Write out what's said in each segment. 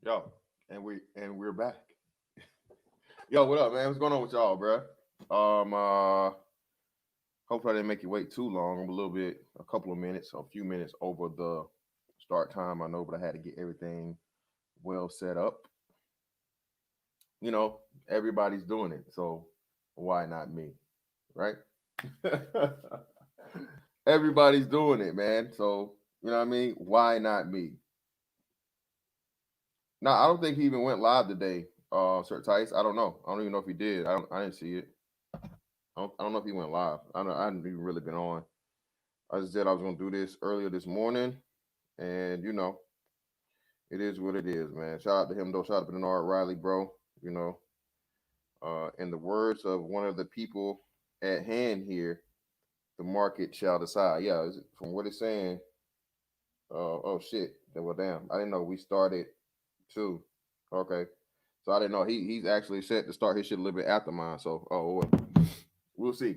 Yo, we're back. Yo, what up, man? What's going on with y'all, bro? Hopefully I didn't make you wait too long. I'm a couple of minutes, a few minutes over the start time. I know, but I had to get everything well set up. You know, everybody's doing it, so why not me, right? Everybody's doing it, man. So you know what I mean? Why not me? Now I don't think he even went live today, Sir Tice. I don't know. I don't even know if he did. I didn't see it. I don't know if he went live. I hadn't even really been on. I just said I was gonna do this earlier this morning, and it is what it is, man. Shout out to him though. Shout out to Bernard Riley, bro. You know, in the words of one of the people at hand here, the market shall decide. Yeah, from what it's saying. Oh shit. Well, damn. I didn't know we started too. Okay. So I didn't know he's actually set to start his shit a little bit after mine. So well, we'll see.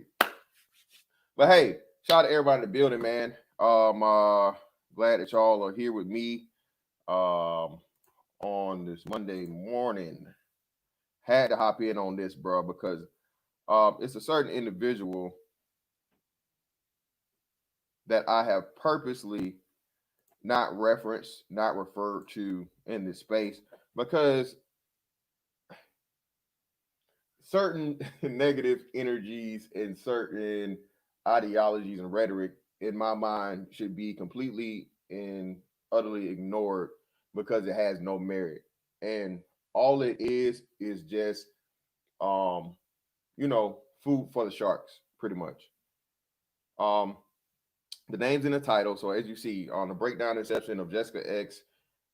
But hey, shout out to everybody in the building, man. Glad that y'all are here with me on this Monday morning. Had to hop in on this, bro, because it's a certain individual that I have purposely not referenced, not referred to in this space because certain negative energies and certain ideologies and rhetoric in my mind should be completely and utterly ignored because it has no merit. And all it is just um, food for the sharks, pretty much. Um, the names in the title. So as you see on the breakdown inception of Jessica X,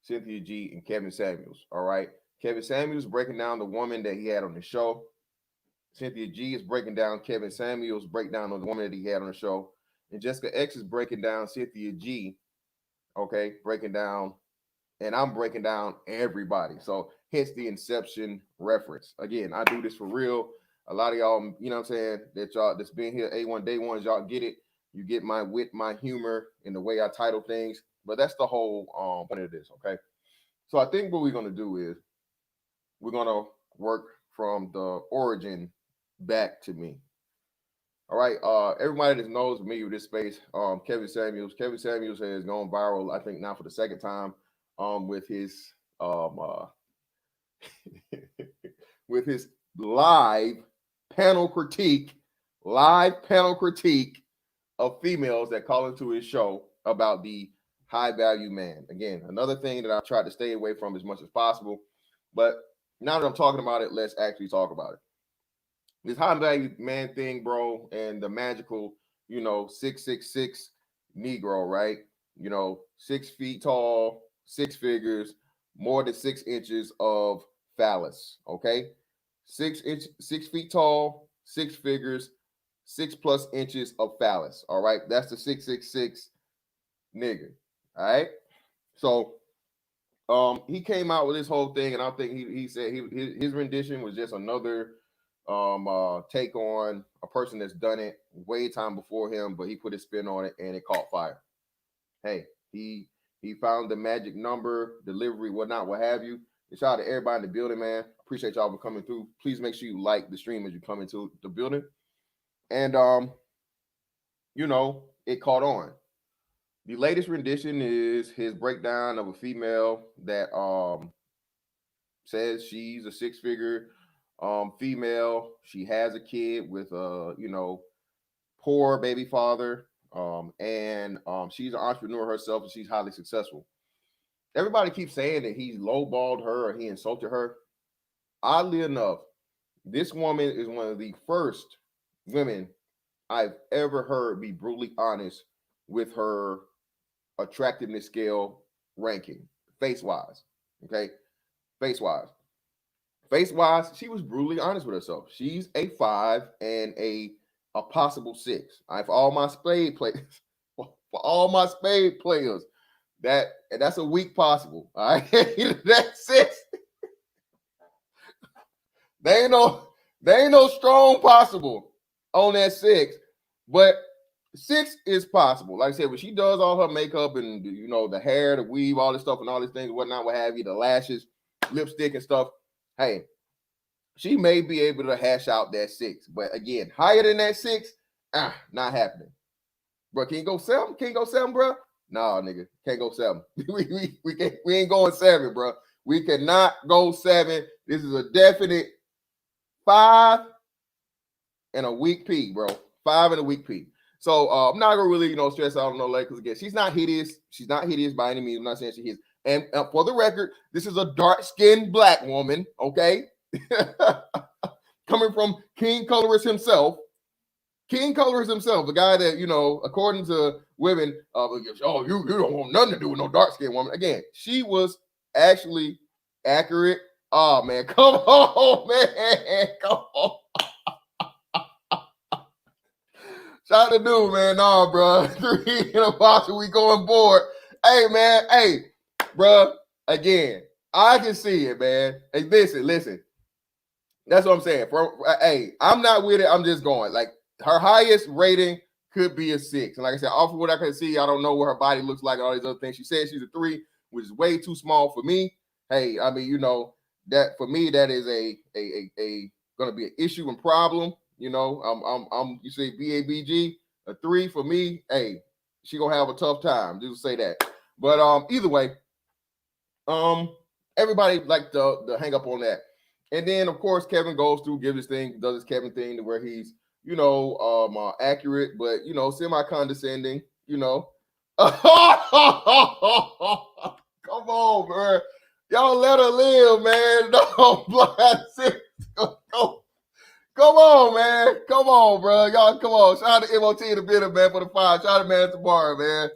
Cynthia G, and Kevin Samuels. All right. Kevin Samuels breaking down the woman that he had on the show. Cynthia G is breaking down Kevin Samuels' breakdown of the woman that he had on the show. And Jessica X is breaking down Cynthia G, okay, breaking down, and I'm breaking down everybody. So hence the Inception reference. Again, I do this for real. A lot of y'all, you know what I'm saying, that y'all that's been here A1 day ones, y'all get it. You get my wit, my humor, and the way I title things. But that's the whole point of this, okay? So I think what we're gonna do is we're gonna work from the origin back to me. All right. Everybody that knows me with this space, Kevin Samuels. Kevin Samuels has gone viral, I think now for the second time, with his with his live panel critique, live panel critique of females that call into his show about the high value man. Again, another thing that I tried to stay away from as much as possible. But now that I'm talking about it, let's actually talk about it. This high value man thing, bro, and the magical, 666 Negro, right? 6 feet tall, six figures, more than 6 inches of phallus. Okay, 6 feet tall, six figures, 6+ inches of phallus. All right, that's the 666 nigga. All right, so he came out with this whole thing, and I think he said his rendition was just another take on a person that's done it way time before him, but he put his spin on it and it caught fire. Hey, he found the magic number, delivery, whatnot, what have you. And shout out to everybody in the building, man. Appreciate y'all for coming through. Please make sure you like the stream as you come into the building. And it caught on. The latest rendition is his breakdown of a female that says she's a six-figure female. She has a kid with a poor baby father, and she's an entrepreneur herself, and she's highly successful. Everybody keeps saying that he lowballed her or he insulted her. Oddly enough, this woman is one of the first women I've ever heard be brutally honest with her attractiveness scale ranking, face wise. Okay, face wise. Face wise, she was brutally honest with herself. She's a five and a possible six. I for all my spade players, for all my spade players, that's a weak possible. All right, that's it. They ain't no strong possible on that six, but six is possible. Like I said, when she does all her makeup and the hair, the weave, all this stuff, and all these things, whatnot, what have you, the lashes. lipstick and stuff, hey, she may be able to hash out that 6. But again, higher than that 6, not happening. Bro, can you go 7? Can you go 7, bro? Nah, nigga, can't go 7. we ain't going 7, bro. We cannot go 7. This is a definite 5 and a weak P, bro. 5 and a weak P. So I'm not gonna really, stress out on no leg because again, she's not hideous. She's not hideous by any means. I'm not saying she is. And for the record, this is a dark-skinned black woman, okay? Coming from King Colorist himself. King Colorist himself, the guy that, according to women, you don't want nothing to do with no dark-skinned woman. Again, she was actually accurate. Oh, man, come on, man. Come on. Shout out to dude, man. Nah, bro. 3 in a box, we going board. Hey, man. Hey, bro. Again, I can see it, man. Hey, listen. That's what I'm saying. Hey, I'm not with it. I'm just going. Like, her highest rating could be a 6. And like I said, off of what I can see, I don't know what her body looks like and all these other things. She said she's a 3, which is way too small for me. Hey, I mean, that for me, that is a gonna be an issue and problem. I'm you say BABG, a 3 for me. Hey, she gonna have a tough time. Just say that. But either way, everybody like to hang up on that. And then of course Kevin goes through, gives his thing, does his Kevin thing to where he's accurate, but semi-condescending. Come on, man. Y'all let her live, man. Don't blind six. Come on, man. Come on, bro. Y'all, come on. Shout out to MOT in the building, man, for the 5. Shout out to man tomorrow, man.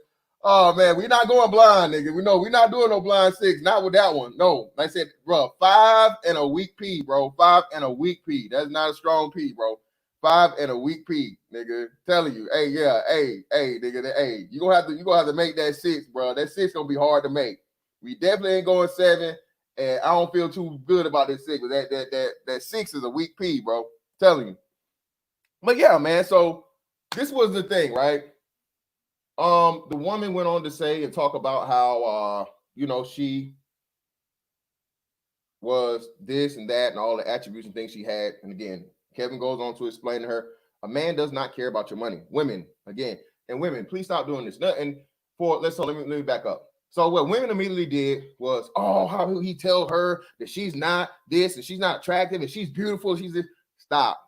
Oh, man, we're not going blind, nigga. We know we're not doing no blind 6. Not with that one. No. Like I said, bro, 5 and a weak P, bro. 5 and a weak P. That's not a strong P, bro. 5 and a weak P, nigga. Telling you. Hey, yeah. Hey, nigga. Hey, you gonna have to make that 6, bro. That 6 gonna be hard to make. We definitely ain't going 7, and I don't feel too good about this 6. But that 6 is a weak P, bro. Telling you. But yeah, man. So this was the thing, right? The woman went on to say and talk about how she was this and that and all the attributes and things she had. And again, Kevin goes on to explain to her, a man does not care about your money. Women, again, and women, please stop doing this. And let me back up. So what women immediately did was, how he tell her that she's not this and she's not attractive and she's beautiful. She's this. Stop.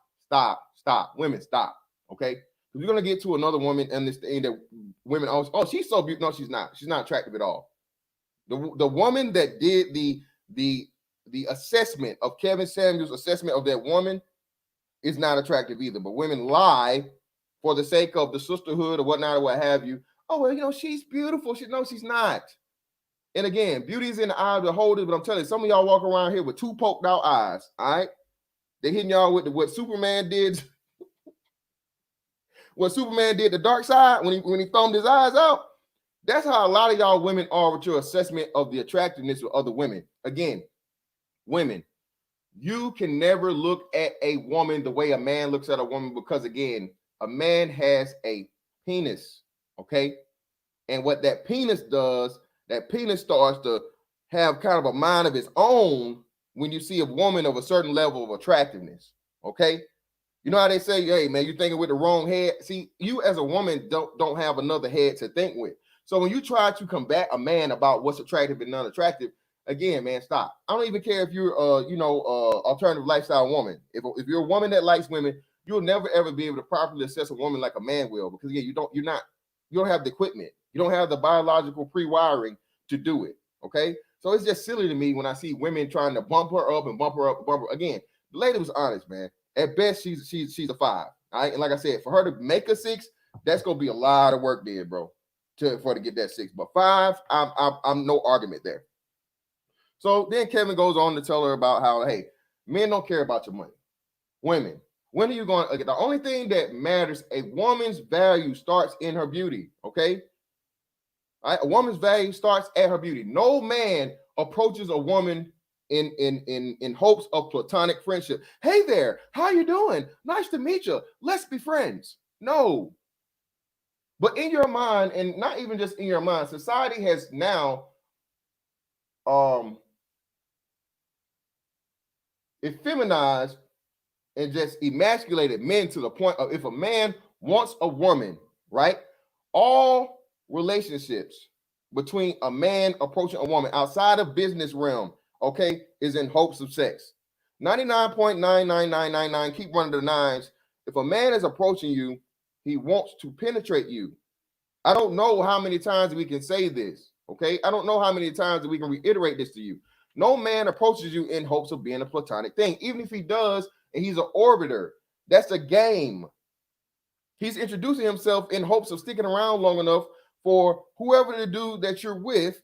Women, stop. Okay. We're gonna get to another woman and this thing that women always, she's so beautiful. No, she's not. She's not attractive at all. The woman that did the assessment of Kevin Samuel's assessment of that woman is not attractive either. But women lie for the sake of the sisterhood or whatnot or what have you. Oh, well, she's beautiful. She's not. And again, beauty is in the eye of the beholder. But I'm telling you, some of y'all walk around here with 2 poked out eyes. All right, they hitting y'all with what Superman did. What Superman did the dark side when he thumbed his eyes out. That's how a lot of y'all women are with your assessment of the attractiveness of other women. Again, women, you can never look at a woman the way a man looks at a woman because, again, a man has a penis, okay? And what that penis does, that penis starts to have kind of a mind of its own when you see a woman of a certain level of attractiveness, okay? You know how they say, hey, man, you're thinking with the wrong head. See, you as a woman don't have another head to think with. So when you try to combat a man about what's attractive and non-attractive, again, man, stop. I don't even care if you're, alternative lifestyle woman. If you're a woman that likes women, you'll never, ever be able to properly assess a woman like a man will. Because, again, you don't have the equipment. You don't have the biological pre-wiring to do it, okay? So it's just silly to me when I see women trying to bump her up. Again, the lady was honest, man. At best, she's a 5. All right, and like I said, for her to make a 6, that's gonna be a lot of work there, bro, for her to get that 6. But 5, I'm no argument there. So then Kevin goes on to tell her about how, hey, men don't care about your money. Women, when are you going? The only thing that matters, a woman's value starts in her beauty. Okay, all right, a woman's value starts at her beauty. No man approaches a woman in hopes of platonic friendship. Hey there, how you doing? Nice to meet you. Let's be friends. No. But in your mind, and not even just in your mind, society has now feminized and just emasculated men to the point of, if a man wants a woman, right? All relationships between a man approaching a woman outside of business realm, okay, is in hopes of sex. 99.99999, keep running the nines. If a man is approaching you, he wants to penetrate you. I don't know how many times we can say this, okay? I don't know how many times we can reiterate this to you. No man approaches you in hopes of being a platonic thing. Even if he does, and he's an orbiter, that's a game. He's introducing himself in hopes of sticking around long enough for whoever the dude that you're with,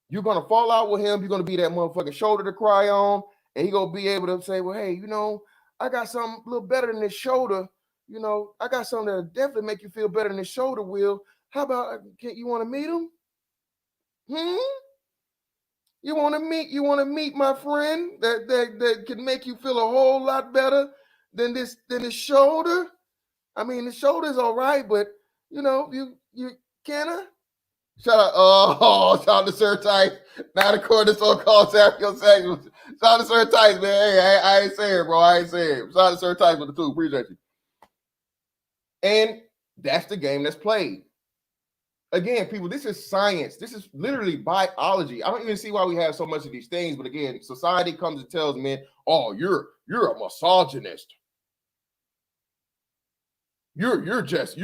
you're going to fall out with him. You're going to be that motherfucking shoulder to cry on. And he's going to be able to say, well, hey, I got something a little better than this shoulder. I got something that'll definitely make you feel better than this shoulder, Will. How about, you want to meet him? You want to meet my friend that can make you feel a whole lot better than this shoulder? I mean, the shoulder's all right, but you can I? Shout out to Sir Tice. Now the court is so-called sapiosexual. Shout out to Sir Tice, man. Hey, I ain't saying it, bro. I ain't saying it. Shout out to Sir Tice with the two. Appreciate you. And that's the game that's played. Again, people, this is science. This is literally biology. I don't even see why we have so much of these things. But again, society comes and tells men, oh, you're a misogynist. You're just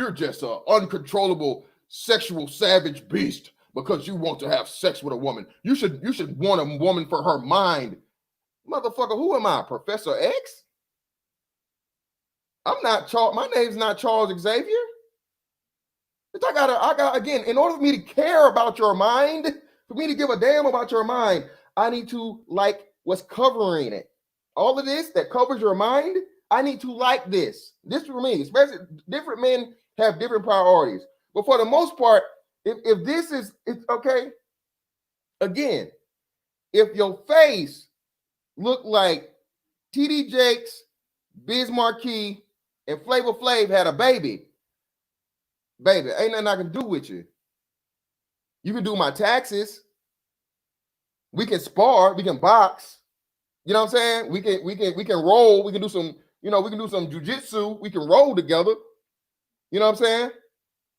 an uncontrollable sexual savage beast because you want to have sex with a woman. You should want a woman for her mind. Motherfucker, who am I? Professor X? I'm not Charles. My name's not Charles Xavier. I got again, in order for me to care about your mind, for me to give a damn about your mind, I need to like what's covering it. All of this that covers your mind, I need to like this. This for me, especially different men have different priorities. But for the most part, if this is, it's okay. Again, if your face looked like TD Jakes, Biz Marquis, and Flavor Flav had a baby, ain't nothing I can do with you. You can do my taxes. We can spar. We can box. You know what I'm saying? We can roll. We can do some. We can do some jujitsu. We can roll together. You know what I'm saying?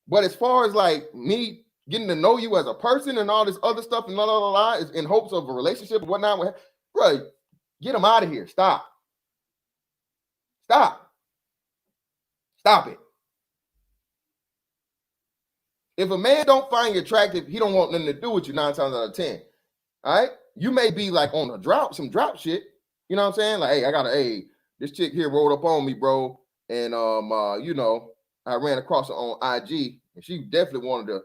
But as far as like me getting to know you as a person and all this other stuff and blah, is in hopes of a relationship and whatnot, bro, get them out of here. Stop it. If a man don't find you attractive, he don't want nothing to do with you 9 times out of 10. All right? You may be like on some drop shit. You know what I'm saying? Like, hey, this chick here rolled up on me, bro. And I ran across her on IG, and she definitely wanted to,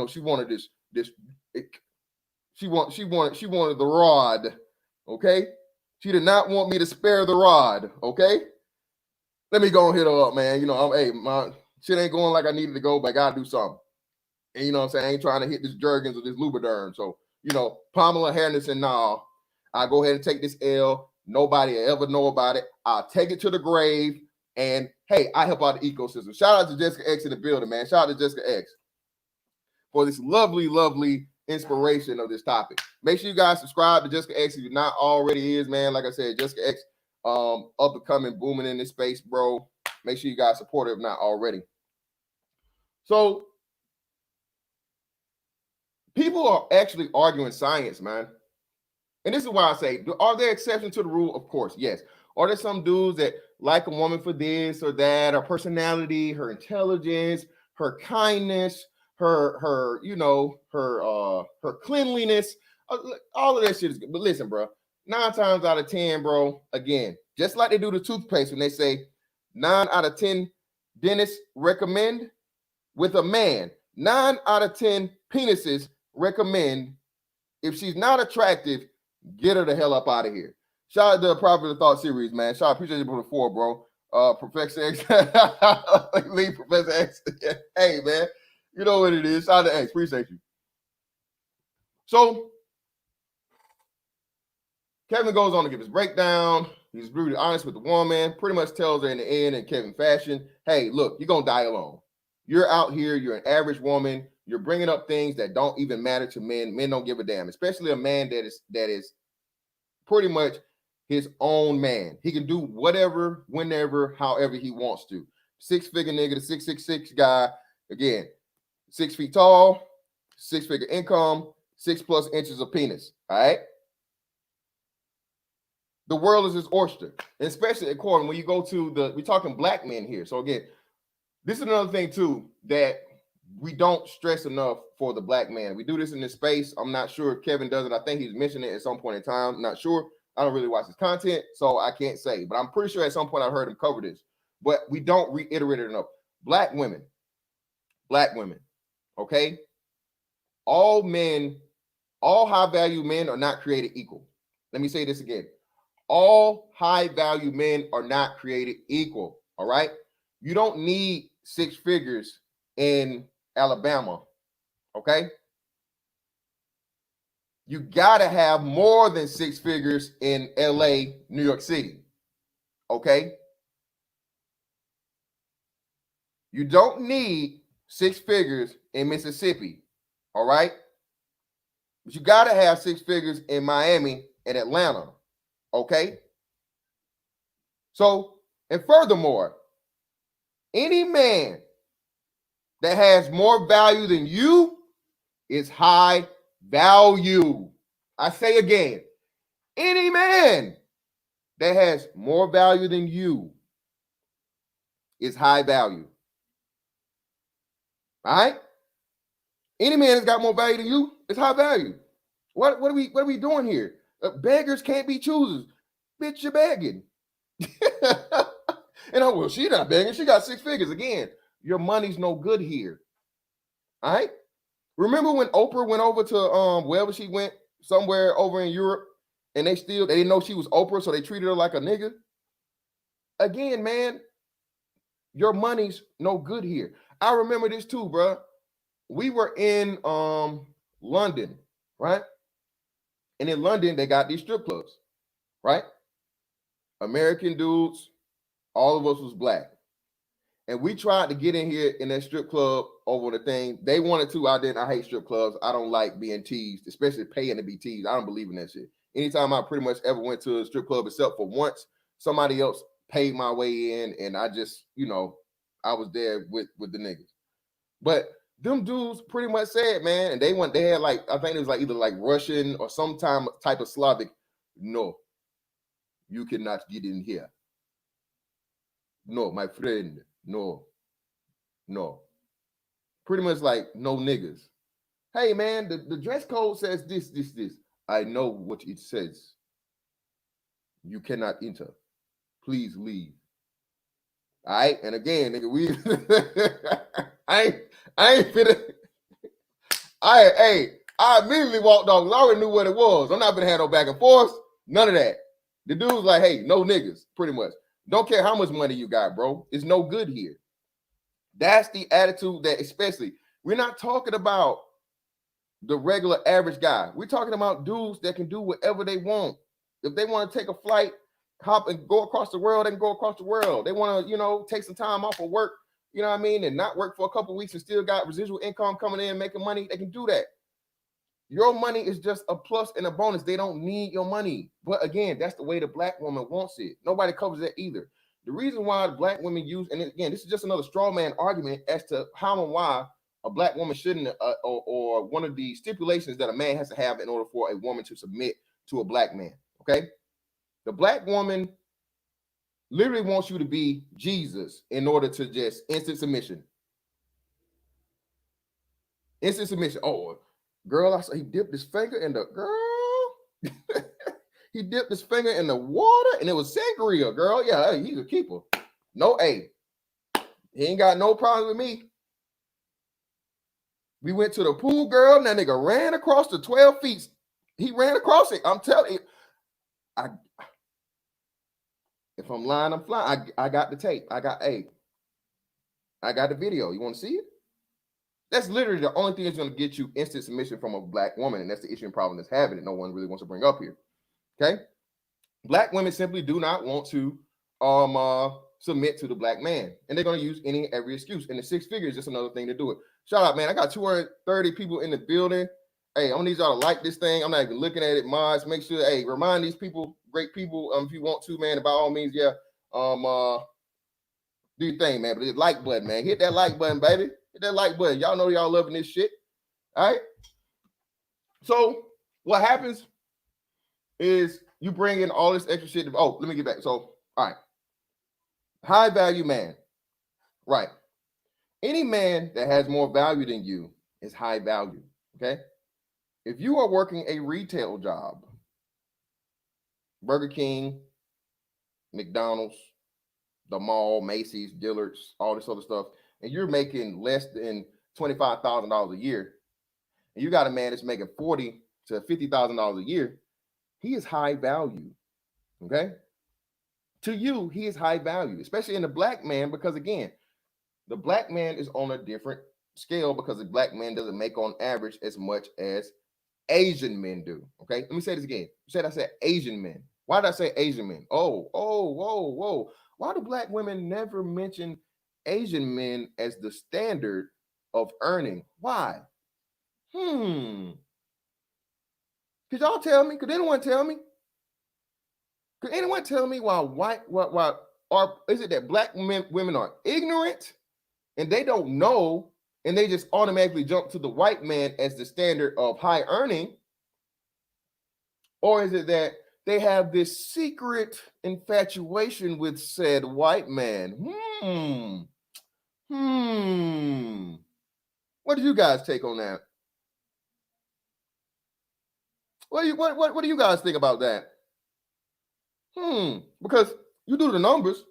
she wanted she wanted the rod. Okay? She did not want me to spare the rod. Okay? Let me go and hit her up, man. My shit ain't going like I needed to go, but I gotta do something. And you know what I'm saying? I ain't trying to hit this Jergens or this Lubriderm. So, Pamela Henderson, nah. I'll go ahead and take this L. Nobody will ever know about it. I'll take it to the grave. And hey, I help out the ecosystem. Shout out to Jessica X in the building, man. Shout out to Jessica X for this lovely, lovely inspiration of this topic. Make sure you guys subscribe to Jessica X if you're not already is, man. Like I said, Jessica X, up and coming, booming in this space, bro. Make sure you guys support her if not already. So people are actually arguing science, man. And this is why I say, are there exceptions to the rule? Of course, yes. Are there some dudes that like a woman for this or that, her personality, her intelligence, her kindness, her cleanliness, all of that shit is good. But listen, bro, 9 times out of 10, bro, again, just like they do the toothpaste when they say 9 out of 10 dentists recommend with a man, 9 out of 10 penises recommend if she's not attractive, get her the hell up out of here. Shout out to the Prophet of Thought series, man. Shout out, appreciate you before, bro. Professor X, lead Professor X. Hey, man, you know what it is. Shout out to X, appreciate you. So Kevin goes on to give his breakdown. He's brutally honest with the woman. Pretty much tells her in the end in Kevin fashion, hey, look, you're gonna die alone. You're out here. You're an average woman. You're bringing up things that don't even matter to men. Men don't give a damn, especially a man that is pretty much his own man. He can do whatever, whenever, however he wants to. 6-figure nigga, the 666 guy, again, 6 feet tall, 6-figure income, 6+ inches of penis. All right. The world is his oyster, and especially according when you go to we're talking black men here. So again, this is another thing too that we don't stress enough for the black man. We do this in this space. I'm not sure if Kevin does it. I think he's mentioned it at some point in time. I'm not sure. I don't really watch his content, so I can't say. But I'm pretty sure at some point I heard him cover this. But we don't reiterate it enough. Black women, okay? All men, all high-value men are not created equal. Let me say this again. All high-value men are not created equal, all right? You don't need 6 figures in Alabama, okay? You got to have more than 6 figures in LA, New York City, okay? You don't need 6 figures in Mississippi, all right? But you got to have 6 figures in Miami and Atlanta, okay? So, and furthermore, any man that has more value than you is high value. I say again, any man that has more value than you is high value. All right? Any man that's got more value than you is high value. What are we doing here? Beggars can't be choosers. Bitch, you're begging. And well, she not begging. She got 6 figures. Again, your money's no good here. All right? Remember when Oprah went over to wherever she went, somewhere over in Europe, and they didn't know she was Oprah, so they treated her like a nigga? Again, man, your money's no good here. I remember this too, bro. We were in London, right? And in London, they got these strip clubs, right? American dudes, all of us was black. And we tried to get in here in that strip club over the thing. They wanted to. I didn't. I hate strip clubs. I don't like being teased, especially paying to be teased. I don't believe in that shit. Anytime I pretty much ever went to a strip club, except for once, somebody else paid my way in, and I just, I was there with the niggas. But them dudes pretty much said, man, and they had like, I think it was like either like Russian or some type of Slavic. No, you cannot get in here. No, my friend. No. Pretty much like no niggas. Hey, man, the dress code says this. I know what it says. You cannot enter. Please leave. All right. And again, nigga, I ain't finna. I immediately walked off. I already knew what it was. I'm not gonna have no back and forth. None of that. The dude was like, hey, no niggas, pretty much. Don't care how much money you got, bro. It's no good here. That's the attitude that, especially, we're not talking about the regular average guy. We're talking about dudes that can do whatever they want. If they want to take a flight, hop and go across the world, they can go across the world. They want to, take some time off of work, you know what I mean, and not work for a couple of weeks and still got residual income coming in, making money. They can do that. Your money is just a plus and a bonus. They don't need your money. But again, that's the way the black woman wants it. Nobody covers that either. The reason why the black women use, and again, this is just another straw man argument as to how and why a black woman shouldn't, or one of the stipulations that a man has to have in order for a woman to submit to a black man, okay? The black woman literally wants you to be Jesus in order to just instant submission. Instant submission. Oh, girl, I saw he dipped his finger in the girl. He dipped his finger in the water and it was sangria, girl. Yeah, hey, he's a keeper. No, hey, he ain't got no problem with me. We went to the pool, girl, and that nigga ran across the 12 feet. He ran across it. I'm telling you. If I'm lying, I'm flying. I got the tape. I got the video. You want to see it? That's literally the only thing that's going to get you instant submission from a black woman, and that's the issue and problem that's having it. No one really wants to bring up here. Okay? Black women simply do not want to submit to the black man, and they're going to use any and every excuse. And the 6 figures is just another thing to do it. Shout out, man. I got 230 people in the building. Hey, I'm going to need y'all to like this thing. I'm not even looking at it, mods. Make sure, hey, remind these people, great people. If you want to, man, by all means, yeah. Do your thing, man. But the like button, man. Hit that like button, baby. Hit that like button. Y'all know y'all loving this shit. All right. So what happens is you bring in all this extra shit. Oh, let me get back. So, all right. High value man. Right. Any man that has more value than you is high value. Okay. If you are working a retail job, Burger King, McDonald's, the mall, Macy's, Dillard's, all this other stuff, and you're making less than $25,000 a year, and you got a man that's making $40,000 to $50,000 a year, he is high value. Okay. To you, he is high value, especially in the black man, because again, the black man is on a different scale because the black man doesn't make on average as much as Asian men do. Okay. Let me say this again. I said Asian men. Why did I say Asian men? Whoa. Why do black women never mention Asian men as the standard of earning? Why? Could y'all tell me? Could anyone tell me? Could anyone tell me why is it that black women are ignorant and they don't know and they just automatically jump to the white man as the standard of high earning? Or is it that they have this secret infatuation with said white man? What do you guys take on that? What do you guys think about that? Because you do the numbers,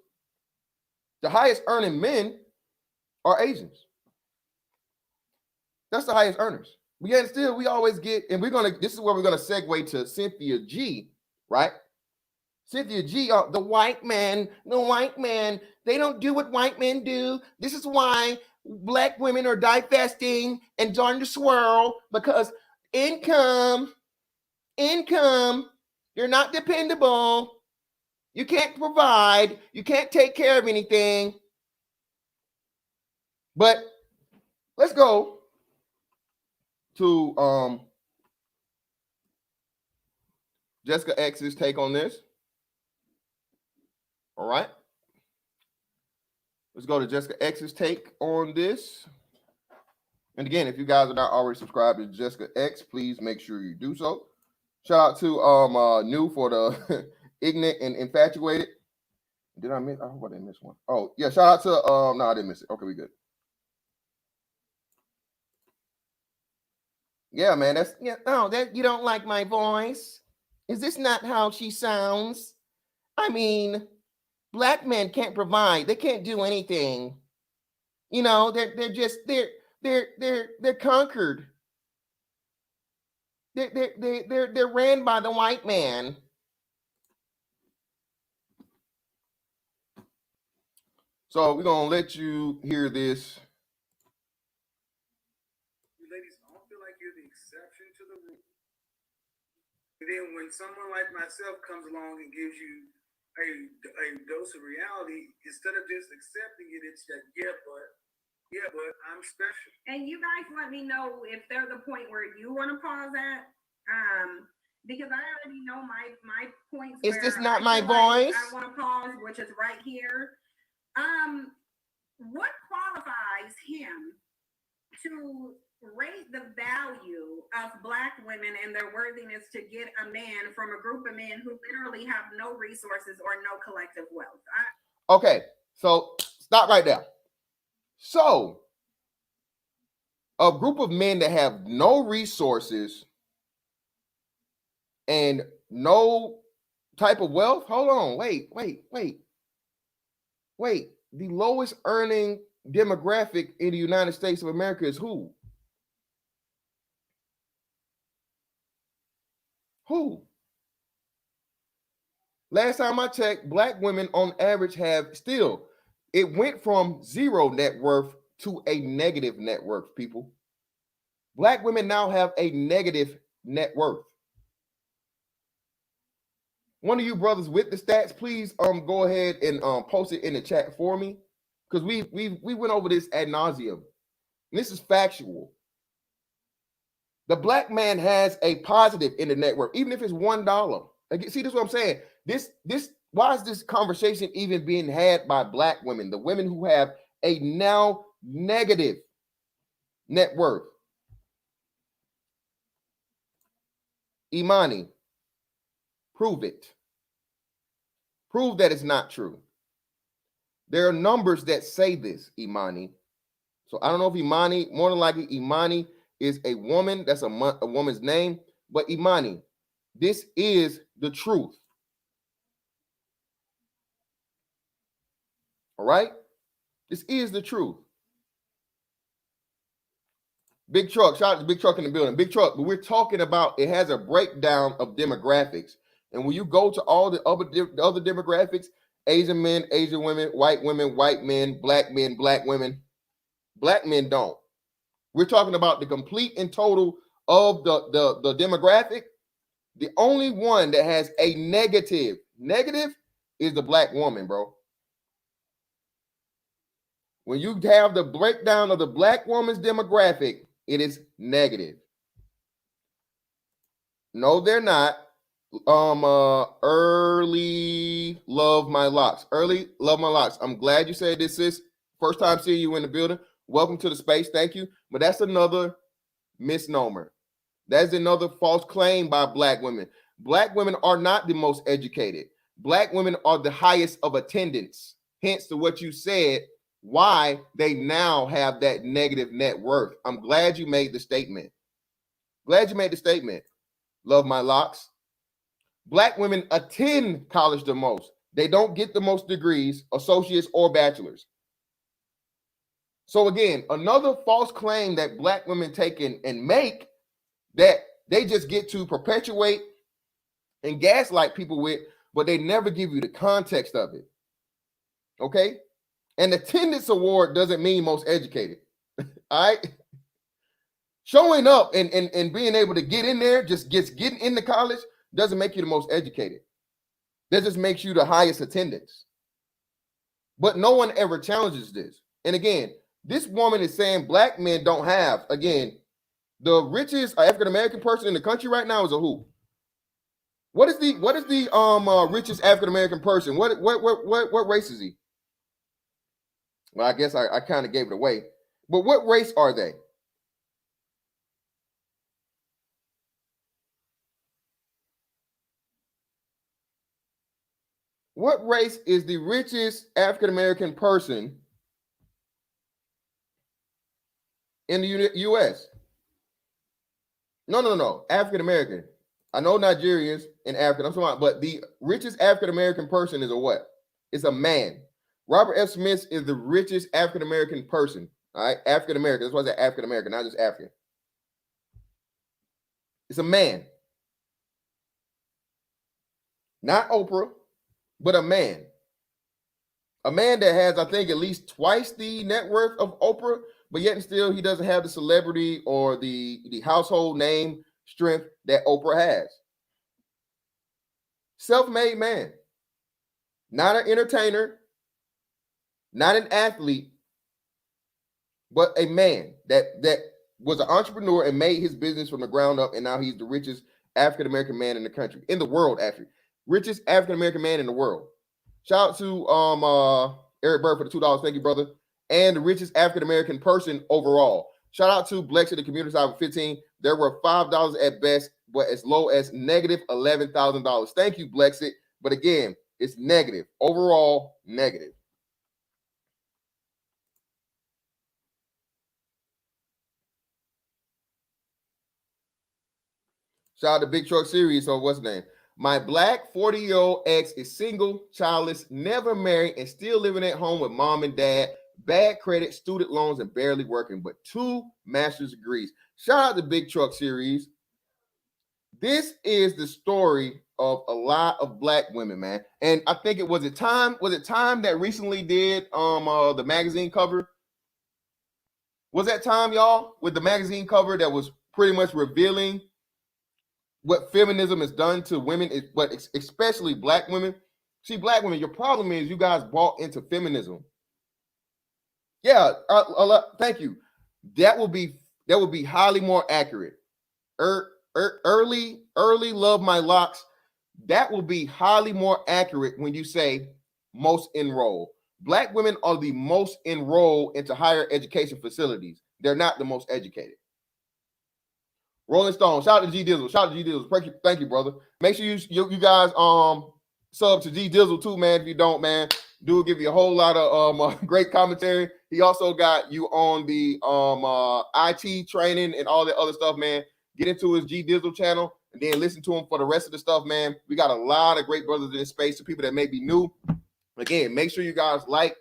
the highest earning men are Asians. That's the highest earners. We always get, and this is where we're gonna segue to Cynthia G, right? Cynthia G, the white man, they don't do what white men do. This is why black women are divesting and joining the swirl, because income, you're not dependable. You can't provide. You can't take care of anything. But let's go to Jessica X's take on this. All right. Let's go to Jessica X's take on this. And again, if you guys are not already subscribed to Jessica X, please make sure you do so. Shout out to New for the ignorant and infatuated. Did I miss? I hope I didn't miss one. Oh, yeah. Shout out to no, I didn't miss it. Okay, we good. Yeah, man. That you don't like my voice? Is this not how she sounds? I mean, black men can't provide. They can't do anything. You know, they're conquered. They're ran by the white man. So we're gonna let you hear this. You ladies all feel like you're the exception to the rule. And then when someone like myself comes along and gives you a dose of reality, instead of just accepting it, it's that yeah, but I'm special. And you guys let me know if there's a point where you want to pause at, because I already know my points. Is this not my voice? I want to pause, which is right here. What qualifies him to rate the value of black women and their worthiness to get a man from a group of men who literally have no resources or no collective wealth? Okay, so stop right there. So a group of men that have no resources and no type of wealth. Hold on, wait. The lowest earning demographic in the United States of America is who? Who? Last time I checked, black women on average it went from zero net worth to a negative net worth, people. Black women now have a negative net worth. One of you brothers with the stats, please go ahead and post it in the chat for me, because we went over this ad nauseum. This is factual. The black man has a positive in the net worth, even if it's $1. Again, see, this is what I'm saying. Why is this conversation even being had by black women, the women who have a now negative net worth? Imani, prove it. Prove that it's not true. There are numbers that say this, Imani. So I don't know if Imani, more than likely, Imani is a woman. That's a woman's name. But Imani, this is the truth. All right? This is the truth. Big Truck, shout out to Big Truck in the building. Big Truck, but we're talking about, it has a breakdown of demographics. And when you go to all the other demographics, Asian men, Asian women, white men, black women, black men don't. We're talking about the complete and total of the demographic. The only one that has a negative is the black woman, bro. When you have the breakdown of the black woman's demographic, it is negative. No, they're not. Early love my locks. Early love my locks. I'm glad you said this, sis. First time seeing you in the building. Welcome to the space. Thank you. But that's another misnomer. That's another false claim by black women. Black women are not the most educated. Black women are the highest of attendance. Hence to what you said, why they now have that negative net worth. I'm glad you made the statement. Glad you made the statement. Love my locks. Black women attend college the most. They don't get the most degrees, associates or bachelors. So again, another false claim that black women take and make that they just get to perpetuate and gaslight people with, but they never give you the context of it. Okay? An attendance award doesn't mean most educated. All right? Showing up and being able to get in there, just getting into college, doesn't make you the most educated. That just makes you the highest attendance. But no one ever challenges this. And again, this woman is saying black men don't have, again, the richest African-American person in the country right now is a who? What is the richest African-American person? What race is he? Well, I guess I kind of gave it away. But what race are they? What race is the richest African-American person in the U.S.? No. African-American. I know Nigerians and African. I'm talking about, but the richest African-American person is a what? It's a man. Robert F. Smith is the richest African-American person. All right, African-American. That's why I said African-American, not just African. It's a man. Not Oprah, but a man. A man that has, I think, at least twice the net worth of Oprah, but yet and still he doesn't have the celebrity or the household name strength that Oprah has. Self-made man. Not an entertainer, not an athlete, but a man that was an entrepreneur and made his business from the ground up, and now he's the richest African-American man in the country, in the world, actually. Richest African-American man in the world. Shout out to Eric Bird for the $2. Thank you, brother. And the richest African-American person overall. Shout out to Blex at the community side of 15. There were $5 at best, but as low as negative $11,000. Thank you, Blexit. But again, it's negative. Overall, negative. Shout out to Big Truck Series. So what's the name? My black 40-year-old ex is single, childless, never married, and still living at home with mom and dad. Bad credit, student loans, and barely working, but 2 master's degrees. Shout out to Big Truck Series. This is the story of a lot of black women, man. And I think it was Time that recently did the magazine cover. Was that Time, y'all, with the magazine cover that was pretty much revealing what feminism has done to women, but especially black women? See, black women, your problem is you guys bought into feminism. Yeah, thank you. That will be highly more accurate. Early love my locks. that will be highly more accurate when you say most enrolled. Black women are the most enrolled into higher education facilities. They're not the most educated. Rolling Stone, shout out to G Dizzle. Shout out to G Dizzle. Thank you, brother. Make sure you guys sub to G Dizzle too, man. If you don't, man, dude give you a whole lot of great commentary. He also got you on the IT training and all that other stuff, man. Get into his G Dizzle channel and then listen to him for the rest of the stuff, man. We got a lot of great brothers in this space. To people that may be new, again, make sure you guys like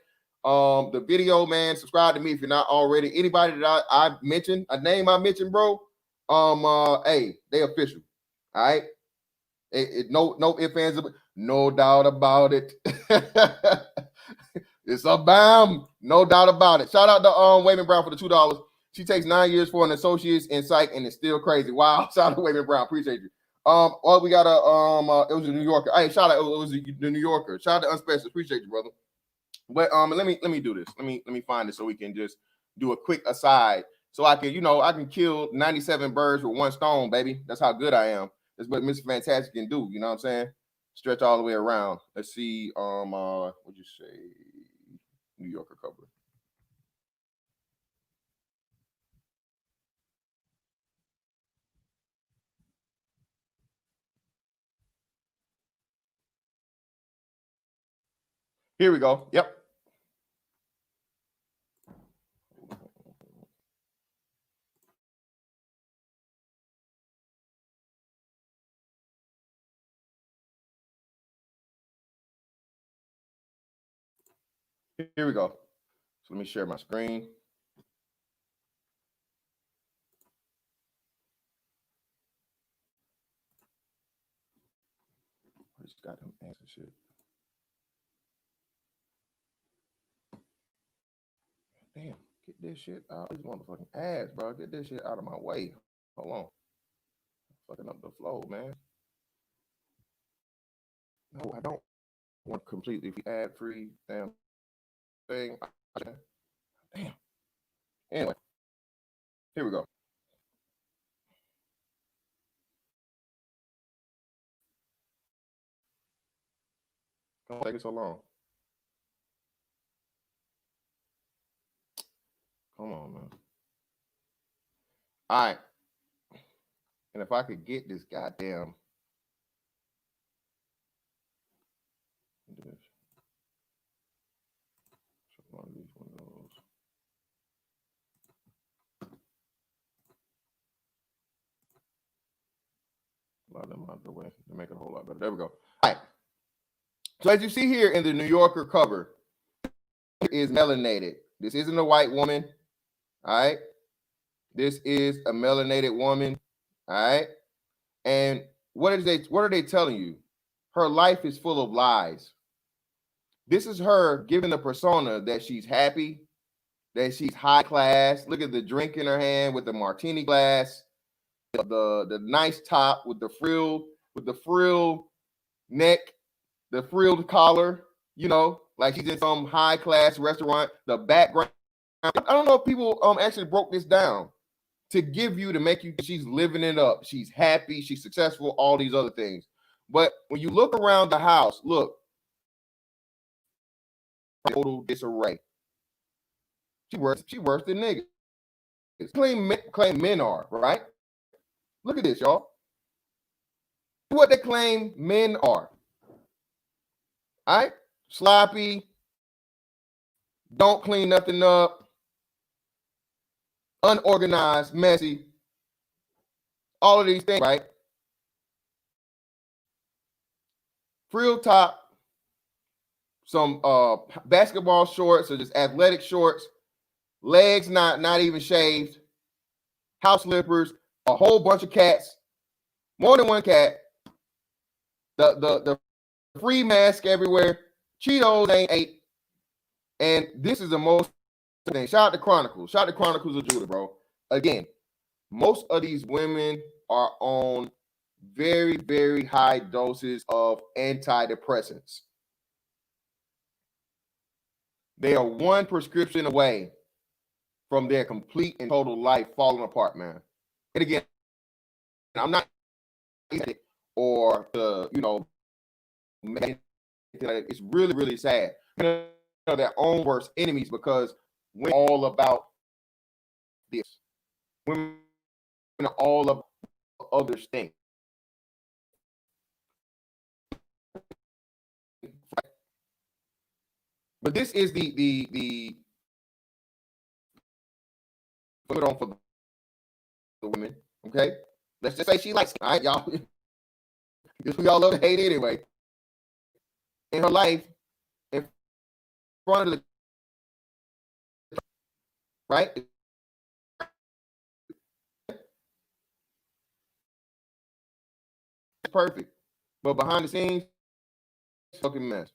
the video, man. Subscribe to me if you're not already. Anybody that I mentioned, a name I mentioned, bro. Hey, they official. All right. No ifs, ands, no doubt about it. It's a bam, no doubt about it. Shout out to Wayman Brown for the $2. She takes 9 years for an associate's in psych, and it's still crazy. Wow, shout out to Wayman Brown, appreciate you. Well, we got a it was a New Yorker. Hey, shout out, it was the New Yorker. Shout out to Unspecial, appreciate you, brother. But let me do this. Let me find it so we can just do a quick aside. So I can kill 97 birds with one stone, baby. That's how good I am. That's what Mr. Fantastic can do. You know what I'm saying? Stretch all the way around. Let's see. What'd you say? New Yorker cover. Here we go. Yep. Here we go. So let me share my screen. I just got him answer shit. Damn, get this shit out of these motherfucking ads, bro. Get this shit out of my way. Hold on. Fucking up the flow, man. No, I don't want completely ad-free damn thing. Damn. Anyway, here we go. Don't take it so long. Come on, man. All right. And if I could get this goddamn one of these windows. A lot of them out the way to make it a whole lot better. There we go. All right. So as you see here in the New Yorker cover, it is melanated. This isn't a white woman. All right. This is a melanated woman. All right. And what are they telling you? Her life is full of lies. This is her giving the persona that she's happy, that she's high class. Look at the drink in her hand with the martini glass, the nice top with the frill neck, the frilled collar, like she's in some high class restaurant. The background, I don't know if people actually broke this down to make you she's living it up. She's happy, she's successful, all these other things. But when you look around the house, look, total disarray. She worse than niggas. Claim men are, right? Look at this, y'all. What they claim men are. All right? Sloppy, don't clean nothing up, unorganized, messy, all of these things, right? Frill top, some basketball shorts or just athletic shorts, legs not even shaved, house slippers, a whole bunch of cats, more than one cat, the free mask everywhere, Cheetos ain't ate, and this is the most thing. Shout out to Chronicles. Shout out to Chronicles of Judah, bro. Again, most of these women are on very, very high doses of antidepressants. They are one prescription away from their complete and total life falling apart, man. And again, I'm not or It's really, really sad. You know, their own worst enemies because we're all about this. Women are all about other things. But this is the put on for the women. Okay, let's just say she likes it. All right, y'all. Because we all love to hate anyway. In her life, in front of the right, it's perfect, but behind the scenes, fucking mess.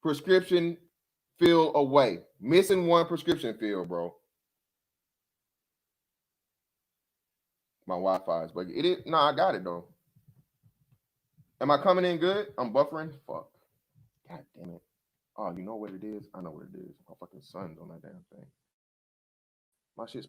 Prescription fill away. Missing one prescription fill, bro. My Wi-Fi is bugging. It is. No, I got it though. Am I coming in good? I'm buffering. Fuck. God damn it. Oh, you know what it is? I know what it is. My fucking son's on that damn thing. My shit's.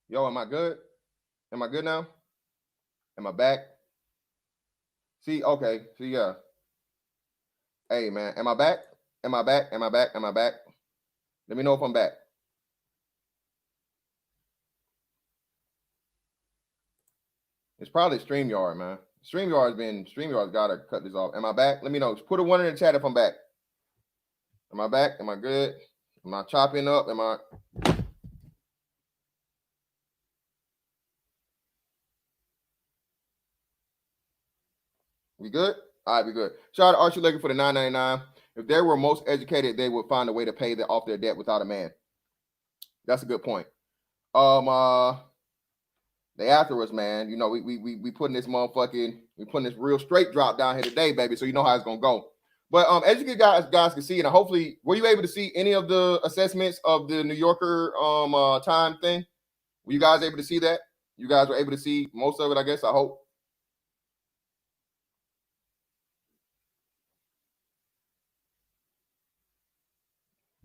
Yo, am I good? Am I good now? Am I back? See, okay. See, yeah. Hey, man, am I back? Am I back? Am I back? Am I back? Let me know if I'm back. It's probably StreamYard, man. StreamYard's gotta cut this off. Am I back? Let me know. Put a one in the chat if I'm back. Am I back? Am I good? Am I chopping up? Am I? We good? All right, we good. Shout out to Archie Legger for the $9.99. If they were most educated, they would find a way to pay off their debt without a man. That's a good point. They after us, man. You know, we putting this real straight drop down here today, baby. So you know how it's gonna go. But as you guys can see, and hopefully, were you able to see any of the assessments of the New Yorker time thing? Were you guys able to see that? You guys were able to see most of it, I guess. I hope.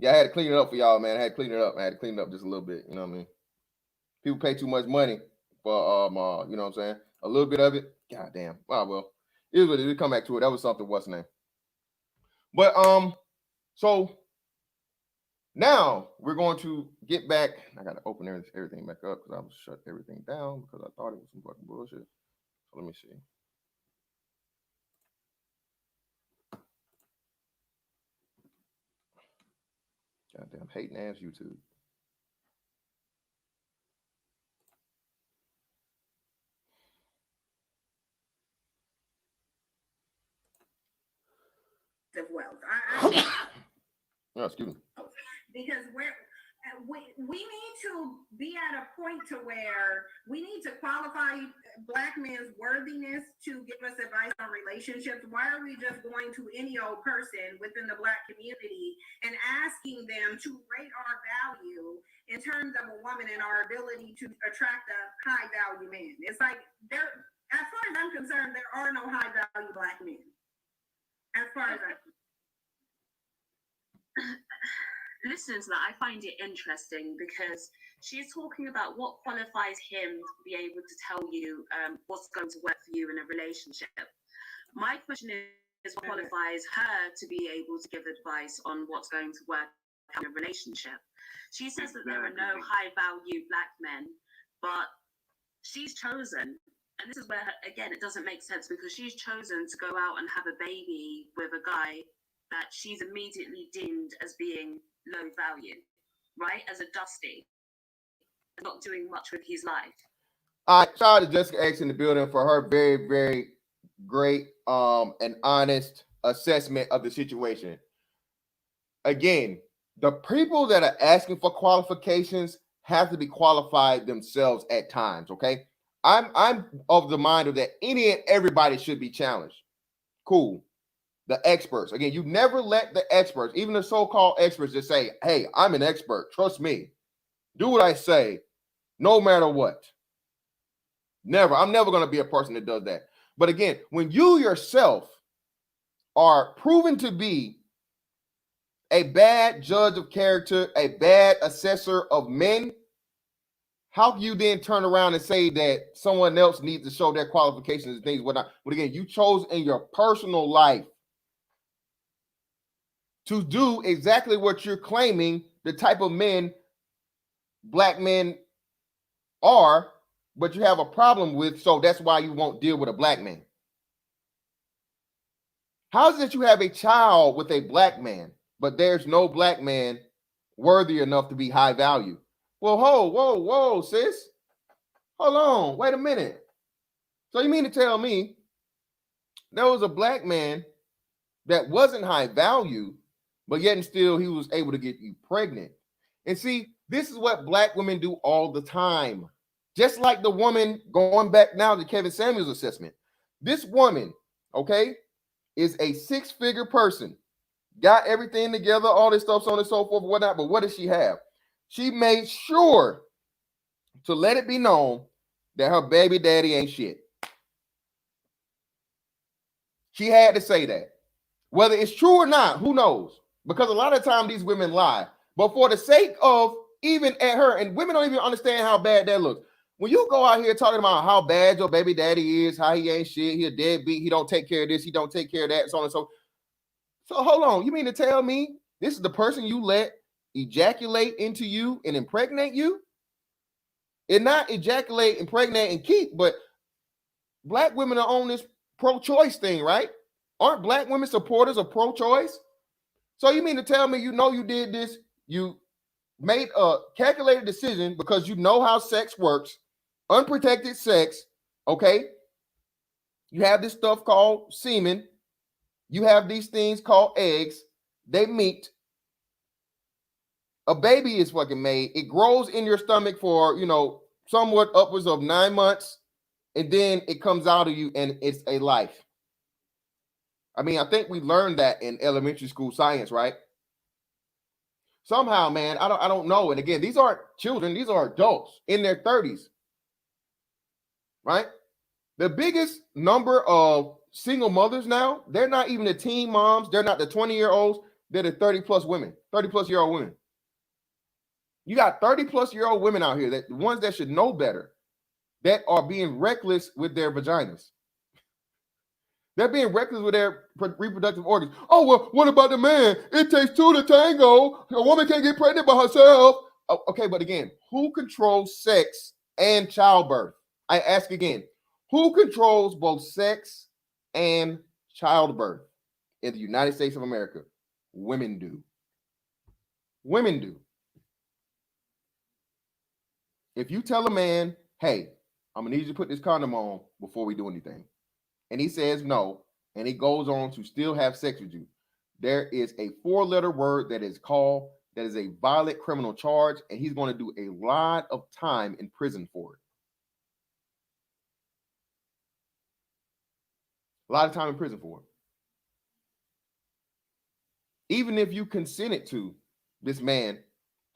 Yeah, I had to clean it up for y'all, man. I had to clean it up just a little bit. You know what I mean? People pay too much money for you know what I'm saying? A little bit of it. God damn. Oh, well, it is what it is. We come back to it. That was something. What's the name? But so now we're going to get back. I gotta open everything back up because I was shut everything down because I thought it was some fucking bullshit. So let me see. Goddamn hating ass YouTube. Of wealth. Oh, excuse me. Because we need to be at a point to where we need to qualify Black men's worthiness to give us advice on relationships. Why are we just going to any old person within the Black community and asking them to rate our value in terms of a woman and our ability to attract a high value man. It's like there, as far as I'm concerned, there are no high value black men. As far as I'm listening to that, I find it interesting because she's talking about what qualifies him to be able to tell you what's going to work for you in a relationship. My question is what qualifies her to be able to give advice on what's going to work in a relationship. She says that there are no high value black men, but she's chosen, and this is where, again, it doesn't make sense, because she's chosen to go out and have a baby with a guy that she's immediately deemed as being low value, right? As a dusty, not doing much with his life. All right, shout out to Jessica X in the building for her very, very great and honest assessment of the situation. Again, the people that are asking for qualifications have to be qualified themselves at times, okay? I'm of the mind of that any and everybody should be challenged. Cool. The experts. Again, you never let the experts, even the so-called experts, just say, hey, I'm an expert. Trust me. Do what I say, no matter what. Never. I'm never going to be a person that does that. But again, when you yourself are proven to be a bad judge of character, a bad assessor of men, how can you then turn around and say that someone else needs to show their qualifications and things, whatnot? But again, you chose in your personal life to do exactly what you're claiming the type of men black men are, but you have a problem with, so that's why you won't deal with a black man. How is it that you have a child with a black man, but there's no black man worthy enough to be high value? Well, whoa, sis. Hold on, wait a minute. So you mean to tell me there was a black man that wasn't high value, but yet and still he was able to get you pregnant? And see, this is what black women do all the time. Just like the woman, going back now to Kevin Samuels' assessment. This woman, okay, is a six-figure person, got everything together, all this stuff, so on and so forth, whatnot. But what does she have? She made sure to let it be known that her baby daddy ain't shit. She had to say that. Whether it's true or not, who knows? Because a lot of times these women lie. But for the sake of even at her, and women don't even understand how bad that looks. When you go out here talking about how bad your baby daddy is, how he ain't shit, he a deadbeat, he don't take care of this, he don't take care of that, so on and so. So hold on, you mean to tell me this is the person you let ejaculate into you and impregnate you? And not ejaculate, impregnate, and keep, but black women are on this pro-choice thing, right? Aren't black women supporters of pro-choice? So you mean to tell me you know you did this, you made a calculated decision because you know how sex works, unprotected sex, okay? You have this stuff called semen. You have these things called eggs. They meet. A baby is fucking made. It grows in your stomach for, somewhat upwards of 9 months, and then it comes out of you and it's a life. I mean, I think we learned that in elementary school science, right? Somehow, man, I don't know. And again, these aren't children, these are adults in their 30s. Right? The biggest number of single mothers now, they're not even the teen moms, they're not the 20-year-olds, they're the 30-plus women, 30-plus-year-old women. You got 30-plus-year-old women out here, that the ones that should know better, that are being reckless with their vaginas. They're being reckless with their reproductive organs. Oh, well, what about the man? It takes two to tango. A woman can't get pregnant by herself. Oh, okay, but again, who controls sex and childbirth? I ask again, who controls both sex and childbirth in the United States of America? Women do. Women do. If you tell a man, hey, I'm going to need you to put this condom on before we do anything, and he says no, and he goes on to still have sex with you, there is a 4-letter word that is a violent criminal charge, and he's going to do a lot of time in prison for it. A lot of time in prison for it. Even if you consented to this man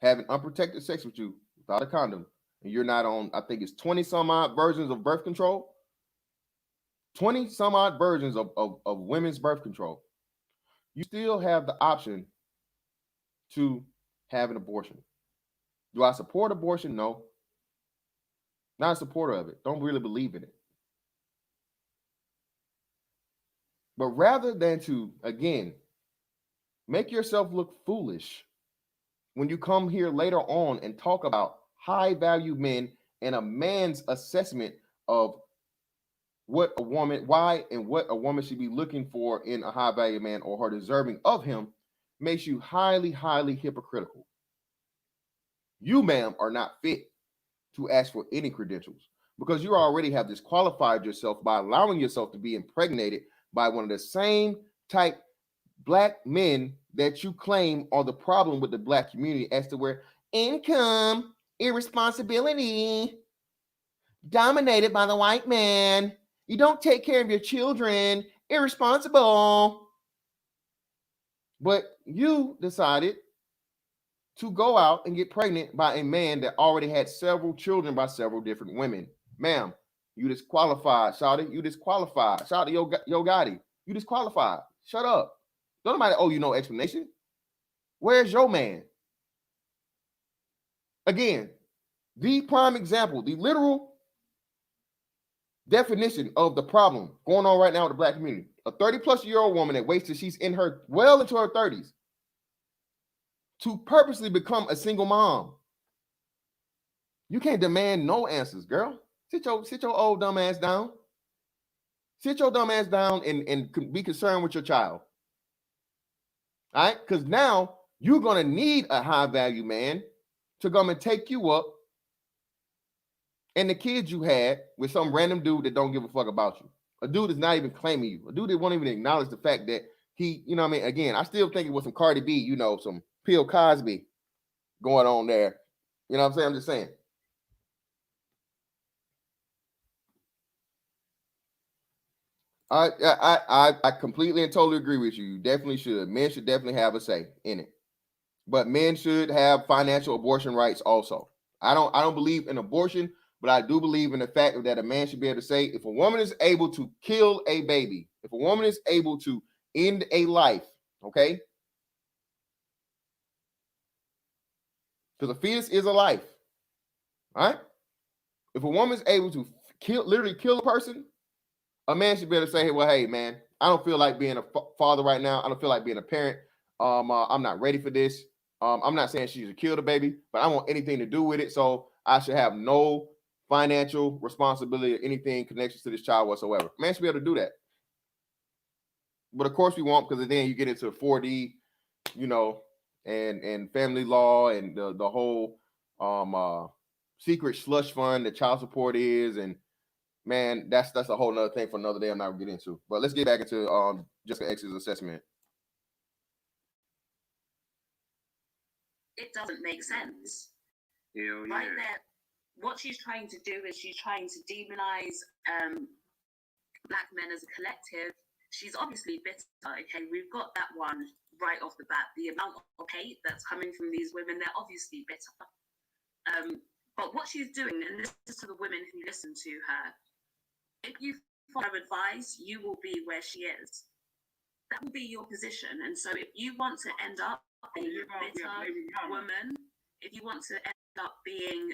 having unprotected sex with you without a condom, and you're not on, I think it's 20 some odd versions of birth control, 20 some odd versions of women's birth control, you still have the option to have an abortion. Do I support abortion? No. Not a supporter of it. Don't really believe in it. But rather than to, again, make yourself look foolish when you come here later on and talk about high value men and a man's assessment of what a woman, why and what a woman should be looking for in a high value man or her deserving of him, makes you highly, highly hypocritical. You, ma'am, are not fit to ask for any credentials because you already have disqualified yourself by allowing yourself to be impregnated by one of the same type black men that you claim are the problem with the black community as to where income, irresponsibility, dominated by the white man. You don't take care of your children, irresponsible. But you decided to go out and get pregnant by a man that already had several children by several different women. Ma'am, you disqualified. Shawty, you disqualified. Shawty, Yo Gotti, you disqualified. Shut up. Don't nobody owe you no explanation. Where's your man? Again, the prime example, the literal definition of the problem going on right now with the black community. A 30-plus-year-old woman that waits till she's in her, well into her 30s, to purposely become a single mom. You can't demand no answers, girl. Sit your old dumb ass down. Sit your dumb ass down and be concerned with your child. All right? Because now you're going to need a high value man to come and take you up and the kids you had with some random dude that don't give a fuck about you. A dude that's not even claiming you. A dude that won't even acknowledge the fact that he, you know what I mean? Again, I still think it was some Cardi B, you know, some Bill Cosby going on there. You know what I'm saying? I'm just saying. I completely and totally agree with you. You definitely should. Men should definitely have a say in it. But men should have financial abortion rights also. I don't believe in abortion, but I do believe in the fact that a man should be able to say, if a woman is able to kill a baby, if a woman is able to end a life, okay? Because a fetus is a life, all right? If a woman is able to literally kill a person, a man should be able to say, hey, well, hey, man, I don't feel like being a father right now. I don't feel like being a parent. I'm not ready for this. I'm not saying she should kill the baby, but I don't want anything to do with it. So I should have no financial responsibility or anything connections to this child whatsoever. Man should be able to do that. But of course we won't, because then you get into 4D, you know, and family law and the whole secret slush fund that child support is, and man, that's a whole nother thing for another day I'm not gonna get into. But let's get back into Jessica X's assessment. It doesn't make sense. Hell yeah. Right there, what she's trying to do is she's trying to demonize black men as a collective. She's obviously bitter. Okay, we've got that one right off the bat. The amount of hate that's coming from these women, they're obviously bitter. But what she's doing, and this is to the women who listen to her, if you follow her advice, you will be where she is. That will be your position. And so if you want to end up being a bitter woman, if you want to end up being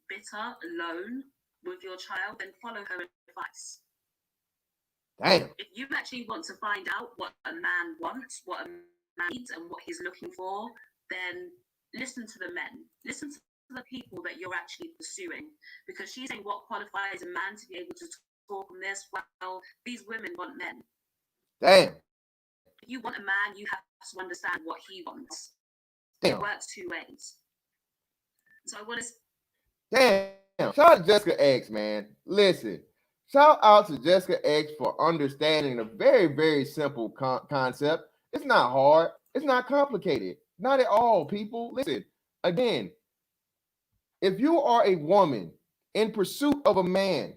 bitter, alone with your child, then follow her advice. Damn. If you actually want to find out what a man wants, what a man needs, and what he's looking for, then listen to the men. Listen to the people that you're actually pursuing. Because she's saying what qualifies a man to be able to talk on this. Well, these women want men. Damn. If you want a man, you have to understand what he wants. Damn. It works two ways. So I want to... Damn. Shout out to Jessica X, man. Listen. Shout out to Jessica X for understanding a very, very simple concept. It's not hard. It's not complicated. Not at all, people. Listen, again, if you are a woman in pursuit of a man,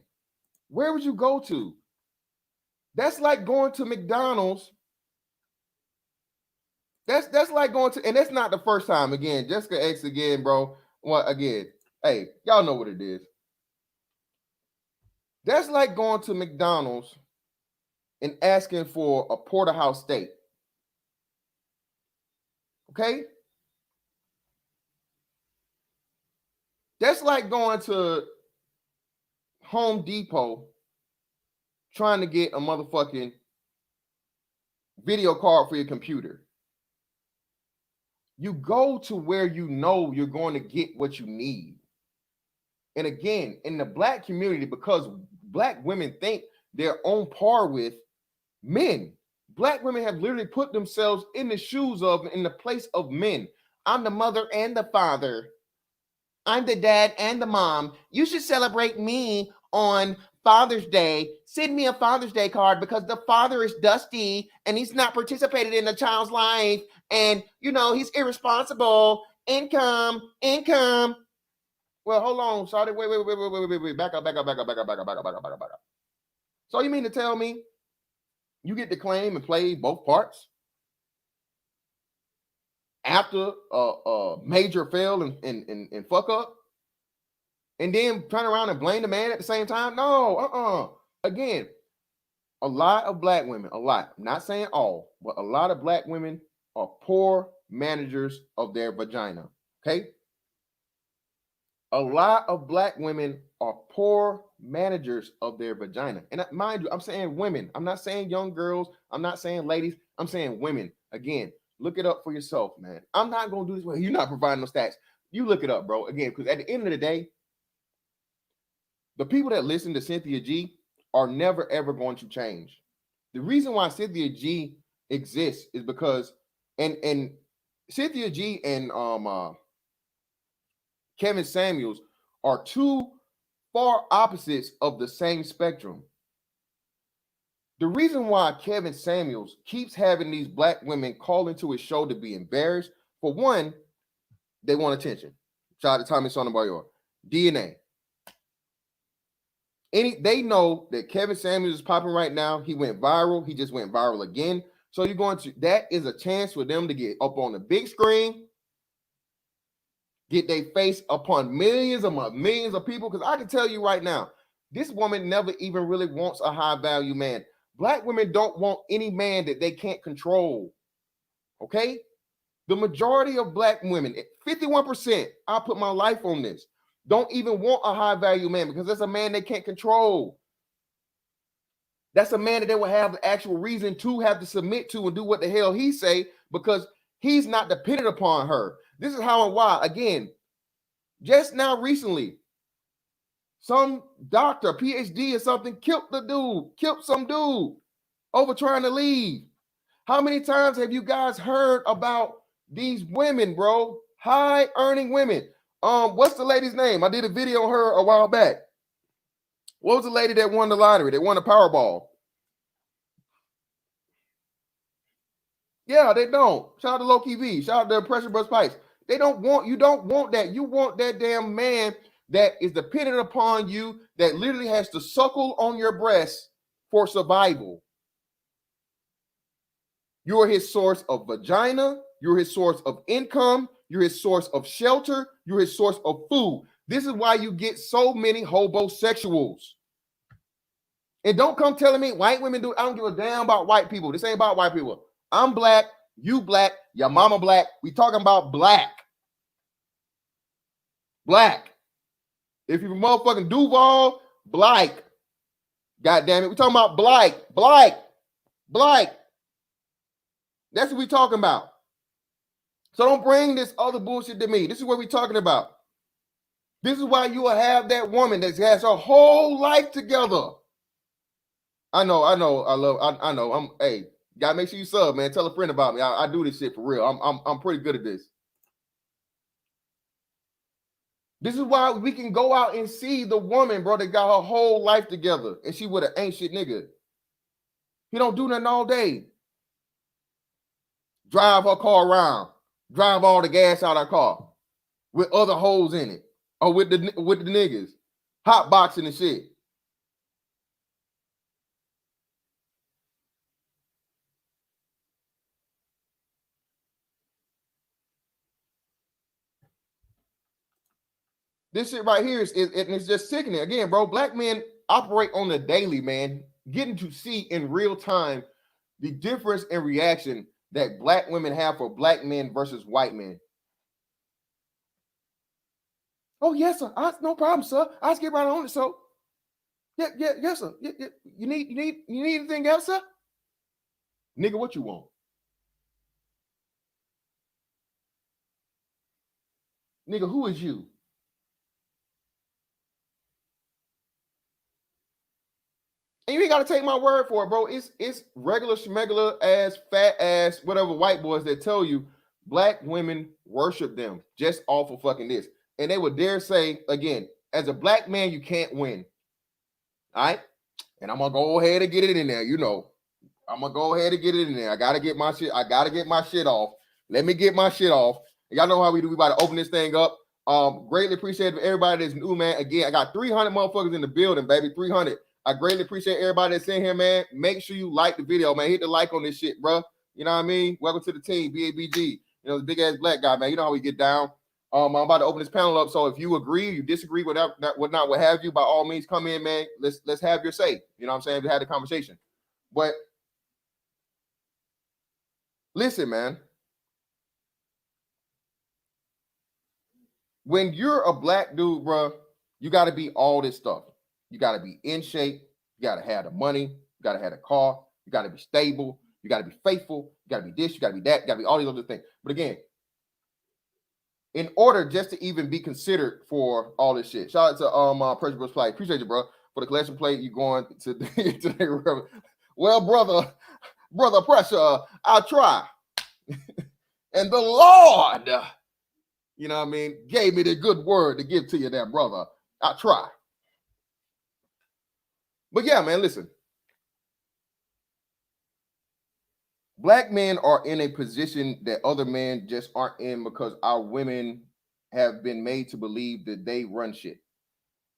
where would you go to? That's like going to McDonald's. That's like going to, and that's not the first time. Again, Jessica X again, bro. What again? Hey, y'all know what it is. That's like going to McDonald's and asking for a porterhouse steak. Okay? That's like going to Home Depot trying to get a motherfucking video card for your computer. You go to where you know you're going to get what you need. And again, in the black community, because black women think they're on par with men, black women have literally put themselves in the shoes of, in the place of men. I'm the mother and the father. I'm the dad and the mom. You should celebrate me on Father's Day. Send me a Father's Day card because the father is dusty and he's not participated in the child's life. And, you know, he's irresponsible. Income. Well, hold on. Sorry. Wait. Back up. So you mean to tell me you get to claim and play both parts after a major fail and fuck up, and then turn around and blame the man at the same time? No, Again, a lot of black women, I'm not saying all, but a lot of black women are poor managers of their vagina. Okay? A lot of black women are poor managers of their vagina. And mind you, I'm saying women. I'm not saying young girls. I'm not saying ladies. I'm saying women. Again, look it up for yourself, man. I'm not going to do this. Well, you're not providing no stats. You look it up, bro. Again, because at the end of the day, the people that listen to Cynthia G are never, ever going to change. The reason why Cynthia G exists is because, and Cynthia G and Kevin Samuels are two far opposites of the same spectrum. The reason why Kevin Samuels keeps having these black women call into his show to be embarrassed, for one, they want attention. Shout out to Tommy Sotomayor. DNA. They know that Kevin Samuels is popping right now. He went viral. He just went viral again. So you're going to, that is a chance for them to get up on the big screen, get their face upon millions of people. Because I can tell you right now, this woman never even really wants a high value man. Black women don't want any man that they can't control. Okay? The majority of black women, 51%, I put my life on this, don't even want a high value man because that's a man they can't control. That's a man that they will have the actual reason to have to submit to and do what the hell he say because he's not dependent upon her. This is how and why. Again, just now recently, some doctor, PhD or something, killed some dude over trying to leave. How many times have you guys heard about these women, bro? High earning women. What's the lady's name? I did a video on her a while back. What was the lady that won the lottery? That won the Powerball? Yeah, they don't. Shout out to Low Key V. Shout out to Pressure Bus Pipes. You don't want that. You want that damn man that is dependent upon you, that literally has to suckle on your breast for survival. You're his source of vagina. You're his source of income. You're his source of shelter. You're his source of food. This is why you get so many homosexuals. And don't come telling me white women do. I don't give a damn about white people. This ain't about white people. I'm black. You black. Your mama black. We talking about black. Black. If you're motherfucking Duval, black. God damn it. We talking about black. That's what we talking about. So don't bring this other bullshit to me. This is what we talking about. This is why you will have that woman that has her whole life together. I know. Hey, gotta make sure you sub, man. Tell a friend about me. I do this shit for real. I'm pretty good at this. This is why we can go out and see the woman, bro, that got her whole life together, and she with an ain't shit nigga. He don't do nothing all day. Drive her car around. Drive all the gas out of her car with other hoes in it, or with the niggas, hot boxing and shit. This shit right here it's just sickening. Again, bro, black men operate on the daily, man, getting to see in real time the difference in reaction that black women have for black men versus white men. Oh, yes, sir. No problem, sir. I'll get right on it, so. Yeah, yes, sir. Yeah. You need anything else, sir? Nigga, what you want? Nigga, who is you? And you ain't gotta take my word for it, bro. It's regular schmegular ass, fat ass, whatever white boys that tell you black women worship them just off of fucking this. And they would dare say, again, as a black man, you can't win. All right? And I'm gonna go ahead and get it in there. You know, I'm gonna go ahead and get it in there. I gotta get my shit off. Let me get my shit off. Y'all know how we do. We about to open this thing up. Greatly appreciate everybody that's new, man. Again, I got 300 motherfuckers in the building, baby. 300. I greatly appreciate everybody that's in here, man. Make sure you like the video, man. Hit the like on this shit, bro. You know what I mean? Welcome to the team, BABG. You know, the big ass black guy, man. You know how we get down. I'm about to open this panel up. So if you agree, you disagree, whatever, whatnot, what have you, by all means, come in, man. Let's have your say. You know what I'm saying? We had the conversation. But listen, man. When you're a black dude, bro, you got to be all this stuff. You got to be in shape. You got to have the money. You got to have the car. You got to be stable. You got to be faithful. You got to be this. You got to be that. You got to be all these other things. But again, in order just to even be considered for all this shit, shout out to Pressure Bros Play. Appreciate you, bro, for the collection plate. You going to today? Well, brother Pressure, I'll try. And the Lord, you know what I mean, gave me the good word to give to you there, brother. I'll try. But yeah, man, listen. Black men are in a position that other men just aren't in because our women have been made to believe that they run shit.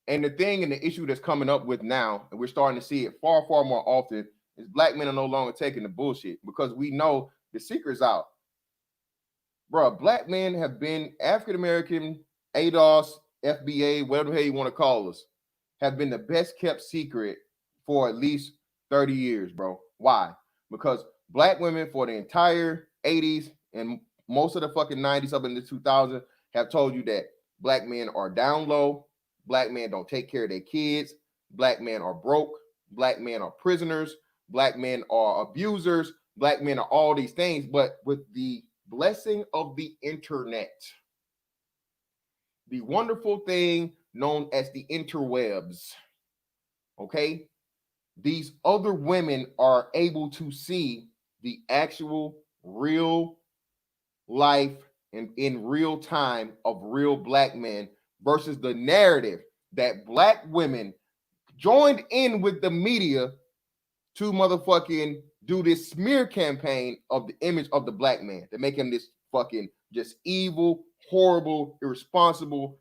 And the thing and the issue that's coming up with now, and we're starting to see it far, far more often, is black men are no longer taking the bullshit because we know the secret's out. Bro, black men have been African-American, ADOS, FBA, whatever the hell you want to call us, have been the best kept secret for at least 30 years, bro. Why? Because black women for the entire 80s and most of the fucking 90s up in the 2000s have told you that black men are down low, black men don't take care of their kids, black men are broke, black men are prisoners, black men are abusers, black men are all these things. But with the blessing of the internet, the wonderful thing known as the interwebs, okay, these other women are able to see the actual real life and in real time of real black men versus the narrative that black women joined in with the media to motherfucking do this smear campaign of the image of the black man to make him this fucking just evil, horrible, irresponsible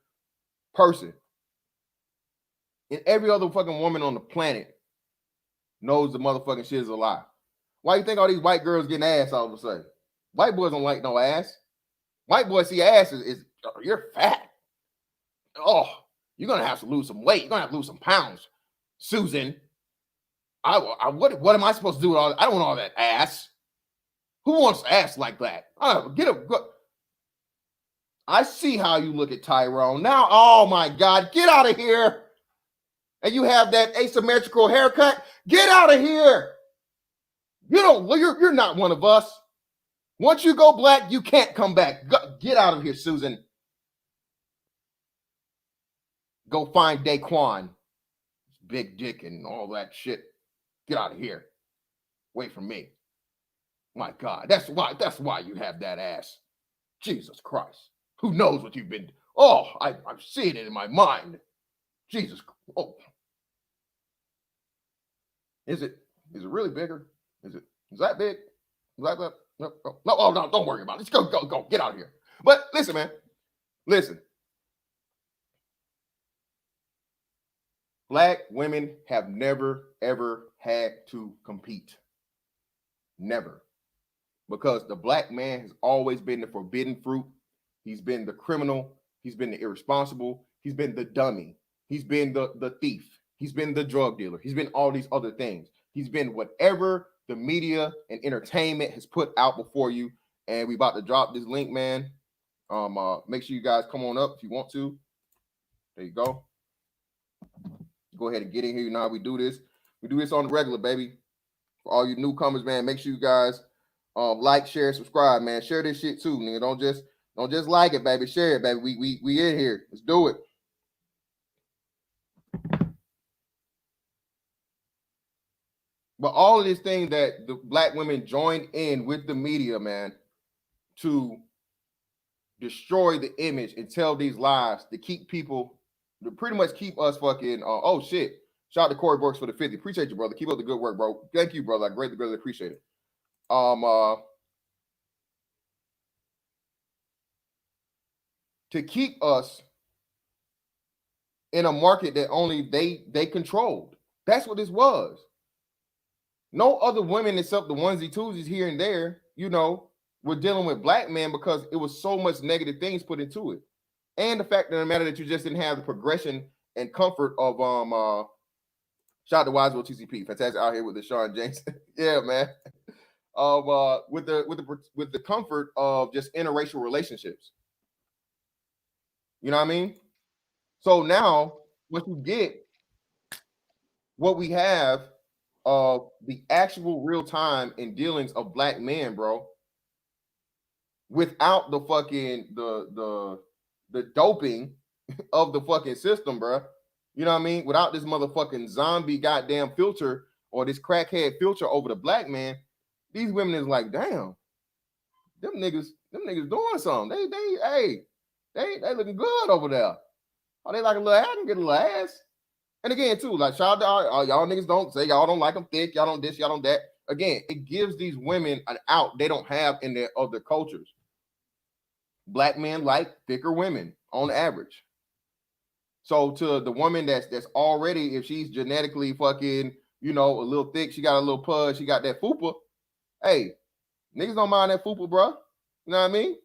person. And every other fucking woman on the planet knows the motherfucking shit is a lie. Why you think all these white girls getting ass all of a sudden? White boys don't like no ass. White boys see ass is you're fat. Oh, you're gonna have to lose some weight. You're gonna have to lose some pounds, Susan. What am I supposed to do with all that? I don't want all that ass. Who wants ass like that? I see how you look at Tyrone now. Oh my God, get out of here! And you have that asymmetrical haircut. Get out of here! You're not one of us. Once you go black, you can't come back. Get out of here, Susan. Go find Daquan. Big dick and all that shit. Get out of here. Wait for me. My God, that's why you have that ass. Jesus Christ. Who knows what you've been? Oh, I'm seeing it in my mind. Jesus. Oh. Is it really bigger? Is that big? No, don't worry about it. Let's go, get out of here. But listen, man. Listen. Black women have never, ever had to compete. Never. Because the black man has always been the forbidden fruit. He's been the criminal. He's been the irresponsible. He's been the dummy. He's been the thief. He's been the drug dealer. He's been all these other things. He's been whatever the media and entertainment has put out before you. And we about to drop this link, man. Make sure you guys come on up if you want to. There you go. Go ahead and get in here. You know how we do this. We do this on the regular, baby. For all you newcomers, man, make sure you guys like, share, subscribe, man. Share this shit too, nigga. Don't just like it, baby. Share it, baby. We in here. Let's do it. But all of these things that the black women joined in with the media, man, to destroy the image and tell these lies to keep people, to pretty much keep us fucking, oh shit. Shout out to Corey Brooks for the 50. Appreciate you, brother. Keep up the good work, bro. Thank you, brother. I greatly appreciate it. To keep us in a market that only they controlled. That's what this was. No other women except the onesie twosies here and there, you know, were dealing with black men because it was so much negative things put into it. And the fact of the matter that you just didn't have the progression and comfort of shout out to Wiseville TCP, fantastic out here with the Sean James. Yeah, man. With the comfort of just interracial relationships. You know what I mean? So now, once you get what we have of the actual real time and dealings of black men, bro, without the fucking the doping of the fucking system, bro. You know what I mean? Without this motherfucking zombie goddamn filter or this crackhead filter over the black man, these women is like, damn, them niggas doing something. They looking good over there. Oh, they like a little ass and get a little ass. And again, too, like shout out to y'all niggas don't say y'all don't like them thick, y'all don't this, y'all don't that. Again, it gives these women an out they don't have in their other cultures. Black men like thicker women on average. So to the woman that's already, if she's genetically fucking, you know, a little thick, she got a little pudge, she got that fupa. Hey, niggas don't mind that fupa, bro. You know what I mean?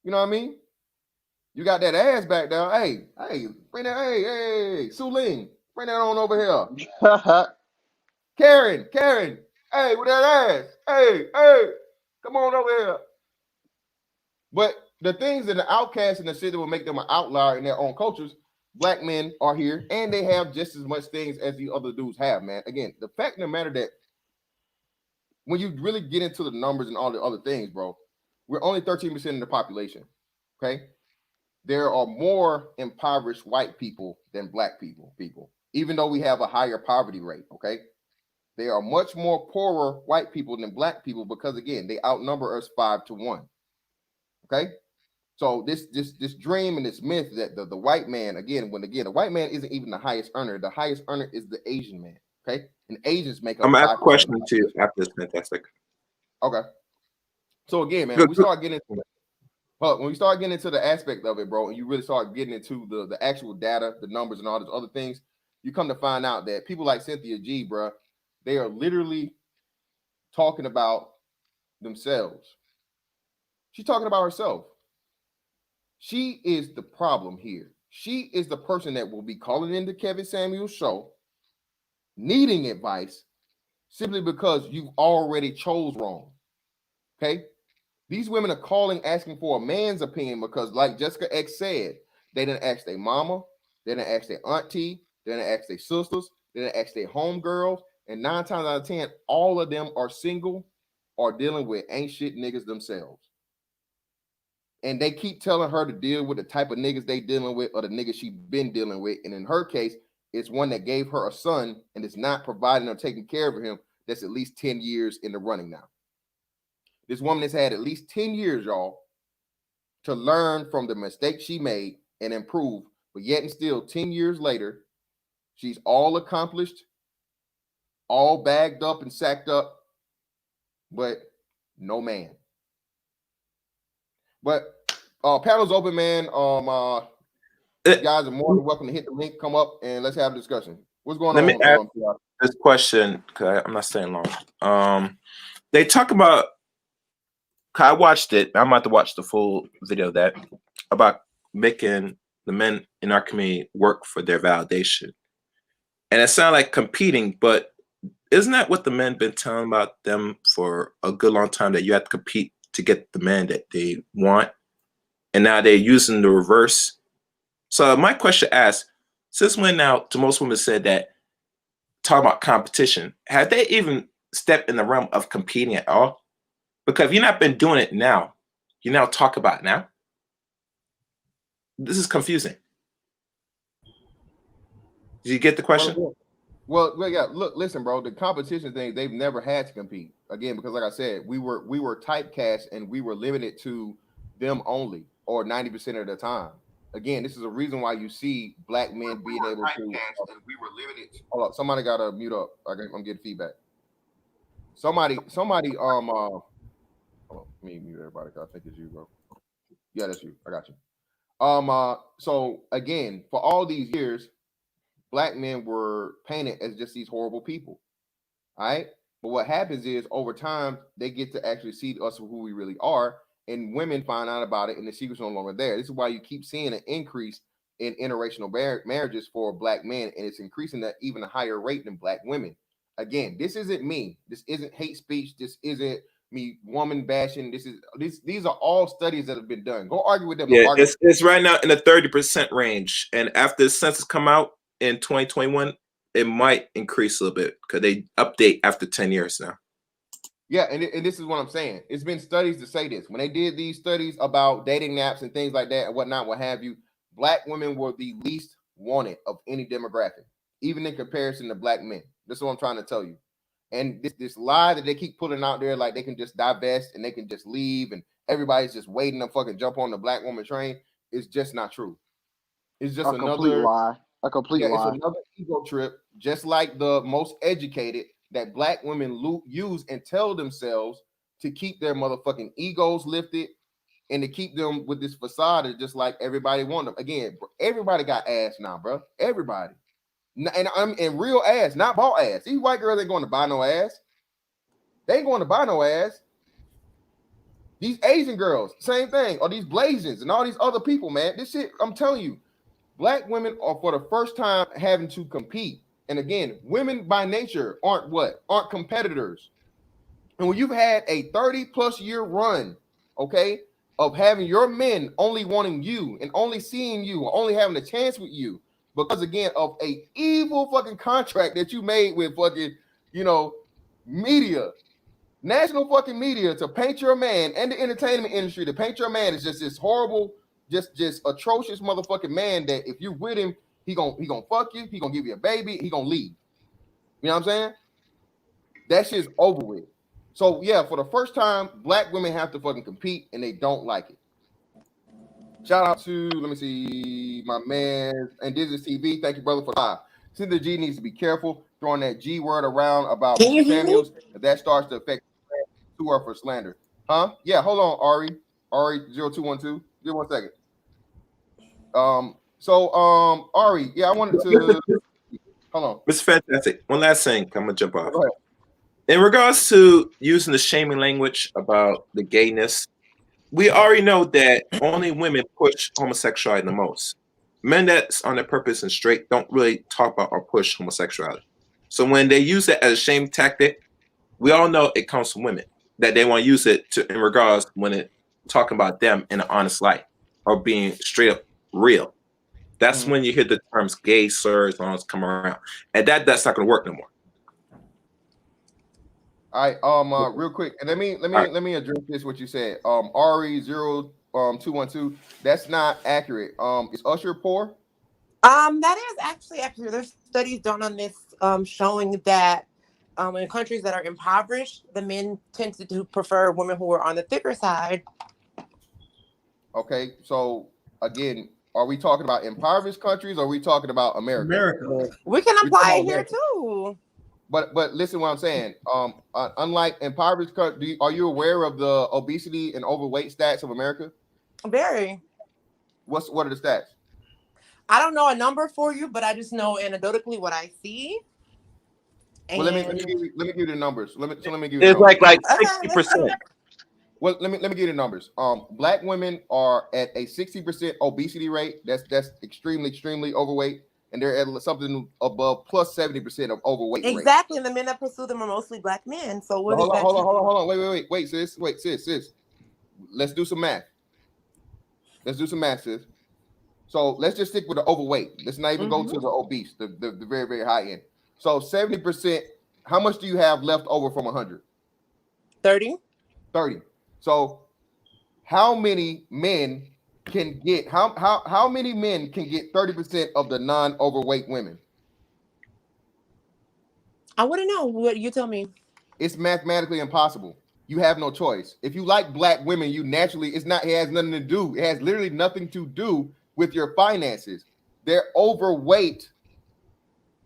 You know what I mean? You got that ass back down. Hey, bring that. Hey, Su Ling, bring that on over here. Karen, hey, with that ass. Hey, come on over here. But the things that the outcasts in the city will make them an outlier in their own cultures, black men are here and they have just as much things as the other dudes have, man. Again, the fact of the matter that when you really get into the numbers and all the other things, bro, we're only 13% of the population, okay? There are more impoverished white people than black people, even though we have a higher poverty rate, okay? There are much more poorer white people than black people because, again, they outnumber us 5-1, okay? So this dream and this myth that the white man, the white man isn't even the highest earner. The highest earner is the Asian man, okay? And Asians make up. I'm gonna ask a question too after this. Fantastic. Okay. So again, man, when we start getting into the aspect of it, bro, and you really start getting into the actual data, the numbers, and all those other things, you come to find out that people like Cynthia G, bro, they are literally talking about themselves. She's talking about herself. She is the problem here. She is the person that will be calling into Kevin Samuel's show, needing advice, simply because you've already chose wrong. Okay? These women are calling, asking for a man's opinion because, like Jessica X said, they didn't ask their mama, they didn't ask their auntie, they didn't ask their sisters, they didn't ask their homegirls, and 9 times out of 10, all of them are single or dealing with ain't shit niggas themselves. And they keep telling her to deal with the type of niggas they dealing with or the niggas she been dealing with. And in her case, it's one that gave her a son and is not providing or taking care of him that's at least 10 years in the running now. This woman has had at least 10 years, y'all, to learn from the mistakes she made and improve. But yet and still, 10 years later, she's all accomplished, all bagged up and sacked up, but no man. But panel's open, man. You guys are more than welcome to hit the link, come up, and let's have a discussion. What's going on? Let me ask this question because I'm not staying long. They talk about I watched it. I'm about to watch the full video of that about making the men in our community work for their validation. And it sounded like competing, but isn't that what the men been telling about them for a good long time, that you have to compete to get the man that they want? And now they're using the reverse. So my question asks, since when now to most women said that, talk about competition, have they even stepped in the realm of competing at all? Because if you've not been doing it now, you now talk about it now. This is confusing. Do you get the question? Well, yeah. Look, listen, bro. The competition thing, they've never had to compete again because, like I said, we were typecast and we were limited to them only, or 90% of the time. Again, this is a reason why you see black men being able to. And we were limited. Hold up, somebody got to mute up. I'm getting feedback. Somebody. Hold on, let me mute everybody. I think it's you, bro. Yeah, that's you. I got you. So again, for all these years, black men were painted as just these horrible people. All right. But what happens is over time, they get to actually see us for who we really are. And women find out about it and the secret's no longer there. This is why you keep seeing an increase in interracial marriages for black men. And it's increasing at even a higher rate than black women. Again, this isn't me. This isn't hate speech. This isn't me woman bashing. These are all studies that have been done. Go argue with them. Yeah, it's right now in the 30% range. And after the census come out in 2021, it might increase a little bit because they update after 10 years now. Yeah, and this is what I'm saying. It's been studies to say this. When they did these studies about dating apps and things like that and whatnot, what have you, black women were the least wanted of any demographic, even in comparison to black men. This is what I'm trying to tell you. And this lie that they keep putting out there, like they can just divest and they can just leave and everybody's just waiting to fucking jump on the black woman train, is just not true. It's just another lie. A complete lie. It's another ego trip, just like the most educated that black women use and tell themselves to keep their motherfucking egos lifted and to keep them with this facade of just like everybody want them. Again, everybody got ass now, bro. Everybody. And I'm in real ass, not bought ass. These white girls ain't going to buy no ass. They ain't going to buy no ass. These Asian girls, same thing. Or these Blasians and all these other people, man. This shit, I'm telling you, black women are for the first time having to compete. And again, women by nature aren't competitors. And when you've had a 30+ year run, okay, of having your men only wanting you and only seeing you, or only having a chance with you, because again of a evil fucking contract that you made with fucking, media, national fucking media, to paint your man, and the entertainment industry to paint your man as just this horrible, just atrocious motherfucking man that if you with him, he gonna fuck you, he gonna give you a baby, he gonna leave. You know what I'm saying? That shit's over with. So yeah, for the first time, black women have to fucking compete and they don't like it. Shout out to, let me see, my man, Indigenous TV. Thank you, brother, for live. Cindy G needs to be careful throwing that G word around about Mr. Samuels. If that starts to affect to her for slander. Huh? Yeah, hold on, Ari. Ari 0212. Give 1 second. Ari, yeah, I wanted to hold on. Mr. Fantastic. One last thing. I'm gonna jump off. In regards to using the shaming language about the gayness, we already know that only women push homosexuality the most. Men that's on their purpose and straight don't really talk about or push homosexuality. So when they use it as a shame tactic, we all know it comes from women, that they want to use it in regards when it talking about them in an honest light or being straight up real. That's when you hear the terms gay slurs and all this come around. And that's not going to work no more. All right, real quick, and let me address this what you said. Ari 0212, that's not accurate. Is Usher poor? That is actually accurate. There's studies done on this, showing that in countries that are impoverished, the men tend to prefer women who are on the thicker side. Okay, so again, are we talking about impoverished countries or are we talking about America? We can apply it here too. But listen what I'm saying. Unlike impoverished countries, are you aware of the obesity and overweight stats of America? Very. What are the stats? I don't know a number for you, but I just know anecdotally what I see. Well, let me give you the numbers. Let me give you. It's like 60%. Well, let me give you the numbers. Black women are at a 60% obesity rate. That's extremely overweight, and they're at something above plus 70% of overweight rate. Exactly, and the men that pursue them are mostly black men. So what is that? Hold on. Wait, sis. Let's do some math. Sis. So let's just stick with the overweight. Let's not even go to the obese, the very, very high end. So 70%, how much do you have left over from 100? 30. So how many men can get how many men can get 30% of the non-overweight women? I wouldn't know. What you tell me? It's mathematically impossible. You have no choice. If you like black women, you naturally, it has nothing to do. It has literally nothing to do with your finances. They're overweight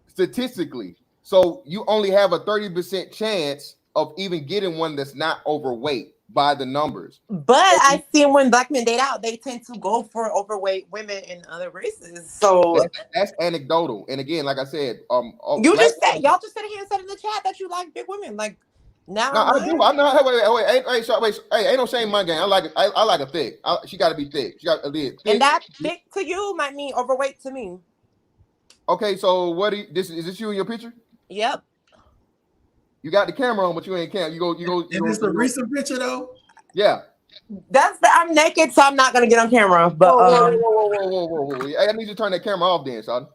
statistically. So you only have a 30% chance of even getting one that's not overweight by the numbers. But I see when black men date out, they tend to go for overweight women in other races. So that's anecdotal. And again, like I said, y'all just said here and said in the chat that you like big women. Like now, no, I do. I'm not. Wait. Hey, ain't no shame in my game. I like it. I like a thick. She got to be thick. She got to be thick. And that thick to you might mean overweight to me. Okay, so what do you, is this you in your picture? Yep. You got the camera on, but you ain't cam. You go. Is this a recent picture though? Yeah. I'm naked, so I'm not gonna get on camera. But whoa. I need you to turn that camera off, then, son.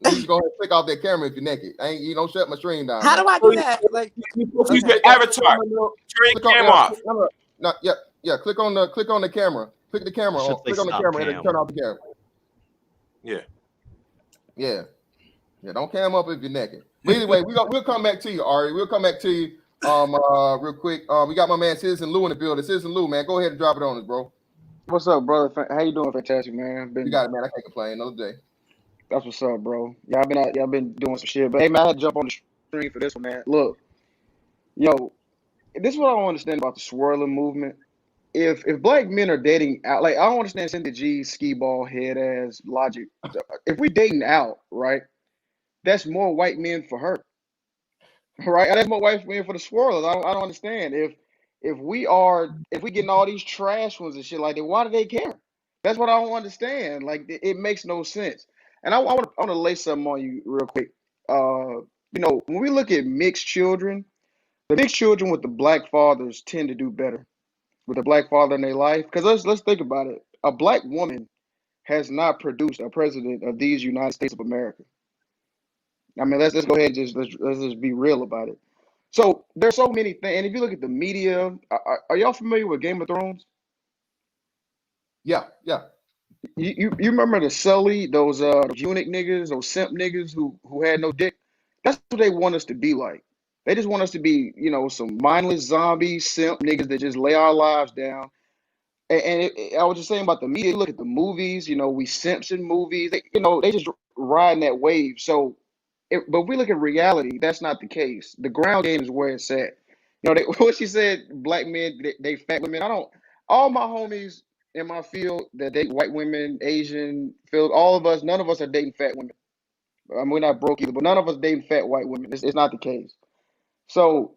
You need to go ahead and click off that camera if you're naked. You don't shut my stream down. How do I do that? Like, use your avatar. Turn your camera off. No, yeah. Click on the camera. Click the camera on. Click on the camera and then turn off the camera. Yeah. Don't cam up if you're naked. But anyway, we'll come back to you, Ari. We'll come back to you real quick. We got my man Citizen Lou in the building. Citizen Lou, man, go ahead and drop it on us, bro. What's up, brother? How you doing? Fantastic, man. You got it, man. I can't complain. Another day. That's what's up, bro. Y'all been doing some shit. But hey, man, I had to jump on the stream for this one, man. Look, this is what I don't understand about the swirling movement. If black men are dating out, like I don't understand Cynthia G's skee ball head ass logic. If we dating out, right, that's more white men for her, right? That's more white men for the swirlers. I don't understand. If we getting all these trash ones and shit like that, why do they care? That's what I don't understand. Like it makes no sense. And I want to lay something on you real quick. When we look at mixed children, the mixed children with the black fathers tend to do better with a black father in their life. Because let's think about it. A black woman has not produced a president of these United States of America. I mean, let's go ahead and let's just be real about it. So there's so many things. And if you look at the media, are y'all familiar with Game of Thrones? Yeah. You remember the Sully, those eunuch niggas, those simp niggas who had no dick? That's what they want us to be like. They just want us to be, some mindless zombie simp niggas that just lay our lives down. And I was just saying about the media. Look at the movies, we Simpson movies. They just riding that wave. So, but we look at reality. That's not the case. The ground game is where it's at. What she said, black men they fat women. All my homies in my field that date white women, Asian field, all of us, none of us are dating fat women. I mean, we're not broke either, but none of us dating fat white women. It's not the case. So,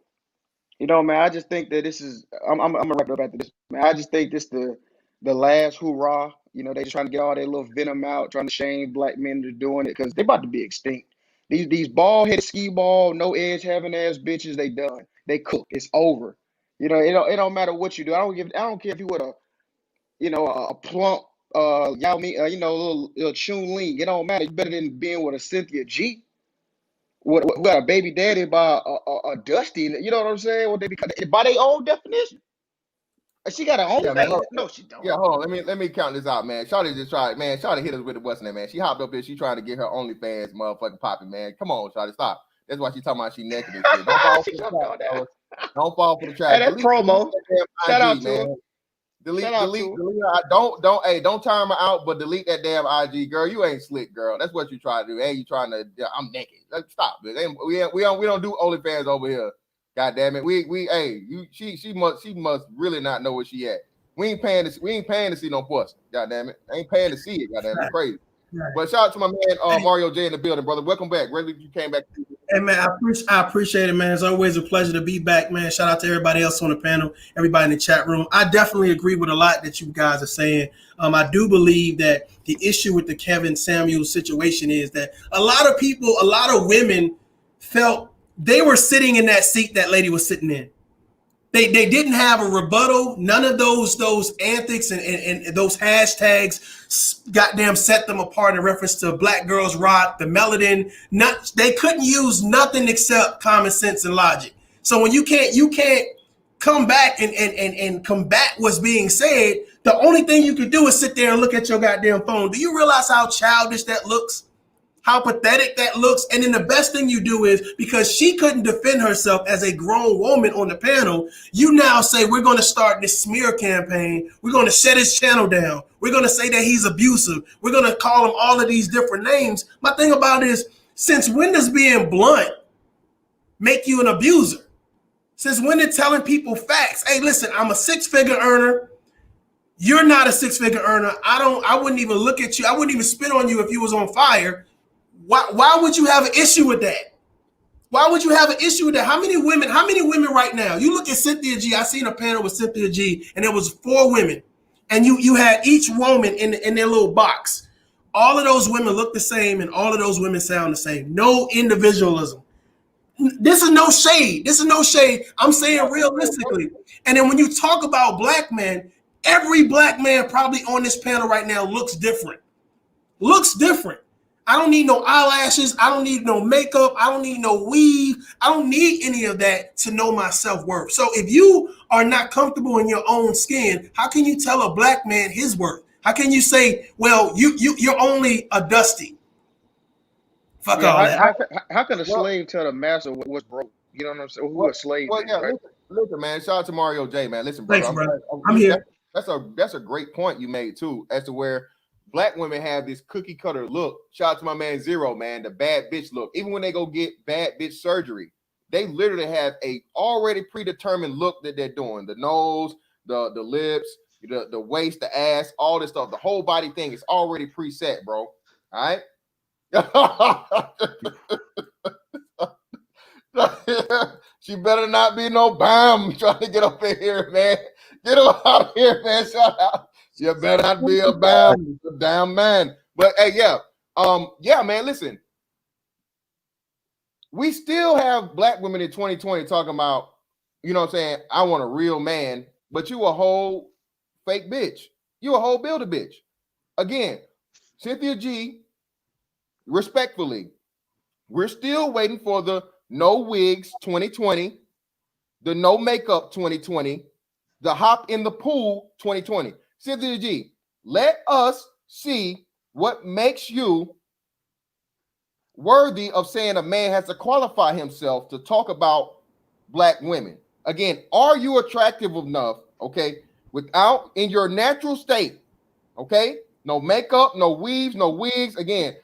man, I just think that this is. I'm gonna wrap it up after this. Man, I just think this the last hoorah. They just trying to get all their little venom out, trying to shame black men into doing it because they're about to be extinct. These bald headed skee ball, no edge having ass bitches, they done. They cook. It's over. It don't matter what you do. I don't care if you with a plump Yao Ming, little Chun Ling. It don't matter. It's better than being with a Cynthia G. Who got a baby daddy by a Dusty. You know what I'm saying? What they by their own definition. She got her own face. No, she don't. Yeah, hold on. Let me count this out, man. Shawty just tried, man. Shawty hit us with the what's name, man. She hopped up here. She trying to get her OnlyFans motherfucking popping, man. Come on, Shawty, stop. That's why she talking about she naked and shit. Don't fall for the trap. Hey, that's promo. Shout out to her. Delete her. Don't time her out, but delete that damn IG, girl. You ain't slick, girl. That's what you try to do. Hey, you trying to? I'm naked. Stop. We don't do OnlyFans over here. God damn it. She must really not know where she at. We ain't paying to see no pussy. God damn it. I ain't paying to see it. God damn it. It's crazy. But shout out to my man Mario J in the building, brother. Welcome back. Really, you came back. Hey man, I appreciate it, man. It's always a pleasure to be back, man. Shout out to everybody else on the panel, everybody in the chat room. I definitely agree with a lot that you guys are saying. I do believe that the issue with the Kevin Samuels situation is that a lot of people, a lot of women felt they were sitting in that seat that lady was sitting in. They didn't have a rebuttal. None of those antics and those hashtags goddamn set them apart in reference to Black Girls Rock, the Melody. They couldn't use nothing except common sense and logic. So when you can't come back and combat what's being said, the only thing you can do is sit there and look at your goddamn phone. Do you realize how childish that looks? How pathetic that looks. And then the best thing you do is, because she couldn't defend herself as a grown woman on the panel, you now say, we're going to start this smear campaign. We're going to shut his channel down. We're going to say that he's abusive. We're going to call him all of these different names. My thing about it is, since when does being blunt make you an abuser? Since when did telling people facts? Hey, listen, I'm a six-figure earner. You're not a six-figure earner. I wouldn't even look at you. I wouldn't even spit on you if you was on fire. Why would you have an issue with that? Why would you have an issue with that? How many women right now? You look at Cynthia G. I seen a panel with Cynthia G, and there was 4 women. And you had each woman in their little box. All of those women look the same, and all of those women sound the same. No individualism. This is no shade. I'm saying realistically. And then when you talk about Black men, every Black man probably on this panel right now looks different. I don't need no eyelashes. I don't need no makeup. I don't need no weave. I don't need any of that to know my self-worth. So if you are not comfortable in your own skin, how can you tell a Black man his worth? How can you say, well, you're only a dusty? Fuck all that. How can a slave tell the master what's broke? You know what I'm saying? Who a slave is, right? Listen, man. Shout out to Mario J, man. Listen, brother. Thanks, brother. I'm here. That's a great point you made too, as to where Black women have this cookie cutter look. Shout out to my man Zero, man, the bad bitch look. Even when they go get bad bitch surgery, they literally have a already predetermined look that they're doing. The nose, the lips, the waist, the ass, all this stuff. The whole body thing is already preset, bro. All right. She better not be no bam trying to get up in here, man. Get her out of here, man. Shout out. You better not be a damn man. But hey, yeah, man, listen. We still have Black women in 2020 talking about, you know what I'm saying, I want a real man, but you a whole fake bitch. You a whole builder bitch. Again, Cynthia G, respectfully, we're still waiting for the no wigs 2020, the no makeup 2020, the hop in the pool 2020. Cynthia G, let us see what makes you worthy of saying a man has to qualify himself to talk about Black women. Again, are you attractive enough, okay, without in your natural state, okay? No makeup, no weaves, no wigs. Again,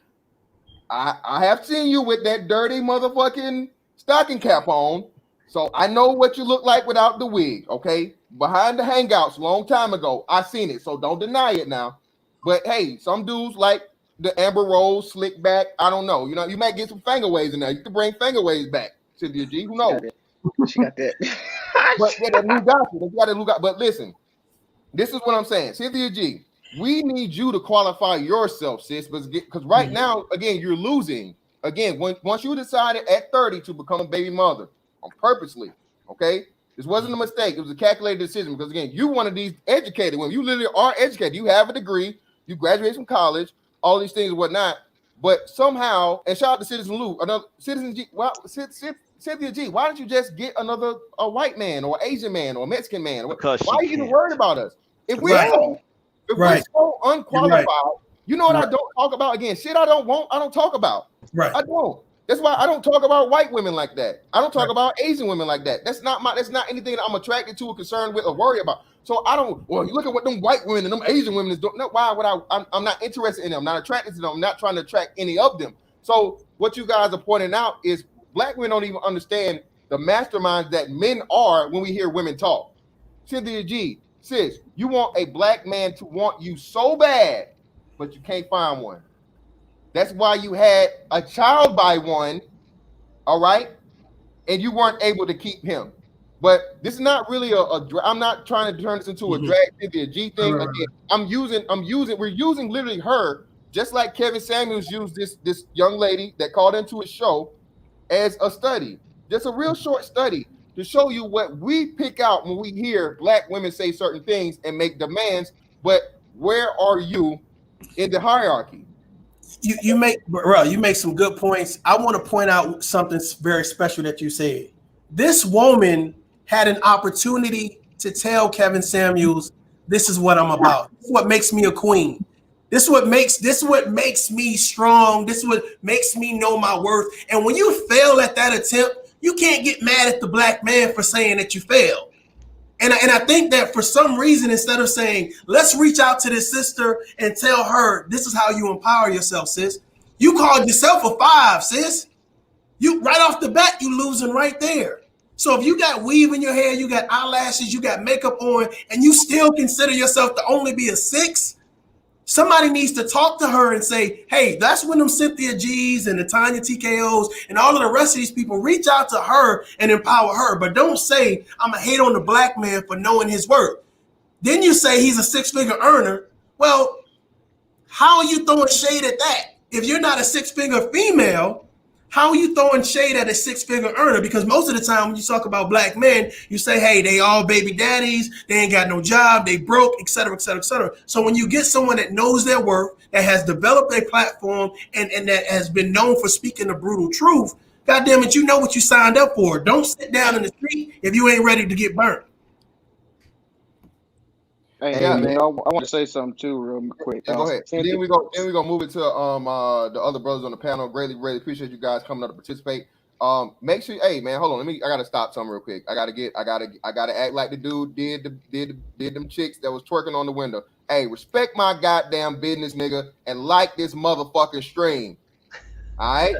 I have seen you with that dirty motherfucking stocking cap on, so I know what you look like without the wig, okay? Behind the hangouts a long time ago, I seen it, so don't deny it now. But hey, some dudes like the Amber Rose, slick back. I don't know. You know, you might get some finger waves in there. You can bring finger waves back, Cynthia G. Who knows? She got that. But yeah, that new got you. They got a new guy. But listen, this is what I'm saying, Cynthia G. We need you to qualify yourself, sis, because right now, again, you're losing. Again, once you decided at 30 to become a baby mother, purposely, okay? This wasn't a mistake. It was a calculated decision because, again, you one of these educated women. You literally are educated. You have a degree. You graduated from college, all these things and whatnot. But somehow, and shout out to Citizen Lou, another Citizen G, well, Cynthia G, why don't you just get a white man or Asian man or Mexican man? Why are you even worried about us? If we're so unqualified, you know what I don't talk about? Again, shit I don't want, I don't talk about. Right. I don't. That's why I don't talk about white women like that. I don't talk about Asian women like that. That's not anything that I'm attracted to or concerned with or worry about. So I don't, well, you look at what them white women and them Asian women is doing. No, why would I'm not interested in them. I'm not attracted to them. I'm not trying to attract any of them. So what you guys are pointing out is Black women don't even understand the masterminds that men are when we hear women talk. Cynthia G, sis, you want a Black man to want you so bad, but you can't find one. That's why you had a child by one, all right, and you weren't able to keep him. But this is not really I'm not trying to turn this into a Mhm. drag Cynthia G thing. Right, right, Again, we're using literally her, just like Kevin Samuels used this young lady that called into his show as a study, just a real short study to show you what we pick out when we hear black women say certain things and make demands. But where are you in the hierarchy? you make some good points. I want to point out something very special that you said. This woman had an opportunity to tell Kevin Samuels, "This is what I'm about. This is what makes me a queen. This is what makes me strong. This is what makes me know my worth." And when you fail at that attempt, you can't get mad at the black man for saying that you failed. And I think that for some reason, instead of saying, let's reach out to this sister and tell her, this is how you empower yourself, sis, you called yourself a 5, sis. You right off the bat, you losing right there. So if you got weave in your hair, you got eyelashes, you got makeup on, and you still consider yourself to only be a 6, somebody needs to talk to her and say, hey, that's when them Cynthia G's and the Tanya TKOs and all of the rest of these people reach out to her and empower her. But don't say, I'm going to hate on the black man for knowing his worth. Then you say he's a 6-figure earner. Well, how are you throwing shade at that? If you're not a 6-figure female, how are you throwing shade at a 6-figure earner? Because most of the time when you talk about black men, you say, hey, they all baby daddies, they ain't got no job, they broke, et cetera, et cetera, et cetera. So when you get someone that knows their worth, that has developed a platform and that has been known for speaking the brutal truth, God damn it, you know what you signed up for. Don't sit down in the street if you ain't ready to get burnt. Hey, Yeah, man, man. I want to say something too, real quick. Yeah, go ahead. And then we go move it to the other brothers on the panel. Really appreciate you guys coming up to participate. Make sure, hey man, hold on. I gotta stop something real quick. I gotta act like the dude did them chicks that was twerking on the window. Hey, respect my goddamn business, nigga, and like this motherfucking stream. All right?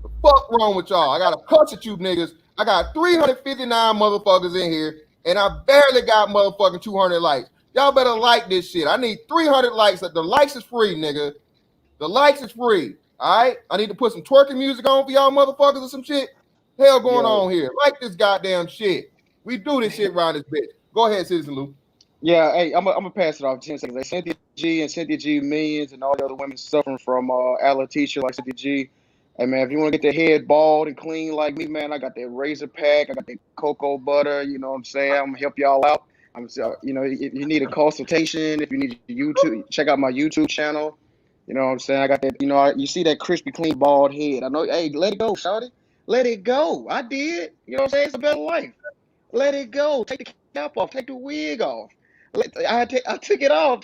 The fuck wrong with y'all? I gotta cuss at you niggas. I got 359 motherfuckers in here, and I barely got motherfucking 200 likes. Y'all better like this shit. I need 300 likes. The likes is free, nigga. The likes is free. All right? I need to put some twerking music on for y'all motherfuckers or some shit. Hell going on here. Like this goddamn shit. We do this shit around this bitch. Go ahead, Citizen Lou. Yeah, hey, I'm gonna pass it off 10 seconds. Like Cynthia G and Cynthia G millions and all the other women suffering from alopecia like Cynthia G. Hey man, if you want to get their head bald and clean like me, man, I got that razor pack, I got that cocoa butter. You know what I'm saying? I'm gonna help y'all out. You know, if you need a consultation, if you need YouTube, check out my YouTube channel. You know what I'm saying? I got that. You know, you see that crispy, clean, bald head. I know. Hey, let it go, shawty. Let it go. I did. You know what I'm saying? It's a better life. Let it go. Take the cap off. Take the wig off. I took it off.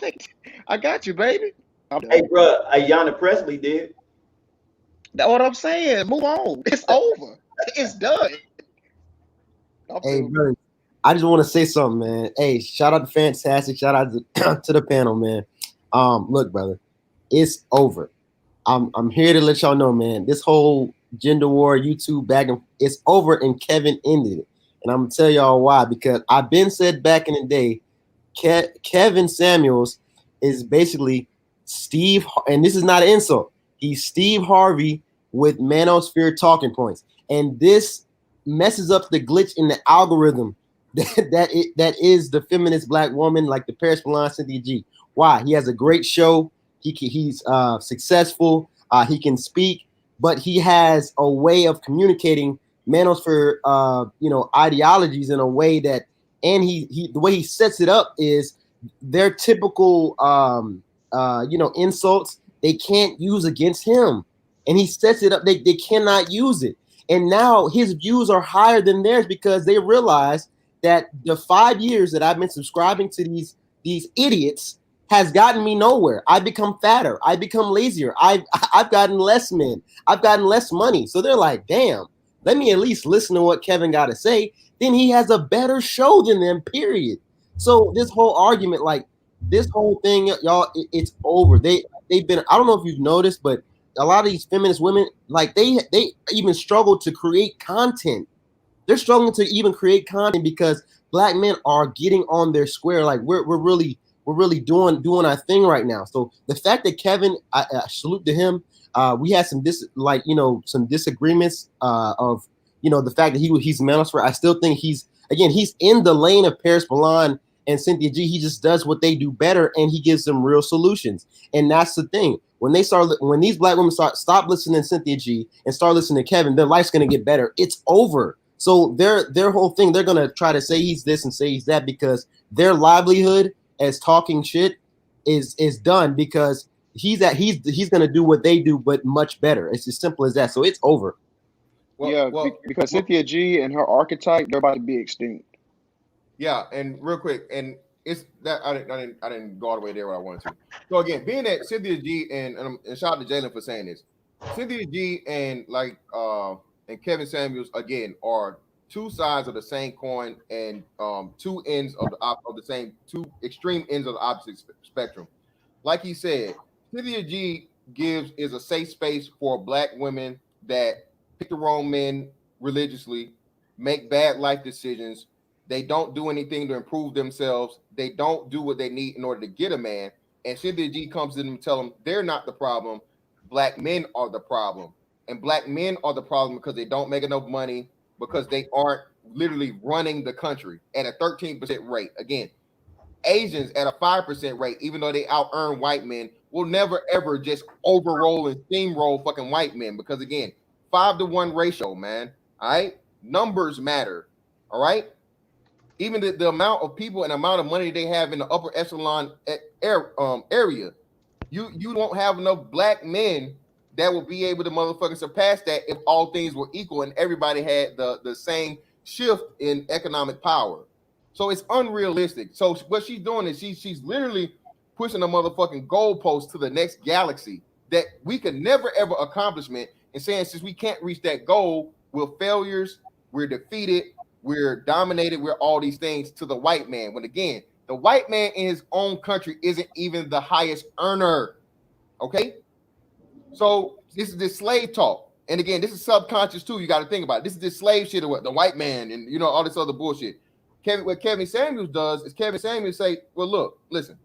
I got you, baby. Hey, bro, Ayanna Presley did. That's what I'm saying. Move on. It's over. It's done. Hey, bro, I just want to say something, man. Hey, shout out to Fantastic. Shout out to the panel, man. Look, brother, it's over. I'm here to let y'all know, man. This whole gender war, YouTube back and it's over, and Kevin ended it. And I'm gonna tell y'all why. Because I've been said back in the day, Kevin Samuels is basically Steve, and this is not an insult. He's Steve Harvey with manosphere talking points, and this messes up the glitch in the algorithm that is the feminist black woman, like the Paris Milan Cynthia G. Why? He has a great show. He's successful. He can speak, but he has a way of communicating manosphere, ideologies in a way that, and he the way he sets it up is their typical, insults they can't use against him, and he sets it up. They cannot use it, and now his views are higher than theirs because they realize that the 5 years that I've been subscribing to these idiots has gotten me nowhere. I've become fatter. I've become lazier. I've gotten less men. I've gotten less money. So they're like, damn, let me at least listen to what Kevin got to say. Then he has a better show than them, period. So this whole argument, like this whole thing, y'all, it's over. They've been, I don't know if you've noticed, but a lot of these feminist women, like they even struggle to create content. They're struggling to even create content because black men are getting on their square. Like we're really we're really doing our thing right now. So the fact that Kevin, I salute to him. We had some some disagreements of the fact that he's manosphere. I still think he's in the lane of Paris Milan and Cynthia G. He just does what they do better, and he gives them real solutions. And that's the thing. When these black women stop listening to Cynthia G and start listening to Kevin, their life's gonna get better. It's over. So their whole thing, they're gonna try to say he's this and say he's that because their livelihood as talking shit is done because he's gonna do what they do but much better. It's as simple as that. So it's over. Because Cynthia G and her archetype, they're about to be extinct. Yeah, and real quick, and it's that I didn't go all the way there where I wanted to. So again, being that Cynthia G and shout out to Jalen for saying this, Cynthia G and and Kevin Samuels again are two sides of the same coin and two ends of the same two extreme ends of the opposite spectrum. Like he said, Cynthia G is a safe space for black women that pick the wrong men religiously, make bad life decisions. They don't do anything to improve themselves. They don't do what they need in order to get a man. And Cynthia G comes to them and tell them they're not the problem. Black men are the problem. And black men are the problem because they don't make enough money, because they aren't literally running the country at a 13% rate. Again, Asians at a 5% rate, even though they out earn white men, will never ever just overroll and steamroll fucking white men because again, 5-to-1 ratio, man. All right, numbers matter. All right. Even the amount of people and amount of money they have in the upper echelon area, you won't have enough black men that will be able to motherfucking surpass that if all things were equal and everybody had the same shift in economic power. So it's unrealistic. So what she's doing is she's literally pushing a motherfucking goalpost to the next galaxy that we could never ever accomplishment, and saying since we can't reach that goal, we're failures, we're defeated, we're dominated, we're all these things to the white man. When again, the white man in his own country isn't even the highest earner. Okay? So this is this slave talk. And again, this is subconscious too. You got to think about it. This is this slave shit of what the white man and all this other bullshit. What Kevin Samuels does is Kevin Samuels say, well, look, listen,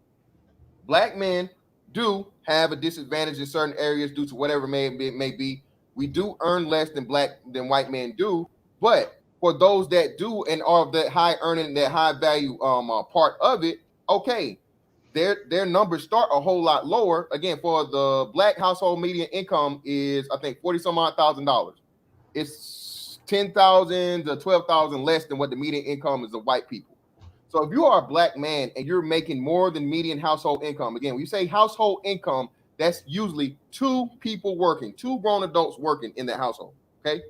black men do have a disadvantage in certain areas due to whatever may be. We do earn less than white men do, but for those that do and are of that high earning, that high value part of it, okay, their numbers start a whole lot lower. Again, for the black household median income is I think $40,000. It's 10,000 to 12,000 less than what the median income is of white people. So if you are a black man and you're making more than median household income, again, when you say household income, that's usually two people working, two grown adults working in that household. Okay.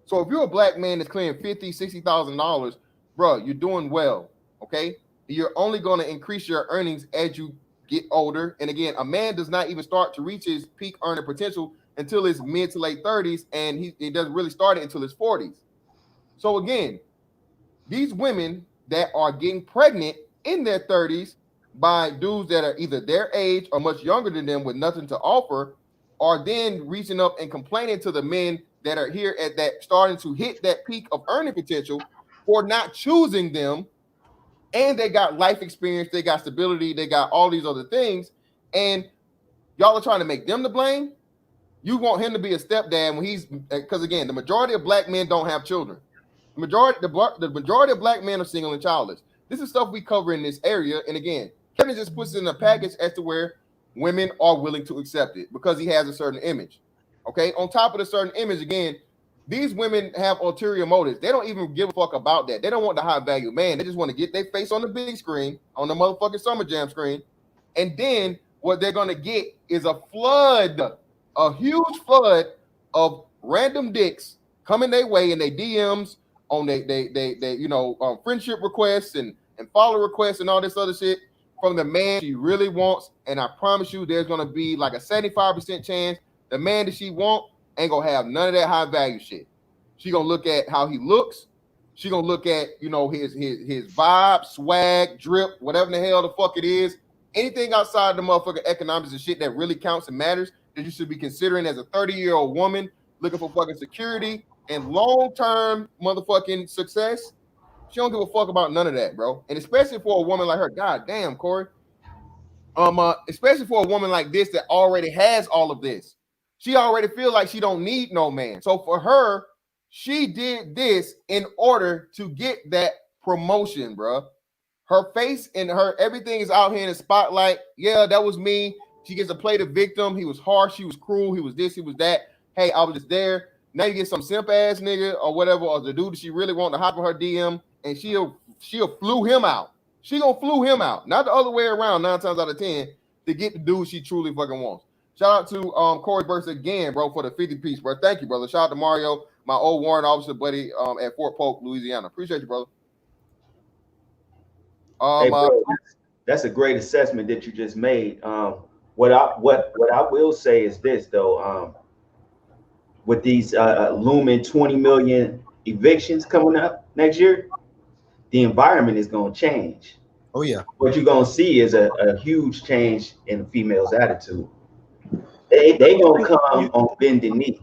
So if you're a black man that's clearing $50,000, $60,000, bro, you're doing well. Okay. You're only going to increase your earnings as you get older. And again, a man does not even start to reach his peak earning potential until his mid to late 30s. And he doesn't really start it until his 40s. So again, these women that are getting pregnant in their 30s by dudes that are either their age or much younger than them with nothing to offer are then reaching up and complaining to the men that are here at that starting to hit that peak of earning potential for not choosing them. And they got life experience, they got stability, they got all these other things. And y'all are trying to make them to blame. You want him to be a stepdad when he's, because again, the majority of black men don't have children. The majority of black men are single and childless. This is stuff we cover in this area. And again, Kevin just puts it in a package as to where women are willing to accept it because he has a certain image. Okay. On top of the certain image, again, these women have ulterior motives. They don't even give a fuck about that. They don't want the high value man. They just want to get their face on the big screen, on the motherfucking Summer Jam screen. And then what they're going to get is a huge flood of random dicks coming their way in their DMs, on they friendship requests and follow requests and all this other shit from the man she really wants. And I promise you, there's going to be like a 75% chance the man that she wants ain't gonna have none of that high value shit. She gonna look at how he looks. She gonna look at his vibe, swag, drip, whatever the hell the fuck it is. Anything outside the motherfucking economics and shit that really counts and matters that you should be considering as a 30-year-old woman looking for fucking security and long-term motherfucking success. She don't give a fuck about none of that, bro. And especially for a woman like her. God damn, Corey. especially for a woman like this that already has all of this. She already feel like she don't need no man. So for her, she did this in order to get that promotion, bro. Her face and her everything is out here in the spotlight. Yeah, that was me. She gets to play the victim. He was harsh. He was cruel. He was this. He was that. Hey, I was just there. Now you get some simp ass nigga or whatever, or the dude that she really want to hop in her DM, and she'll flew him out. She gonna flew him out, not the other way around. 9 times out of 10 to get the dude she truly fucking wants. Shout out to Corey Burst again, bro, for the 50 piece, bro. Thank you, brother. Shout out to Mario, my old warrant officer buddy at Fort Polk, Louisiana. Appreciate you, brother. Hey, bro, that's a great assessment that you just made. What I will say is this though, with these looming 20 million evictions coming up next year, the environment is going to change. Oh yeah. What you're going to see is a huge change in the female's attitude. They gonna come on bended knee,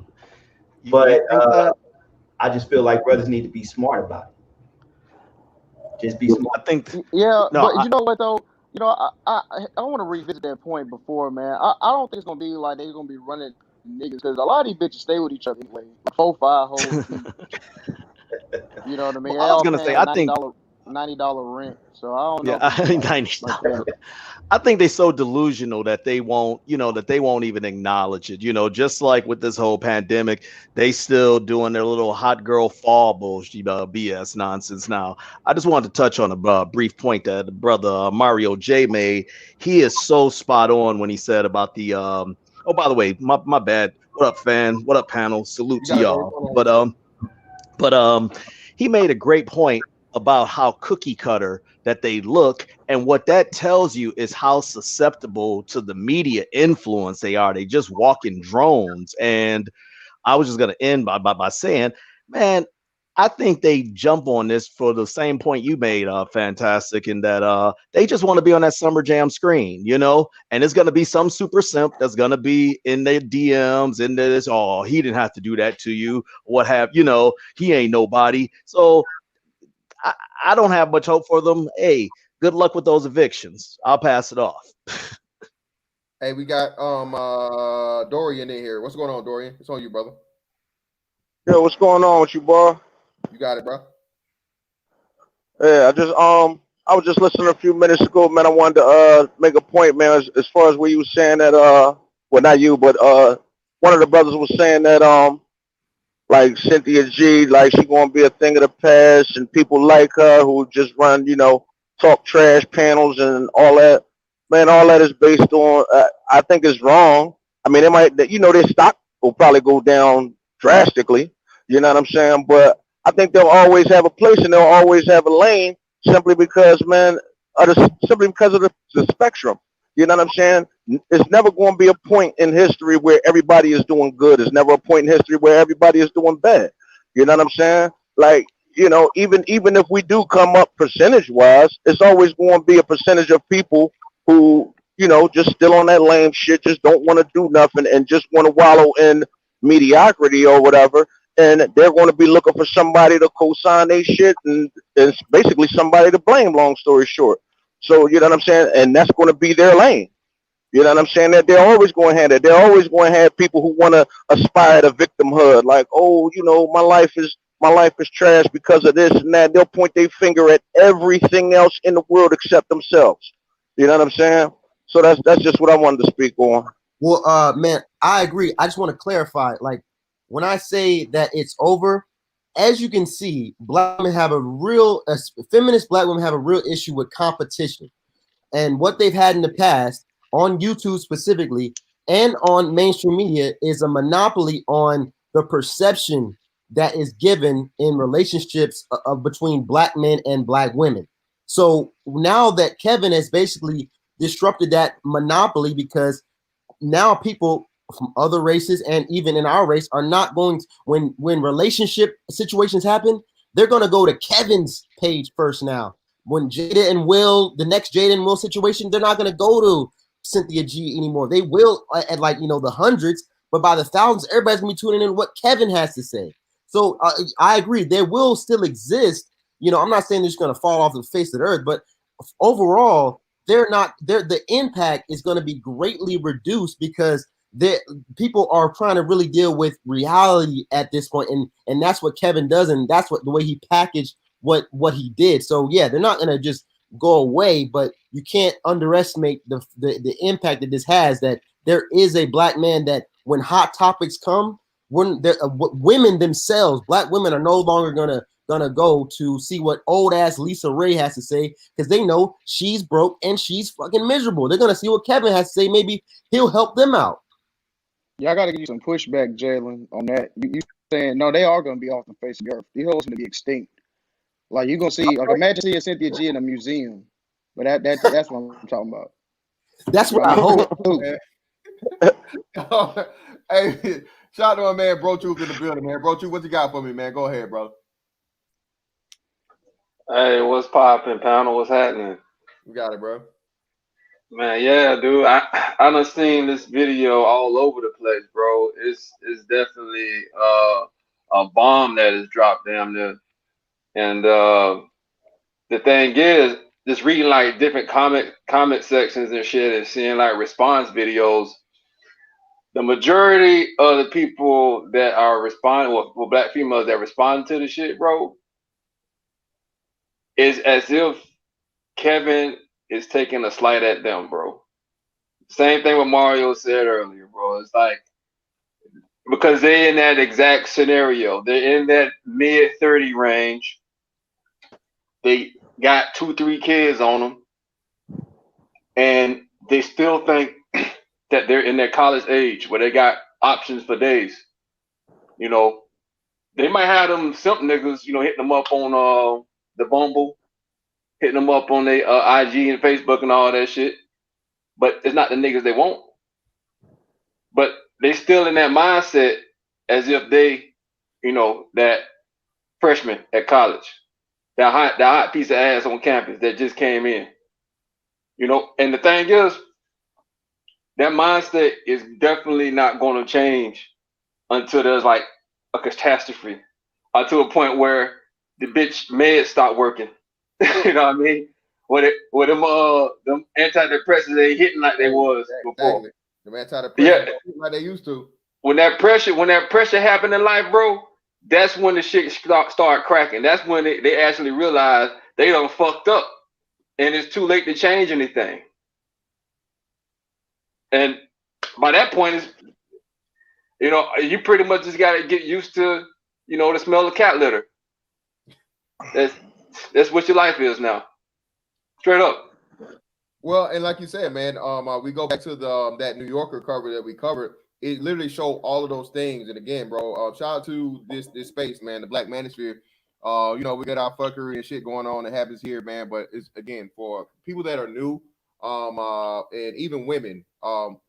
but I just feel like brothers need to be smart about it. Just be smart. I think, yeah, no, but you know what though? You know, I want to revisit that point before, man. I don't think it's gonna be like they're gonna be running niggas because a lot of these bitches stay with each other anyway. 4, 5 hoes. You know what I mean? Well, I was gonna say, I think $90 rent. So I don't know. Yeah, $90. I think they're so delusional that they won't, that they won't even acknowledge it. Just like with this whole pandemic, they still doing their little hot girl fall bullshit, BS nonsense. Now, I just wanted to touch on a brief point that brother Mario J made. He is so spot on when he said about the. Oh, by the way, my bad. What up, fan? What up, panel? Salute to y'all. But he made a great point about how cookie cutter that they look, and what that tells you is how susceptible to the media influence they are. They just walk in drones. And I was just going to end by saying, man, I think they jump on this for the same point you made, Fantastic, in that they just want to be on that Summer Jam screen, and it's going to be some super simp that's going to be in their DMs, and this, oh, he didn't have to do that to you, what have, he ain't nobody. So I don't have much hope for them. Hey, good luck with those evictions. I'll pass it off. Hey, we got Dorian in here. What's going on, Dorian? It's on you, brother. Yo, what's going on with you, boy? You got it, bro. Yeah, I was just listening a few minutes ago, man. I wanted to make a point, man, as far as where you were saying that well, not you, but one of the brothers was saying that like Cynthia G, like she gonna be a thing of the past, and people like her who just run, talk trash panels and all that. Man, all that is based on, I think it's wrong. I mean, their stock will probably go down drastically. You know what I'm saying? But I think they'll always have a place and they'll always have a lane simply because, man, simply because of the spectrum. You know what I'm saying? It's never going to be a point in history where everybody is doing good. It's never a point in history where everybody is doing bad. You know what I'm saying? Like, even if we do come up percentage-wise, it's always going to be a percentage of people who, just still on that lame shit, just don't want to do nothing and just want to wallow in mediocrity or whatever. And they're going to be looking for somebody to co-sign their shit, and it's basically somebody to blame, long story short. So, you know what I'm saying? And that's going to be their lane. You know what I'm saying? That they're always going to have that. They're always going to have people who want to aspire to victimhood. Like, oh, my life is trash because of this and that. They'll point their finger at everything else in the world except themselves. You know what I'm saying? So that's just what I wanted to speak on. Well, man, I agree. I just want to clarify. Like, when I say that it's over, as you can see, feminist black women have a real issue with competition. And what they've had in the past on YouTube specifically and on mainstream media is a monopoly on the perception that is given in relationships between black men and black women. So now that Kevin has basically disrupted that monopoly, because now people from other races and even in our race are not going to, when relationship situations happen, they're going to go to Kevin's page first now. When Jada and Will, the next Jada and Will situation, they're not going to go to Cynthia G anymore. They will at the hundreds, but by the thousands, everybody's going to be tuning in what Kevin has to say. So I agree. There will still exist. I'm not saying they're just going to fall off the face of the earth, but overall, the impact is going to be greatly reduced because people are trying to really deal with reality at this point, and that's what Kevin does, and that's what the way he packaged what he did. So yeah, they're not going to just go away, but you can't underestimate the impact that this has, that there is a black man that when hot topics come, when women themselves, black women, are no longer gonna go to see what old ass Lisa Ray has to say, because they know she's broke and she's fucking miserable. They're gonna see what Kevin has to say. Maybe he'll help them out. Yeah, I got to give you some pushback, Jalen, on that. You saying no? They are going to be off the face of the earth. These hoes going to be extinct. Like you're gonna see, like imagine seeing Cynthia G in a museum. But that's what I'm talking about. That's You what I hope. Hey, shout out to my man Bro Truth in the building, man. Bro Truth, what you got for me, man? Go ahead, bro. Hey, what's poppin', panel? What's happening? You got it, bro. Man, yeah, dude. I done seen this video all over the place, bro. It's definitely a bomb that is dropped down there. And the thing is, just reading like different comment sections and shit and seeing like response videos, the majority of the people that are responding, well, black females that respond to the shit, bro, is as if Kevin is taking a slight at them, bro. Same thing what Mario said earlier, bro. It's like, because they're in that exact scenario. They're in that mid-30 range. They got 2-3 kids on them. And they still think that they're in their college age where they got options for days. You know, they might have them simp niggas, you know, hitting them up on the Bumble, hitting them up on their IG and Facebook and all that shit. But it's not the niggas they want. But they still in that mindset as if they, you know, that freshman at college, that hot piece of ass on campus that just came in. You know, and the thing is, that mindset is definitely not going to change until there's like a catastrophe, or to a point where the bitch meds stop working. You know what I mean? Where them antidepressants ain't hitting like they was before. Exactly. The antidepressants Yeah, like they used to. When that pressure happened in life, bro, that's when the shit start cracking. That's when they actually realize they done fucked up, and it's too late to change anything. And by that point, it's, you know, you pretty much just gotta get used to, you know, the smell of cat litter. That's what your life is now. Straight up. Well, and like you said, man, we go back to the that New Yorker cover that we covered. It literally showed all of those things. And again, bro, shout out to this space, man, the Black Manosphere. You know, we got our fuckery and shit going on that happens here, man. But it's again for people that are new, and even women,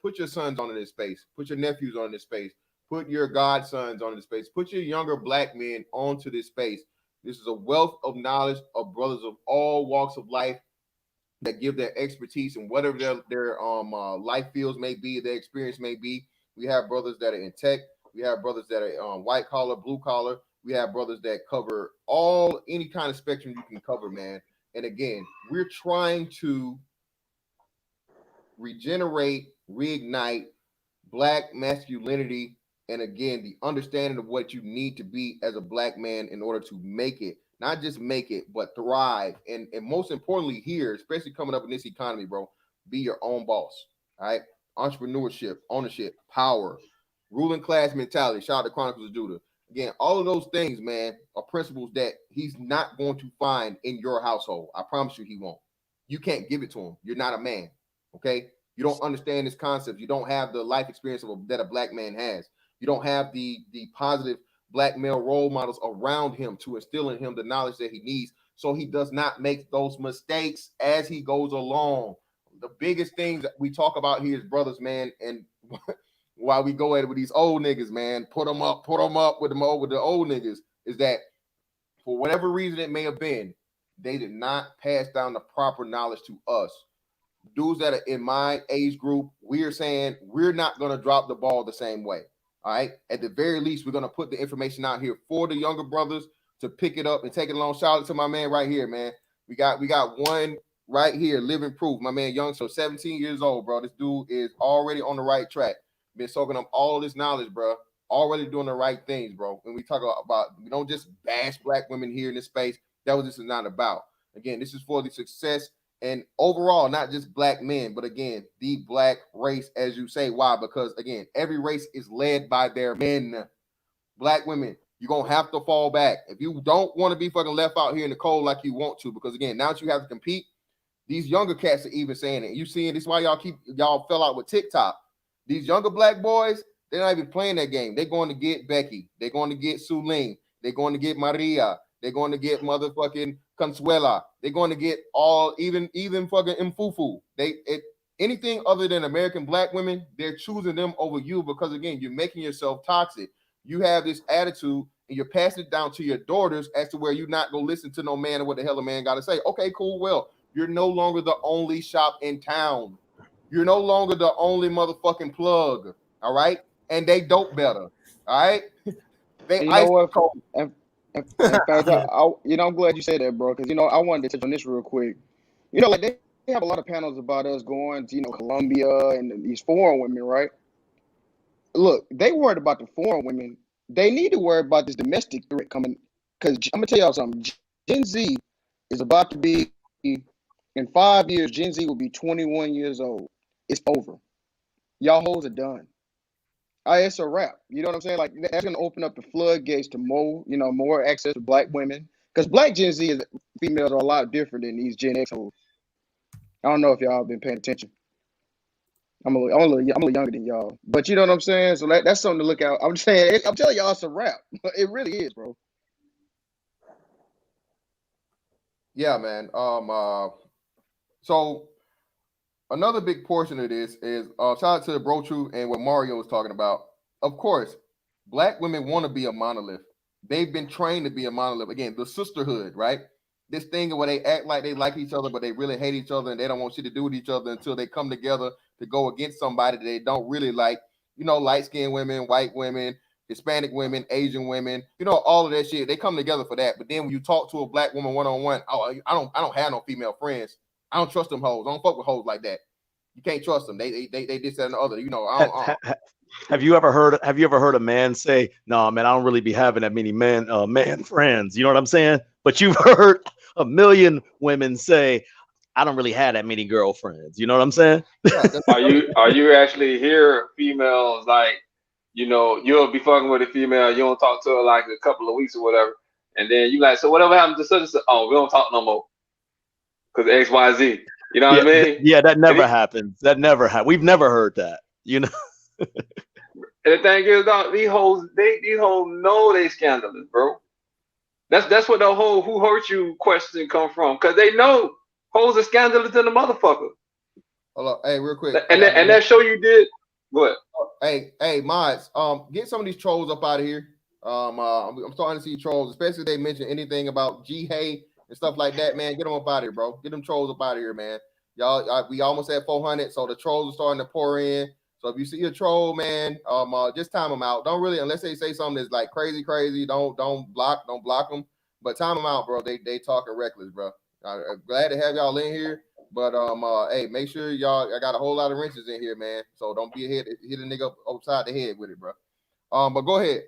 put your sons on this space, put your nephews on this space, put your godsons on this space, put your younger black men onto this space. This is a wealth of knowledge of brothers of all walks of life that give their expertise and whatever their life fields may be, their experience may be. We have brothers that are in tech. We have brothers that are white collar, blue collar. We have brothers that cover any kind of spectrum you can cover, man. And again, we're trying to regenerate, reignite black masculinity, and again, the understanding of what you need to be as a black man in order to make it. Not just make it, but thrive. And most importantly here, especially coming up in this economy, bro, be your own boss. All right. Entrepreneurship, ownership, power, ruling class mentality. Shout out to Chronicles of Judah. Again, all of those things, man, are principles that he's not going to find in your household. I promise you he won't. You can't give it to him. You're not a man. Okay. You don't understand this concept. You don't have the life experience that a black man has. You don't have the positive black male role models around him to instill in him the knowledge that he needs so he does not make those mistakes as he goes along. The biggest things that we talk about here is brothers, man, and while we go at it with these old niggas, man, put them up with the old niggas, is that for whatever reason it may have been, they did not pass down the proper knowledge to us. Dudes that are in my age group, we're saying we're not going to drop the ball the same way. All right. At the very least, we're going to put the information out here for the younger brothers to pick it up and take it along. Shout out to my man right here, man. We got one right here, living proof. My man Young, so 17 years old, bro. This dude is already on the right track. Been soaking up all this knowledge, bro. Already doing the right things, bro. When we talk about, we don't just bash black women here in this space. That was this is not about. Again, this is for the success and overall, not just black men, but again, the black race, as you say. Why? Because again, every race is led by their men. Black women, you're gonna have to fall back if you don't want to be fucking left out here in the cold like you want to. Because again, now that you have to compete, these younger cats are even saying it. You seeing this? Why y'all fell out with TikTok? These younger black boys, they're not even playing that game. They're going to get Becky. They're going to get Suling. They're going to get Maria. They're going to get motherfucking Consuela. They're going to get even fucking Mfufu. Anything other than American black women, they're choosing them over you because again, you're making yourself toxic. You have this attitude and you're passing it down to your daughters as to where you're not going to listen to no man or what the hell a man got to say. Okay, cool. Well, you're no longer the only shop in town. You're no longer the only motherfucking plug. All right. And they dope better. All right. They You know what? cold. In fact, I'm glad you said that, bro, because I wanted to touch on this real quick. Like they have a lot of panels about us going to Colombia and these foreign women, right? Look, they worried about the foreign women. They need to worry about this domestic threat coming. Because I'm gonna tell y'all something. Gen Z is about to be in 5 years. Gen Z will be 21 years old. It's over. Y'all hoes are done. It's a wrap. You know what I'm saying? Like that's gonna open up the floodgates to more access to black women. Because black Gen Z females are a lot different than these Gen X hoes. I don't know if y'all have been paying attention. I'm a little younger than y'all, but you know what I'm saying. So that's something to look out. I'm saying, I'm telling y'all, it's a wrap. It really is, bro. Yeah, man. So another big portion of this is shout out to the Bro Truth and what Mario was talking about. Of course, black women want to be a monolith. They've been trained to be a monolith. Again, the sisterhood, right? This thing where they act like they like each other, but they really hate each other and they don't want shit to do with each other until they come together to go against somebody that they don't really like. Light-skinned women, white women, Hispanic women, Asian women, all of that shit. They come together for that. But then when you talk to a black woman one-on-one, I don't have no female friends. I don't trust them hoes. I don't fuck with hoes like that. You can't trust them. They this, that, and the other. Have you ever heard a man say, "No, man, I don't really be having that many man friends." You know what I'm saying? But you've heard a million women say, "I don't really have that many girlfriends." You know what I'm saying? Yeah, are you actually hear females like, you'll be fucking with a female, you don't talk to her like a couple of weeks or whatever, and then you like, so whatever happened to such and such? Oh, we don't talk no more because XYZ. You know what I mean? That never happens. That never happened. We've never heard that. And the thing is, dog, these hoes know they scandalous, bro. That's what the whole "who hurt you" question come from, because they know hoes are scandalous in the motherfucker. Hold on, hey, real quick. And that show you did, what? Hey, mods, get some of these trolls up out of here. I'm starting to see trolls, especially if they mention anything about G Hay and stuff like that, man. Get them up out of here, bro. Get them trolls up out of here, man. Y'all, we almost at 400, so the trolls are starting to pour in. So if you see a troll, man, just time them out. Don't really, unless they say something that's like crazy. Don't block them. But time them out, bro. They talking reckless, bro. I'm glad to have y'all in here, but hey, make sure y'all. I got a whole lot of wrenches in here, man. So don't be hit a nigga upside the head with it, bro. But go ahead.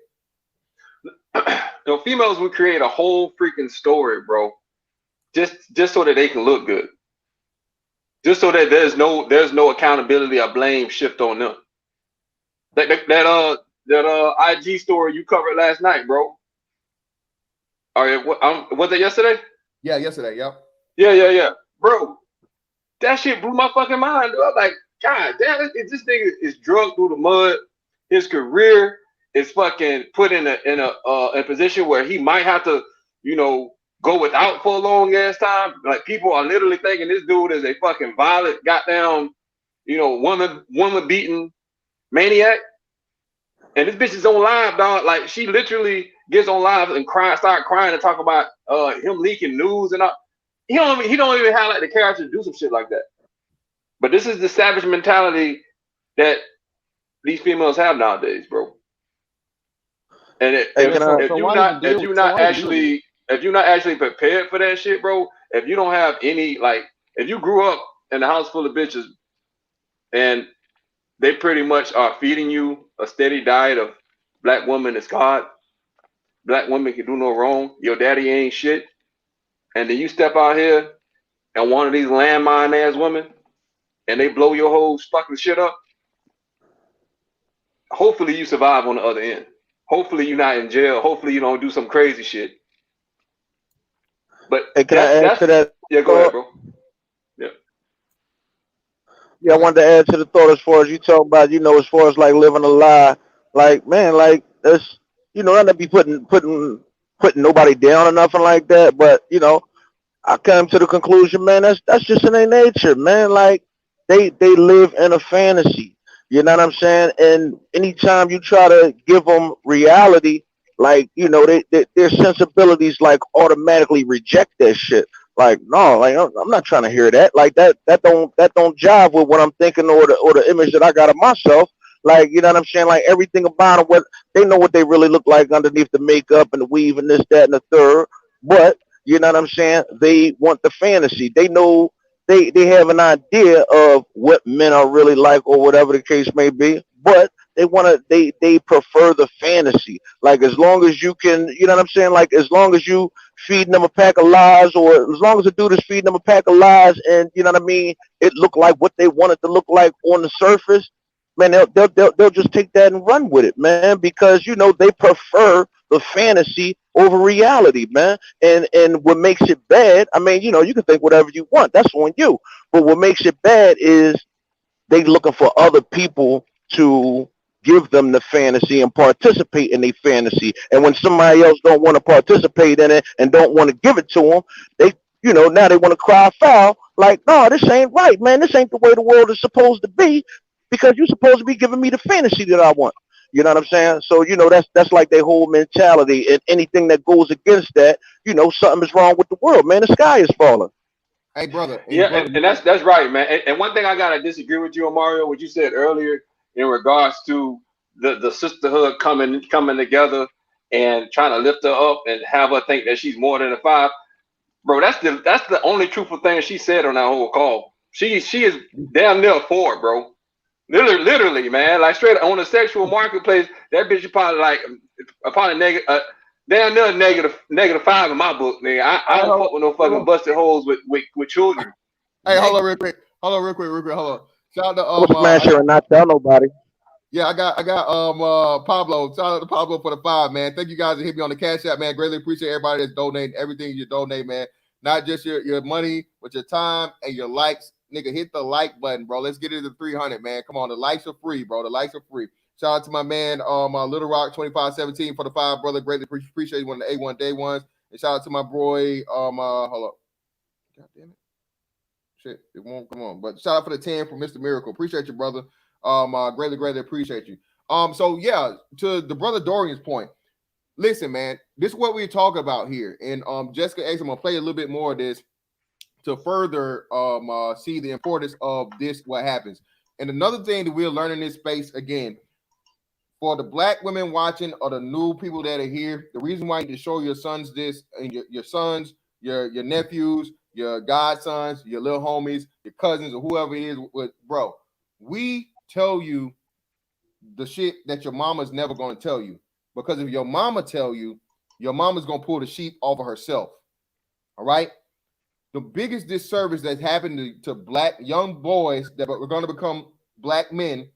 Females would create a whole freaking story, bro, just so that they can look good. Just so that there's no accountability or blame shift on them. That IG story you covered last night, bro. All right, was it yesterday? Yeah, yesterday. Yep. Yeah, bro. That shit blew my fucking mind. I was like, God damn, this nigga is drugged through the mud. His career is fucking put in a position where he might have to, go without for a long ass time. Like, people are literally thinking this dude is a fucking violent, goddamn, woman beating maniac. And this bitch is on live, dog. Like, she literally gets on live and start crying and talk about him leaking news and all. He don't even have like the character to do some shit like that. But this is the savage mentality that these females have nowadays, bro. And if you're not actually prepared for that shit, bro, if you don't have any, like, if you grew up in a house full of bitches and they pretty much are feeding you a steady diet of black woman is God, black woman can do no wrong, your daddy ain't shit, and then you step out here and one of these landmine ass women and they blow your whole fucking shit up, hopefully you survive on the other end. Hopefully you're not in jail. Hopefully you don't do some crazy shit. But Hey, can I add to that? Yeah, go ahead, bro. Yeah. Yeah, I wanted to add to the thought as far as you talk about, as far as like living a lie, like man, like that's not to be putting nobody down or nothing like that, but I came to the conclusion, man, that's just in their nature, man. Like they live in a fantasy. You know what I'm saying? And anytime you try to give them reality, like their sensibilities like automatically reject that shit. Like no, like I'm not trying to hear that. Like that don't jive with what I'm thinking or the image that I got of myself. Like you know what I'm saying? Like everything about them, what they know what they really look like underneath the makeup and the weave and this, that, and the third. But you know what I'm saying? They want the fantasy. They know they have an idea of what men are really like or whatever the case may be. But they prefer the fantasy. Like as long as you can, you know what I'm saying? Like as long as you feeding them a pack of lies, or as long as the dude is feeding them a pack of lies, and you know what I mean, it looked like what they want it to look like on the surface. Man, they'll just take that and run with it, man, because they prefer the fantasy over reality, man. And what makes it bad, I mean, you can think whatever you want. That's on you. But what makes it bad is they looking for other people to give them the fantasy and participate in their fantasy. And when somebody else don't want to participate in it and don't want to give it to them, they now they want to cry foul. Like, no, this ain't right, man. This ain't the way the world is supposed to be, because you're supposed to be giving me the fantasy that I want. You know what I'm saying? So, that's like their whole mentality. And anything that goes against that, something is wrong with the world, man. The sky is falling. Hey, brother. Yeah, and that's right, man. And one thing I gotta disagree with you on, Mario, what you said earlier in regards to the sisterhood coming together and trying to lift her up and have her think that she's more than a five. Bro, that's the only truthful thing she said on that whole call. She is damn near a four, bro. Literally, man. Like straight on the sexual marketplace, that bitch is probably damn near negative five in my book, nigga. I don't fuck with no fucking busted holes with children. Hey, hold on real quick. Hold on. Shout out to I'm gonna smash her and not tell nobody. Yeah, I got Pablo. Shout out to Pablo for the 5, man. Thank you guys that hit me on the Cash App, man. Greatly appreciate everybody that's donating everything you donate, man. Not just your money, but your time and your likes. Nigga, hit the like button, bro. Let's get it to 300, man. Come on, the likes are free, bro. The likes are free. Shout out to my man, Little Rock 2517 for the 5, brother. Greatly appreciate you, one of the A1 day ones. And shout out to my boy, hold up. God damn it. Shit, it won't come on. But shout out for the 10 from Mr. Miracle. Appreciate you, brother. Greatly appreciate you. So yeah, to the brother Dorian's point. Listen, man, this is what we're talking about here. And Jessica X, I'm gonna play a little bit more of this to further see the importance of this, what happens. And another thing that we're learning in this space, again, for the black women watching or the new people that are here, the reason why you need to show your sons this, and your sons, your nephews, your godsons, your little homies, your cousins, or whoever it is, bro, we tell you the shit that your mama's never going to tell you. Because if your mama tell you, your mama's going to pull the sheep off of herself. All right? The biggest disservice that's happened to black young boys that are going to become black men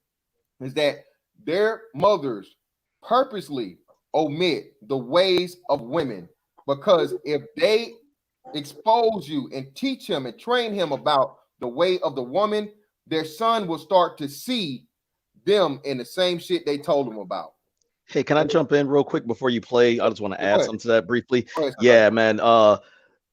is that their mothers purposely omit the ways of women. Because if they expose you and teach him and train him about the way of the woman, their son will start to see them in the same shit they told him about. Hey, can I jump in real quick before you play? I just want to add something to that briefly. Yeah, man.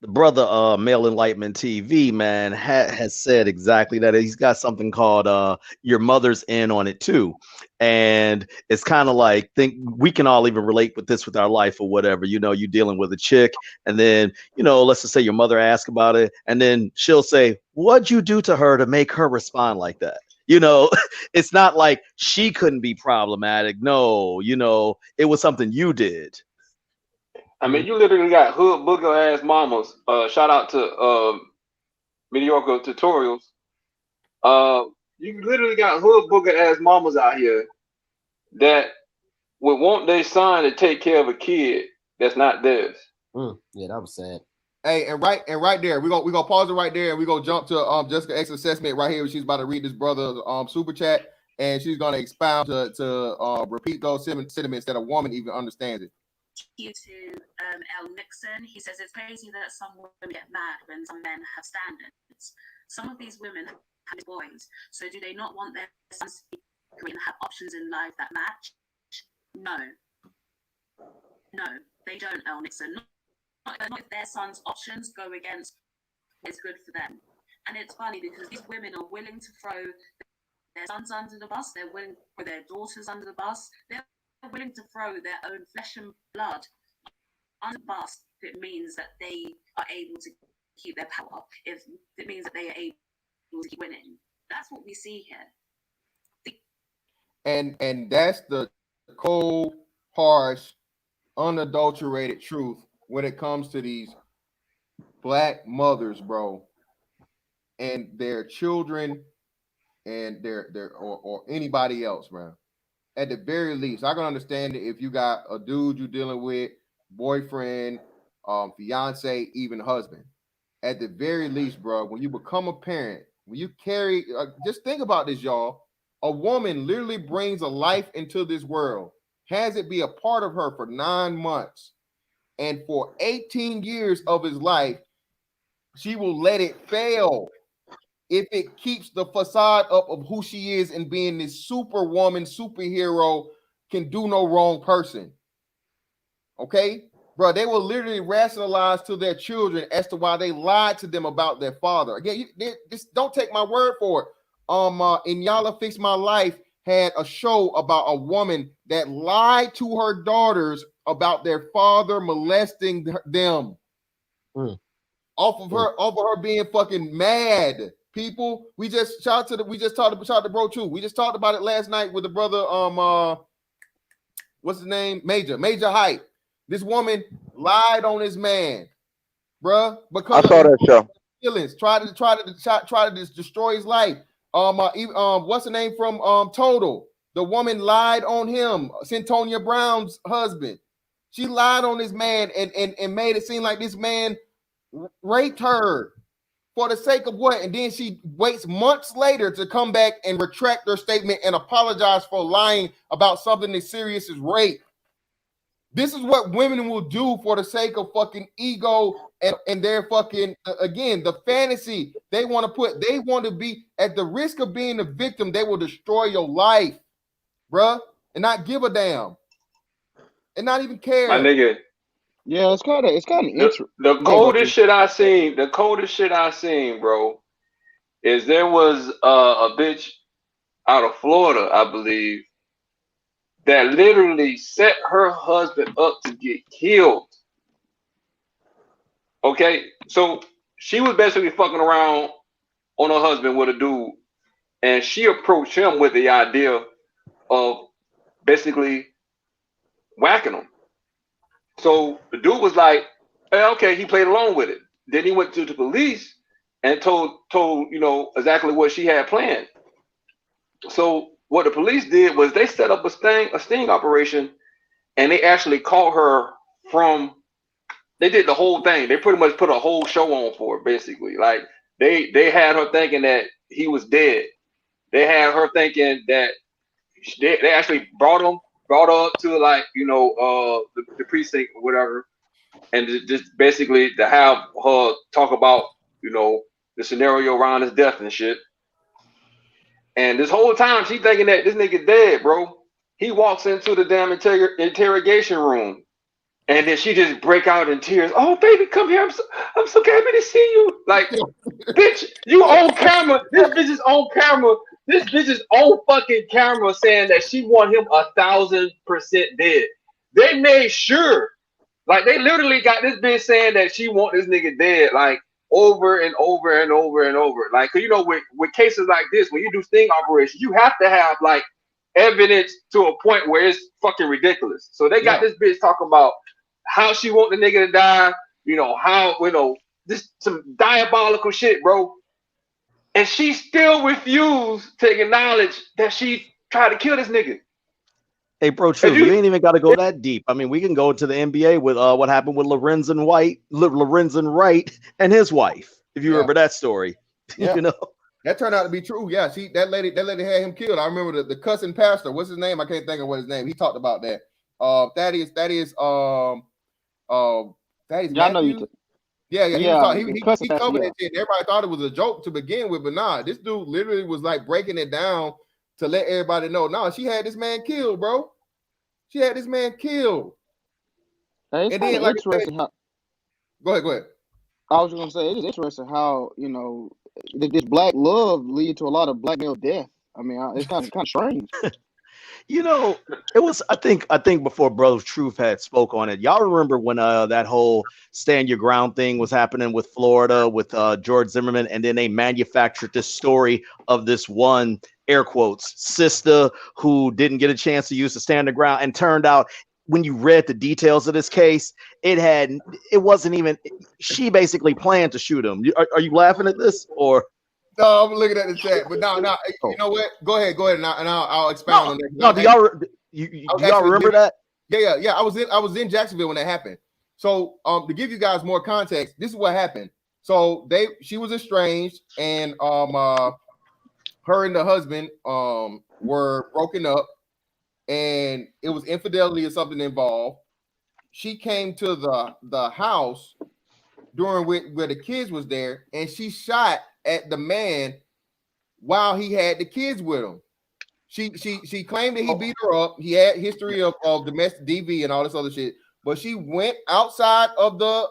The brother, Male Enlightenment TV, man, has said exactly that. He's got something called Your Mother's In on it too. And it's kind of like, we can all even relate with this with our life or whatever. You dealing with a chick, and then, let's just say your mother asks about it, and then she'll say, what'd you do to her to make her respond like that? It's not like she couldn't be problematic. No, it was something you did. I mean, you literally got hood booger ass mamas. Shout out to mediocre tutorials. You literally got hood booger ass mamas out here that would want their son to take care of a kid that's not theirs. Yeah, that was sad. Hey, and right there, we gonna pause it right there, and we gonna jump to Jessica X assessment right here. She's about to read this brother's super chat, and she's gonna expound to repeat those sentiments that a woman even understands it. You to L. Nixon. He says it's crazy that some women get mad when some men have standards. Some of these women have boys, so do they not want their sons to be and have options in life that match? No, they don't, L. Nixon. Not if their sons' options go against what's good for them. And it's funny because these women are willing to throw their sons under the bus. They're willing to throw their daughters under the bus. They're willing to throw their own flesh and blood under the bus if it means that they are able to keep their power, if it means that they are able to keep winning. That's what we see here. And that's the cold, harsh, unadulterated truth when it comes to these black mothers, bro, and their children and their or anybody else, bro. At the very least, I can understand it if you got a dude you're dealing with, boyfriend, fiance, even husband. At the very least, bro, when you become a parent, when you carry, just think about this, y'all. A woman literally brings a life into this world, has it be a part of her for 9 months, and for 18 years of his life, she will let it fail if it keeps the facade up of who she is and being this superwoman, superhero, can do no wrong person. Okay? Bro, they will literally rationalize to their children as to why they lied to them about their father. Again, just don't take my word for it. Inyala Fix My Life had a show about a woman that lied to her daughters about their father molesting them. Off of her being fucking mad. People, we just talked to bro too. We just talked about it last night with the brother. What's his name? Major Hype. This woman lied on his man, bruh, because I saw that show. Feelings. Try to destroy his life. What's the name from Total? The woman lied on him, Centonia Brown's husband. She lied on this man and made it seem like this man raped her for the sake of what? And then she waits months later to come back and retract her statement and apologize for lying about something as serious as rape. This is what women will do for the sake of fucking ego and their fucking, again, the fantasy they want to be at the risk of being a victim. They will destroy your life, bruh, and not give a damn and not even care. My nigga. Yeah, it's kind of the coldest shit I seen, bro, is there was a bitch out of Florida, I believe, that literally set her husband up to get killed. Okay, so she was basically fucking around on her husband with a dude, and she approached him with the idea of basically whacking him. So the dude was like, hey, okay, he played along with it. Then he went to the police and told exactly what she had planned. So what the police did was they set up a sting operation, and they actually called her from. They did the whole thing. They pretty much put a whole show on for her, basically. Like they had her thinking that he was dead. They had her thinking that they actually brought her up to the precinct or whatever, and just basically to have her talk about the scenario around his death and shit. And this whole time she thinking that this nigga dead, bro. He walks into the damn interrogation room, and then she just break out in tears. Oh baby, come here! I'm so happy to see you. Like, bitch, you on camera. This bitch is on camera. This bitch is on fucking camera saying that she want him 1,000% dead. They made sure, like, they literally got this bitch saying that she want this nigga dead, like, over and over and over and over. Like, cause with cases like this, when you do sting operations, you have to have like evidence to a point where it's fucking ridiculous. So they got this bitch talking about how she want the nigga to die, how this some diabolical shit, bro. and she still refused to acknowledge that she tried to kill this nigga. Hey, bro, If truth, we ain't even got to go that deep. I mean, we can go to the NBA with what happened with Lorenzen Wright and his wife. If you Yeah, remember that story, yeah. you know. That turned out to be true. Yeah, that lady had him killed. I remember the cussing pastor. What's his name? I can't think of what his name. He talked about that. Thaddeus Thaddeus Yeah, I know you. Matthews. Yeah, he was Yeah, talking. the He cussing pastor. covered Yeah. that shit. Everybody thought it was a joke to begin with, but nah, this dude literally was like breaking it down to let everybody know. Nah, she had this man killed, bro. She had this man killed. It's And kind then, of like I said, interesting how. go ahead. I was gonna say it is interesting how this black love lead to a lot of black male death. I mean, it's kind of strange. You know, it was. I think before Brother Truth had spoke on it. Y'all remember when that whole stand your ground thing was happening with Florida with George Zimmerman, and then they manufactured this story of this one air quotes sister who didn't get a chance to use the stand your ground, and turned out when you read the details of this case, it wasn't even. She basically planned to shoot him. Are you laughing at this or? No, I'm looking at the chat, but no. Oh. You know what? Go ahead, and I'll expound on that. No, do y'all remember that? Yeah. I was in Jacksonville when that happened. So, to give you guys more context, this is what happened. So she was estranged, and her and the husband were broken up, and it was infidelity or something involved. She came to the house during where the kids was there, and she shot at the man while he had the kids with him. She claimed that he beat her up. He had history of domestic DV and all this other shit. But she went outside of the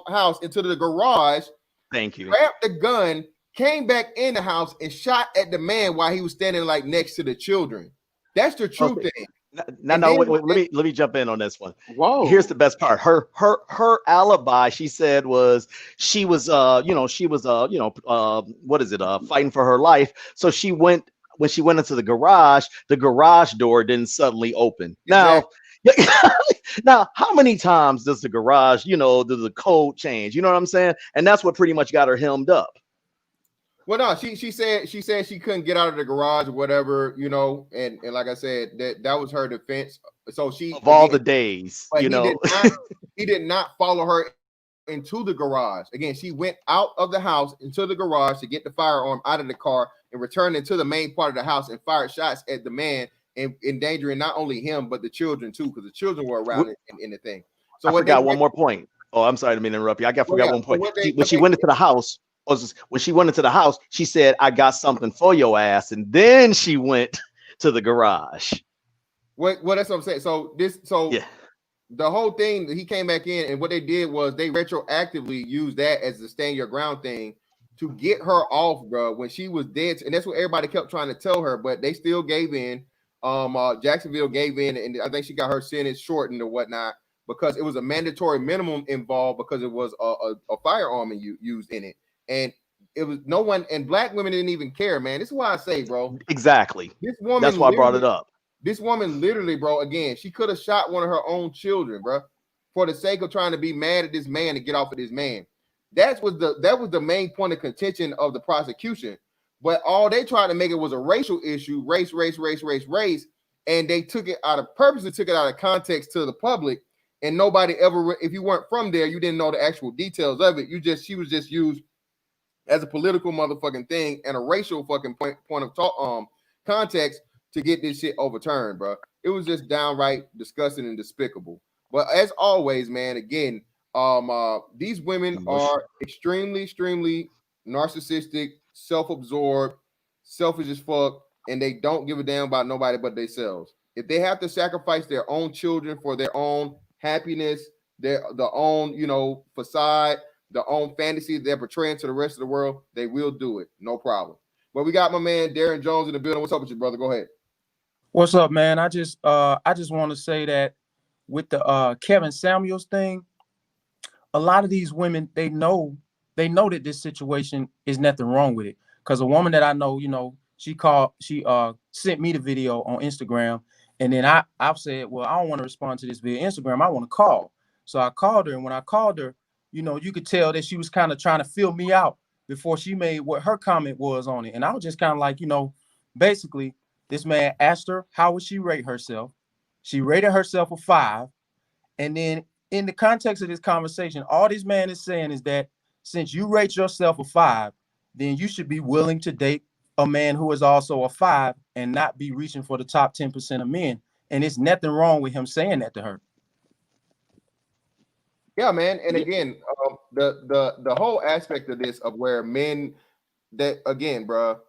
house into the garage. Thank you. Grabbed the gun, came back in the house, and shot at the man while he was standing like next to the children. That's the true thing. Wait, let me jump in on this one. Whoa. Here's the best part. Her alibi, she said, was she was fighting for her life. So when she went into the garage door didn't suddenly open. Exactly. Now, how many times does the garage, does the code change? You know what I'm saying? And that's what pretty much got her hemmed up. Well, no, she said she couldn't get out of the garage or whatever, and like I said, that was her defense. So all the days, he did not follow her into the garage. Again, she went out of the house into the garage to get the firearm out of the car and returned into the main part of the house and fired shots at the man and endangering not only him but the children too, because the children were around in the thing. So I forgot one more point. Oh, I'm sorry to interrupt you. I forgot one point. When she went into the house, she said, "I got something for your ass," and then she went to the garage. Well, that's what I'm saying. So the whole thing, he came back in, and what they did was they retroactively used that as the stand your ground thing to get her off, bro, when she was dead. And that's what everybody kept trying to tell her, but they still gave in. Jacksonville gave in, and I think she got her sentence shortened or whatnot because it was a mandatory minimum involved because it was a firearm used in it. And it was no one, and black women didn't even care, man. This is why I say, bro. Exactly. This woman. That's why I brought it up. This woman literally, bro. Again, she could have shot one of her own children, bro, for the sake of trying to be mad at this man and get off of this man. That was the main point of contention of the prosecution. But all they tried to make it was a racial issue, race, and they purposely took it out of context to the public. And nobody ever, if you weren't from there, you didn't know the actual details of it. She was just used as a political motherfucking thing and a racial fucking point of context to get this shit overturned, bro. It was just downright disgusting and despicable. But as always, man, again, these women are extremely narcissistic, self-absorbed, selfish as fuck, and they don't give a damn about nobody but themselves. If they have to sacrifice their own children for their own happiness, their own, facade, their own fantasy they're portraying to the rest of the world, they will do it. No problem. But we got my man Darren Jones in the building. What's up with you, brother? Go ahead. What's up, man? I just want to say that with the Kevin Samuels thing, a lot of these women, they know that this situation is nothing wrong with it. Because a woman that I know, she sent me the video on Instagram, and then I've said, well, I don't want to respond to this via Instagram. I want to call. So I called her, and when I called her, you could tell that she was kind of trying to feel me out. before she made what her comment was on it. And I was just kind of like, basically, this man asked her how would she rate herself. She rated herself a 5. And then in the context of this conversation, all this man is saying is that since you rate yourself a 5, then you should be willing to date a man who is also a 5 and not be reaching for the top 10% of men. And it's nothing wrong with him saying that to her. Yeah, man. And again, the whole aspect of this of where men that again, bro,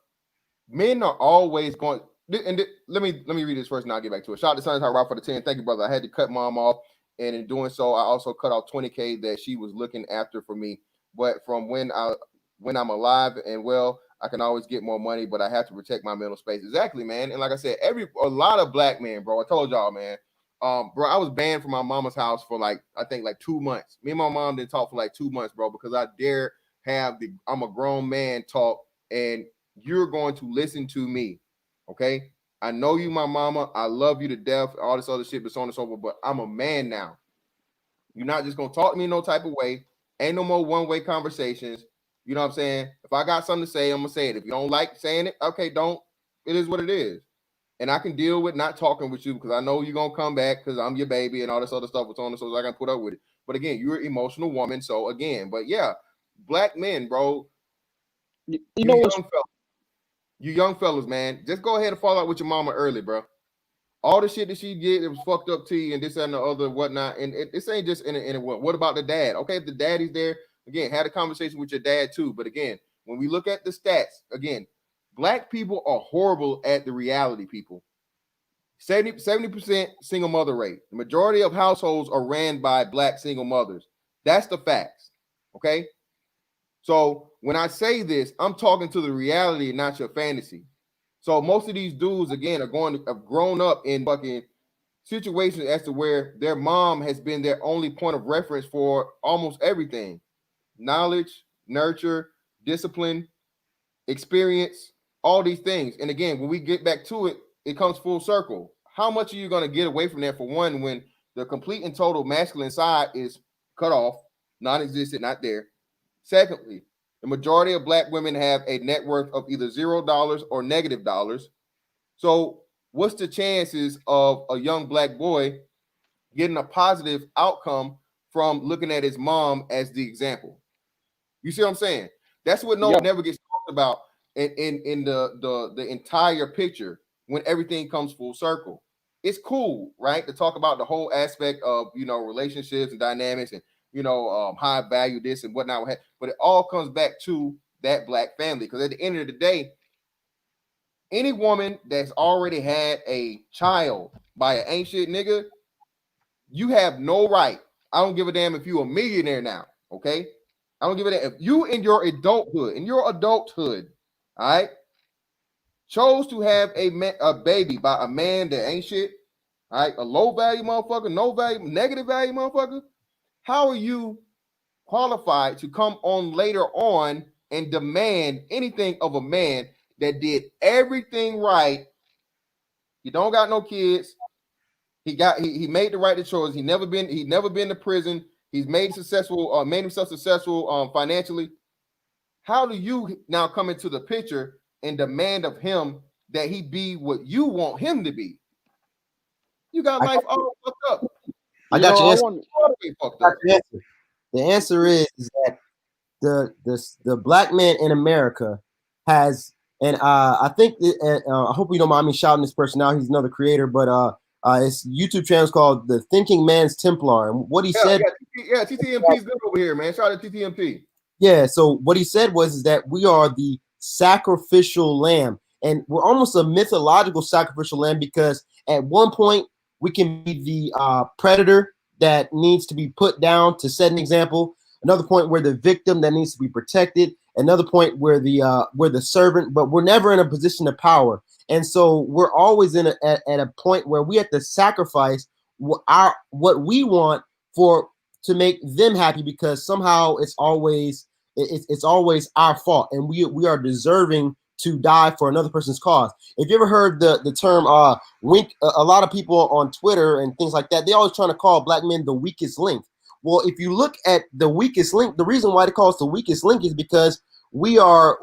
men are always going. And let me read this first, and I'll get back to it. Shout out to Sun's Hot Rock for the 10. Thank you, brother. I had to cut mom off, and in doing so, I also cut off 20K that she was looking after for me. But from when I'm alive and well, I can always get more money, but I have to protect my mental space. Exactly, man. And like I said, a lot of black men, bro. I told y'all, man. Bro, I was banned from my mama's house for I think 2 months. Me and my mom didn't talk for 2 months, bro, because I dare have I'm a grown man talk, and you're going to listen to me. Okay, I know you, my mama. I love you to death. All this other shit, but so on and so forth. But I'm a man now. You're not just gonna talk to me no type of way. Ain't no more one-way conversations. You know what I'm saying? If I got something to say, I'm gonna say it. If you don't like saying it, okay, don't. It is what it is. And I can deal with not talking with you because I know you're gonna come back because I'm your baby and all this other stuff. What's on, so I can put up with it. But again, you're an emotional woman. So again, but yeah, black men, bro. You know what's You young fellas, man, just go ahead and fall out with your mama early, bro. All the shit that she did, it was fucked up to you and this and the other, whatnot. And this ain't just in a what about the dad? Okay, if the daddy's there, again, had a conversation with your dad too. But again, when we look at the stats, again, black people are horrible at the reality, people. 70% single mother rate. The majority of households are ran by black single mothers. That's the facts. Okay. So when I say this, I'm talking to the reality, not your fantasy. So most of these dudes, again, have grown up in fucking situations as to where their mom has been their only point of reference for almost everything: knowledge, nurture, discipline, experience, all these things. And again, when we get back to it, it comes full circle. How much are you going to get away from that, for one, when the complete and total masculine side is cut off, non-existent, not there? Secondly, the majority of black women have a net worth of either $0 or negative dollars. So what's the chances of a young black boy getting a positive outcome from looking at his mom as the example? You see what I'm saying? That's what never gets talked about in the entire picture when everything comes full circle. It's cool, right, to talk about the whole aspect of, relationships and dynamics and, how I value this and whatnot. But it all comes back to that black family. Because at the end of the day, any woman that's already had a child by an ain't shit nigga, you have no right. I don't give a damn if you a millionaire now, okay? I don't give a damn. If you in your adulthood, all right, chose to have a baby by a man that ain't shit, all right, a low value motherfucker, no value, negative value motherfucker, how are you qualified to come on later on and demand anything of a man that did everything right? He don't got no kids. He made the right choice. He never been to prison. He's made himself successful financially. How do you now come into the picture and demand of him that he be what you want him to be? You got life all fucked up. I got your answer. The answer is that the black man in America has, and I think I hope you don't mind me shouting this person out. He's another creator, but his YouTube channel is called The Thinking Man's Templar, and what he said. Yeah, TTMP's good over here, man. Shout out to TTMP. Yeah, so what he said was that we are the sacrificial lamb, and we're almost a mythological sacrificial lamb, because at one point we can be the predator that needs to be put down to set an example. Another point where the victim that needs to be protected. Another point where we're the servant, but we're never in a position of power. And so we're always at a point where we have to sacrifice what we want to make them happy, because somehow it's always our fault, and we are deserving to die for another person's cause. If you ever heard the term wink, a lot of people on Twitter and things like that, they always trying to call black men the weakest link. Well, if you look at the weakest link, the reason why they call us the weakest link is because we are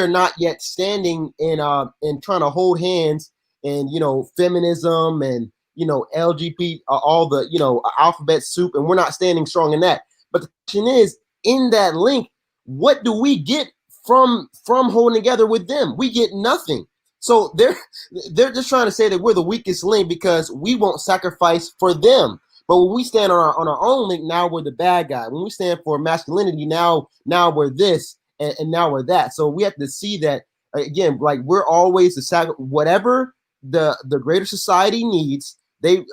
not yet standing in trying to hold hands and feminism and LGBT, all the alphabet soup, and we're not standing strong in that. But the question is, in that link, what do we get from holding together with them? We get nothing. So they're just trying to say that we're the weakest link because we won't sacrifice for them. But when we stand on our own link, now we're the bad guy. When we stand for masculinity, now we're this and now we're that. So we have to see that again, like we're always the whatever the greater society needs. They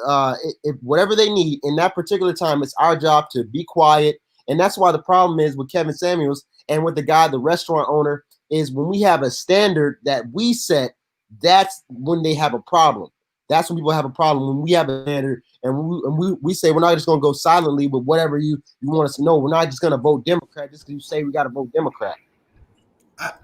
if whatever they need in that particular time, it's our job to be quiet. And that's why the problem is with Kevin Samuels and with the guy, the restaurant owner, is when we have a standard that we set, that's when they have a problem. That's when people have a problem, when we have a standard and we say we're not just going to go silently with whatever you want us to know. We're not just going to vote Democrat just because you say we got to vote Democrat.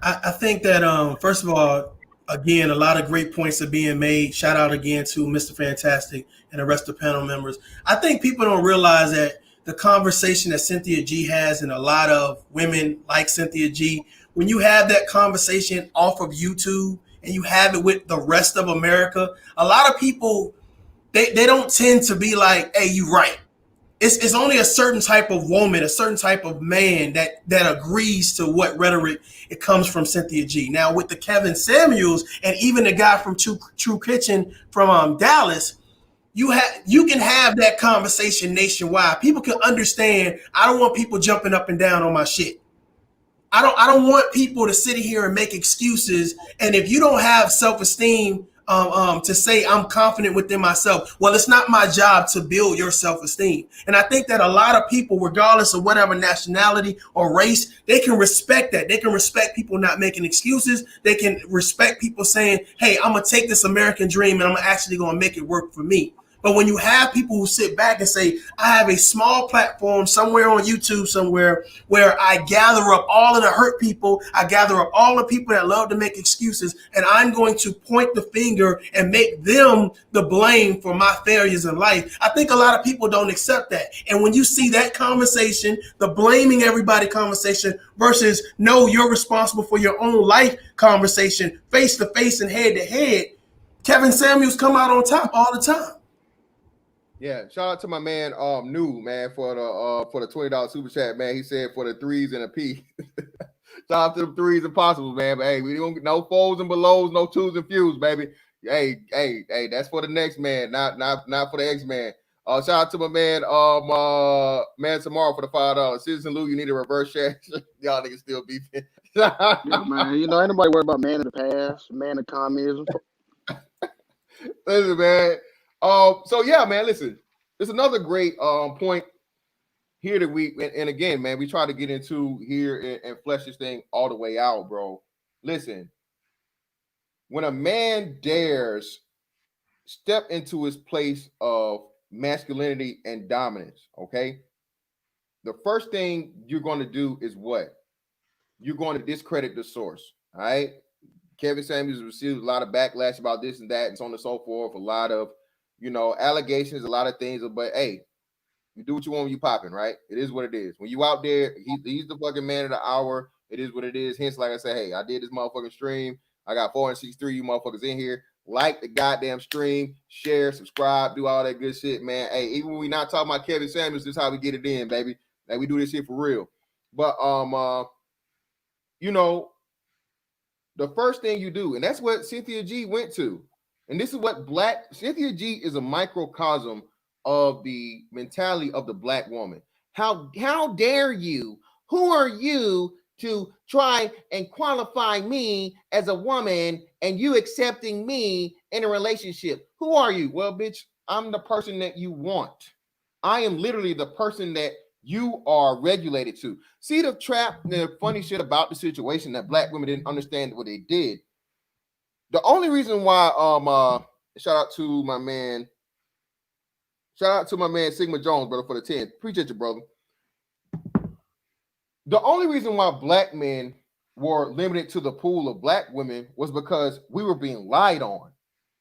I think that, first of all, again, a lot of great points are being made. Shout out again to Mr. Fantastic and the rest of the panel members. I think people don't realize that the conversation that Cynthia G has and a lot of women like Cynthia G, when you have that conversation off of YouTube and you have it with the rest of America, a lot of people, they don't tend to be like, hey, you right. It's only a certain type of woman, a certain type of man that agrees to what rhetoric it comes from Cynthia G. Now with the Kevin Samuels and even the guy from True Kitchen from Dallas, you can have that conversation nationwide. People can understand. I don't want people jumping up and down on my shit. I don't want people to sit here and make excuses. And if you don't have self-esteem to say I'm confident within myself, well, it's not my job to build your self-esteem. And I think that a lot of people, regardless of whatever nationality or race, they can respect that. They can respect people not making excuses. They can respect people saying, hey, I'm going to take this American dream and I'm actually going to make it work for me. But when you have people who sit back and say, I have a small platform somewhere on YouTube somewhere where I gather up all of the hurt people, I gather up all the people that love to make excuses, and I'm going to point the finger and make them the blame for my failures in life. I think a lot of people don't accept that. And when you see that conversation, the blaming everybody conversation versus no, you're responsible for your own life conversation, face to face and head to head, Kevin Samuels come out on top all the time. Yeah, shout out to my man New man for the $20 super chat, man. He said for the threes and a P. Shout out to the threes and possible, man. But hey, we don't no fours and belows, no twos and fews, baby. Hey, that's for the next man, not for the X-Man. Shout out to my man man tomorrow for the $5. Citizen Lou, you need a reverse share. Y'all niggas still beefing. Yeah, man. Ain't nobody worried about man of the past, man of communism. Listen, man. So yeah, man, listen, there's another great point here that and again, man, we try to get into here and flesh this thing all the way out, bro. Listen, when a man dares step into his place of masculinity and dominance, okay, the first thing you're going to do is what? You're going to discredit the source, all right? Kevin Samuels received a lot of backlash about this and that and so on and so forth, a lot of allegations, a lot of things, but hey, you do what you want when you popping, right? It is what it is. When you out there, he's the fucking man of the hour. It is what it is. Hence, like I said, hey, I did this motherfucking stream. I got 463 you motherfuckers in here. Like the goddamn stream, share, subscribe, do all that good shit, man. Hey, even when we not talking about Kevin Samuels, this is how we get it in, baby. Like we do this shit for real. But the first thing you do, and that's what Cynthia G went to. And this is what Cynthia G is a microcosm of the mentality of the black woman. How dare you? Who are you to try and qualify me as a woman and you accepting me in a relationship? Who are you? Well, bitch, I'm the person that you want. I am literally the person that you are regulated to. See the trap, the funny shit about the situation that black women didn't understand what they did. The only reason why shout out to my man Sigma Jones, brother, for the 10. Appreciate you, brother. The only reason why black men were limited to the pool of black women was because we were being lied on.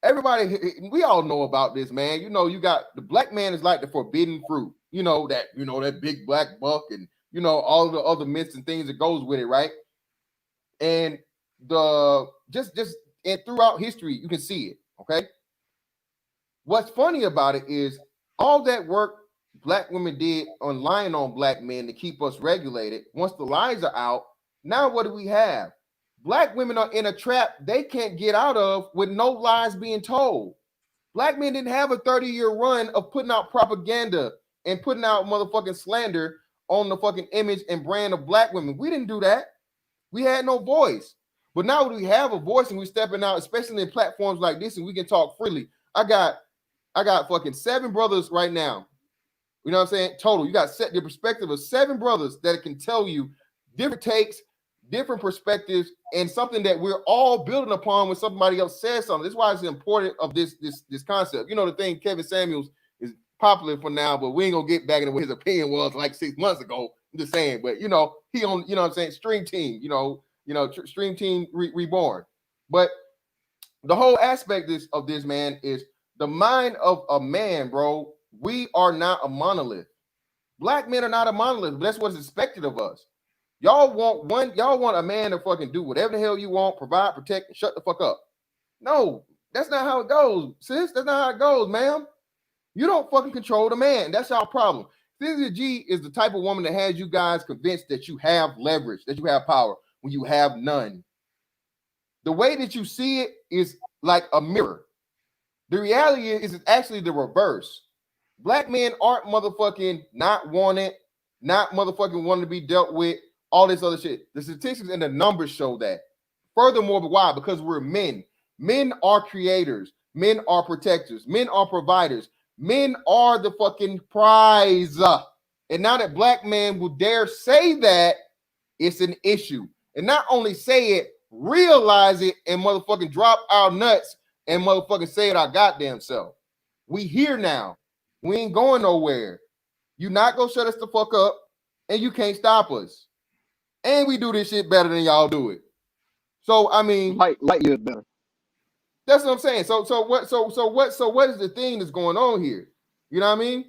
Everybody, we all know about this, man. You got the black man is like the forbidden fruit. That big black buck and all the other myths and things that goes with it, right? And the just and throughout history, you can see it. Okay. What's funny about it is all that work black women did on lying on black men to keep us regulated. Once the lies are out, now what do we have? Black women are in a trap they can't get out of with no lies being told. Black men didn't have a 30-year run of putting out propaganda and putting out motherfucking slander on the fucking image and brand of black women. We didn't do that. We had no voice. But now we have a voice and we're stepping out, especially in platforms like this, and we can talk freely. I got fucking 7 brothers right now. You know what I'm saying? Total. You got set the perspective of 7 brothers that can tell you different takes, different perspectives, and something that we're all building upon when somebody else says something. That's why it's important of this concept. You know, the thing Kevin Samuels is popular for now, but we ain't gonna get back into what his opinion was like 6 months ago. I'm just saying, but you know, he on, you know what I'm saying, Stream Team, Stream Team Reborn. But the whole aspect of this, man, is the mind of a man, bro. We are not a monolith. Black men are not a monolith, but that's what's expected of us. Y'all want a man to fucking do whatever the hell you want, provide, protect, and shut the fuck up. No, that's not how it goes, sis. That's not how it goes, ma'am. You don't fucking control the man. That's our problem. Cynthia G is the type of woman that has you guys convinced that you have leverage, that you have power when you have none. The way that you see it is like a mirror. The reality is it's actually the reverse. Black men aren't motherfucking not wanted, not motherfucking wanting to be dealt with, all this other shit. The statistics and the numbers show that. Furthermore, but why? Because we're men. Men are creators. Men are protectors. Men are providers. Men are the fucking prize. And now that black men will dare say that, it's an issue. And not only say it, realize it, and motherfucking drop our nuts and motherfucking say it our goddamn self. We here now. We ain't going nowhere. You not gonna shut us the fuck up, and you can't stop us. And we do this shit better than y'all do it. So I mean, light years better. That's what I'm saying. So what is the thing that's going on here? You know what I mean?